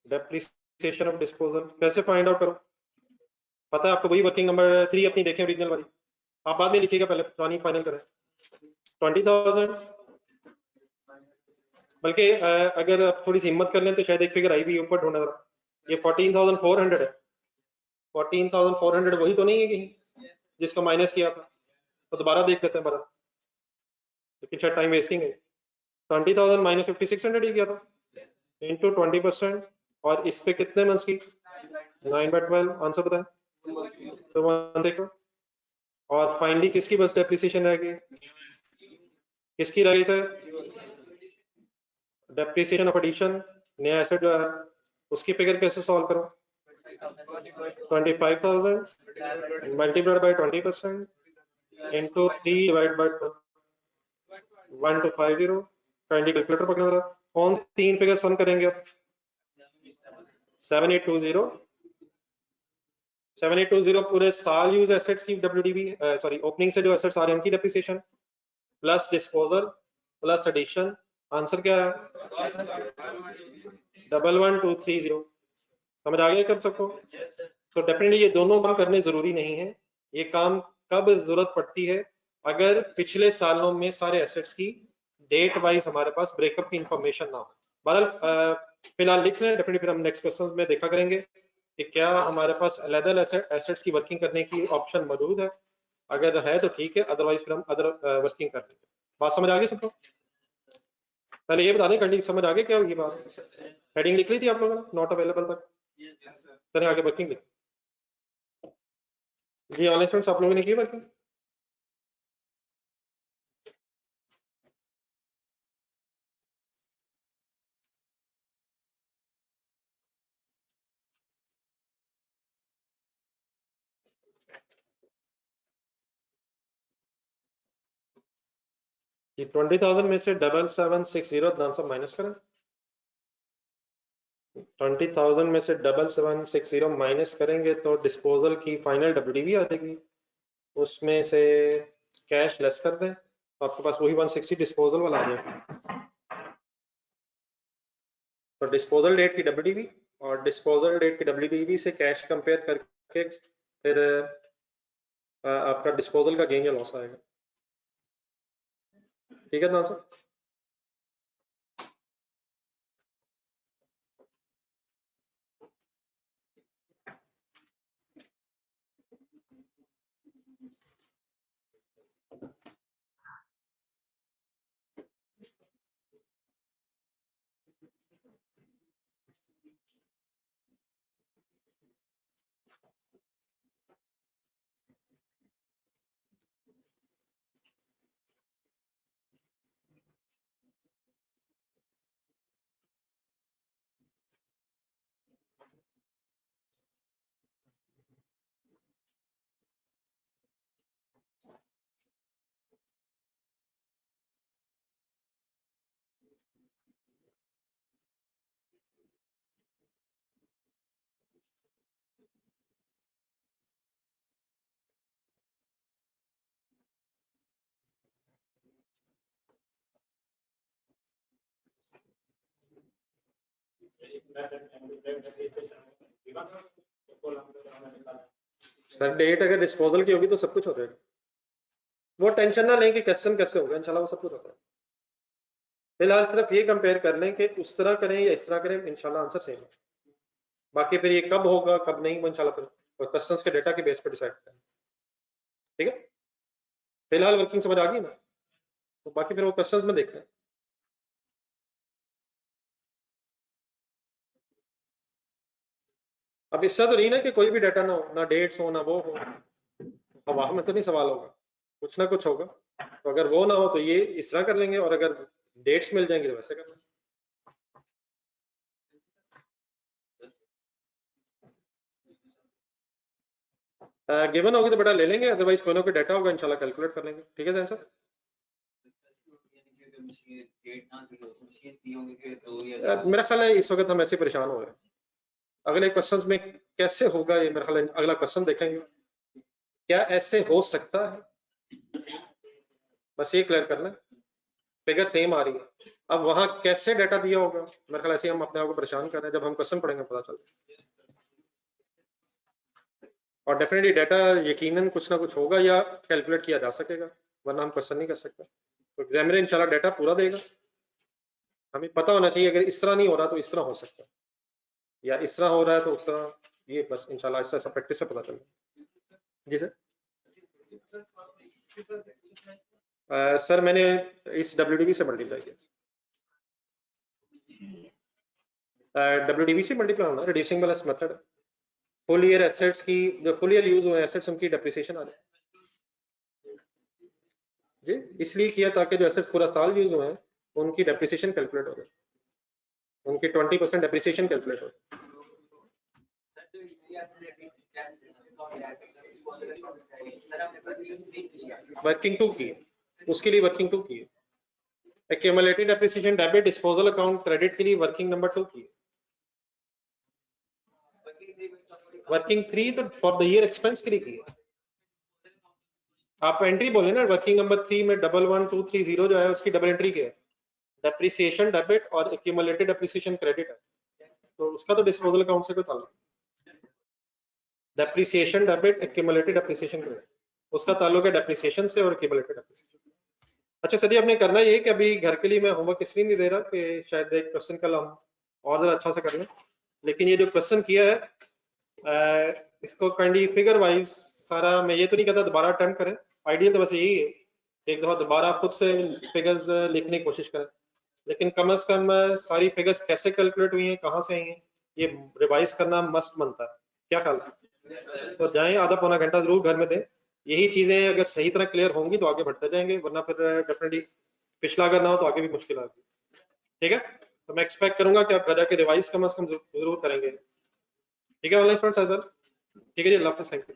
डेप्रिसिएशन ऑफ डिस्पोजल कैसे फाइंड आउट करो? पता है आपको? वही वर्किंग नंबर 3 अपनी देखें ओरिजिनल वाली, आप बाद में लिखिएगा, पहले पुरानी फाइनल करें। 20,000, बल्कि अगर आप थोड़ी सी हिम्मत कर लें तो शायद एक फिगर आई भी ऊपर ढूंढना जरा। ये 14,400 है। 14,400 वही तो नहीं है कहीं जिसको माइनस किया था? तो दोबारा देख लेते हैं बड़ा, लेकिन शायद टाइम वेस्टिंग है। 20,000 माइनस 5,600 ही किया था इंटू 20%, और इस पे कितने मंथ्स की? 9/12। आंसर बताएं। तो 160। और फाइनली किसकी बस डेप्रिसिएशन रह गई? किसकी रह गई सर? डेप्रिसिएशन ऑफ एडिशन, नया एसेट जो है उसकी फिगर कैसे सॉल्व करो? 25,000 multiplied by 20% into 3 divide by 1250। Kindly calculator पकड़ना जरा। कौन सी 3 फिगर सम करेंगे आप? 7820। 7820 पूरे साल यूज एसेट्स की WDV, सॉरी ओपनिंग से जो एसेट्स आ रहे हैं उनकी depreciation plus disposal plus addition. Answer क्या है? 11230। समझ आ गया कब सबको? तो डेफिनेटली ये दोनों काम करने जरूरी नहीं है। ये काम कब जरूरत पड़ती है? अगर पिछले सालों में सारे एसेट्स की डेट वाइज हमारे पास ब्रेकअप की इंफॉर्मेशन ना हो। बहरहाल फिलहाल लिख लें, डेफिनेटली फिर हम नेक्स्ट क्वेश्चन में देखा करेंगे कि क्या हमारे पास अलग एसेट्स की वर्किंग करने की ऑप्शन मौजूद है। अगर है तो ठीक है, अदरवाइज फिर हम अदर वर्किंग कर लेंगे। बात समझ आ गई सबको? पहले ये बता दें कंडीशन समझ आ गई क्या होगी बात? हेडिंग लिख ली थी आप लोगों ने नॉट अवेलेबल तक? चलिए आगे वर्किंग लिख। जी ऑनलाइन स्टूडेंट्स आप लोगों ने की वर्किंग? जी 20,000 में से 7760 ध्यान से माइनस करें। 20,000 में से 7760 माइनस करेंगे तो डिस्पोजल की फाइनल WDV आ जाएगी। उसमें से कैश लेस कर दें तो आपके पास वही 160 डिस्पोजल वाला आ जाएगा। तो डिस्पोजल डेट की WDV और डिस्पोजल डेट की WDV से कैश कंपेयर करके फिर आपका डिस्पोजल का गेन या लॉस आएगा। ठीक है ना सर? सर डेट अगर डिस्पोजल की होगी तो सब कुछ हो जाएगा, वो टेंशन ना लें कि क्वेश्चन कैसे होगा, इंशाल्लाह वो सब कुछ होता है। फिलहाल सिर्फ ये कंपेयर कर लें कि उस तरह करें या इस तरह करें, इंशाल्लाह आंसर सेम है। बाकी फिर ये कब होगा कब नहीं, वो इंशाल्लाह फिर क्वेश्चंस के डेटा के बेस पर डिसाइड करें। ठीक है, फिलहाल वर्किंग समझ आ गई ना, तो बाकी फिर वो क्वेश्चंस में देखते हैं। अब इससे तो नहीं ना कि कोई भी डाटा ना हो, ना डेट्स हो ना वो हो, हवा में तो नहीं सवाल होगा, कुछ ना कुछ होगा। तो अगर वो ना हो तो ये इस तरह कर लेंगे, और अगर डेट्स मिल जाएंगे तो वैसे कर लेंगे। गिवन होगी तो बेटा ले लेंगे, अदरवाइज कोई ना कोई डाटा होगा इंशाल्लाह कैलकुलेट कर लेंगे। ठीक है सर सर, मेरा ख्याल है इस वक्त हम ऐसे परेशान हो रहे हैं, अगले क्वेश्चंस में कैसे होगा ये मेरा ख्याल है अगला क्वेश्चन देखेंगे, क्या ऐसे हो सकता है, बस ये क्लियर करना। फिगर सेम आ रही है, अब वहां कैसे डाटा दिया होगा मेरे ख्याल ऐसे हम अपने आप को परेशान कर रहे हैं, जब हम क्वेश्चन पढ़ेंगे पता चलता है। और डेफिनेटली डाटा यकीनन कुछ ना कुछ होगा या कैलकुलेट किया जा सकेगा, वरना हम क्वेश्चन नहीं कर सकते। तो एग्जामिनर इंशाल्लाह डाटा पूरा देगा, हमें पता होना चाहिए अगर इस तरह नहीं हो रहा तो इस तरह हो सकता है, या इस तरह हो रहा है तो उस तरह, ये बस इंशाल्लाह ऐसा प्रैक्टिस से पता चलेगा। जी सर। सर मैंने इस WDV से मल्टीप्लाई किया, WDV से मल्टीप्लाई होना reducing balance method, full year assets की जो फुल ईयर यूज हुए एसेट्स उनकी डेप्रिसिएशन आ जाए जी, इसलिए किया ताकि जो एसेट्स पूरा साल यूज हुए हैं उनकी डेप्रिसिएशन कैलकुलेट हो जाए, उनकी 20% डेप्रिसिएशन कैलकुलेट हो। वर्किंग टू की, उसके लिए वर्किंग टू की, accumulated depreciation debit disposal account credit के लिए वर्किंग नंबर 2 की, वर्किंग 3 तो फॉर द ईयर एक्सपेंस के लिए की है। आप एंट्री बोले ना, वर्किंग नंबर 3 में 11230 जो है उसकी डबल एंट्री क्या है, डेप्रिसिएशन डेबिट और एक्यूमुलेटेड डेप्रिसिएशन क्रेडिट है, तो उसका तो डिस्पोजल अकाउंट से कोई ताल्लुक, depreciation debit accumulated depreciation credit, उसका ताल्लुक है डेप्रिसिएशन से और एक्यूमुलेटेड डेप्रिसिएशन। अच्छा सर, हमने करना ये कि अभी घर के लिए मैं होमवर्क इसलिए नहीं दे रहा कि शायद एक क्वेश्चन कल हम और ज्यादा अच्छा से कर लें, लेकिन ये जो क्वेश्चन किया है इसको काइंडली फिगर वाइज सारा, मैं ये तो नहीं कहता दोबारा अटेम्प्ट करें, आइडिया तो बस यही है एक दफा दोबारा खुद से फिगर्स लिखने की कोशिश करें, लेकिन कम से कम सारी फिगर्स कैसे कैलकुलेट हुई हैं कहाँ से आई हैं ये रिवाइज करना मस्ट बनता है। क्या ख्याल है? तो जाएं आधा पौना घंटा जरूर घर में दें, यही चीजें अगर सही तरह क्लियर होंगी तो आगे बढ़ते जाएंगे, वरना फिर डेफिनेटली पिछला अगर ना हो तो आगे भी मुश्किल आएगी। ठीक है, तो मैं एक्सपेक्ट करूंगा कि आप घर जाके रिवाइज कम से कम जरूर करेंगे। ठीक है ऑनलाइन स्टूडेंट्स सर, ठीक है जी, अल्लाह हाफिज़, थैंक यू।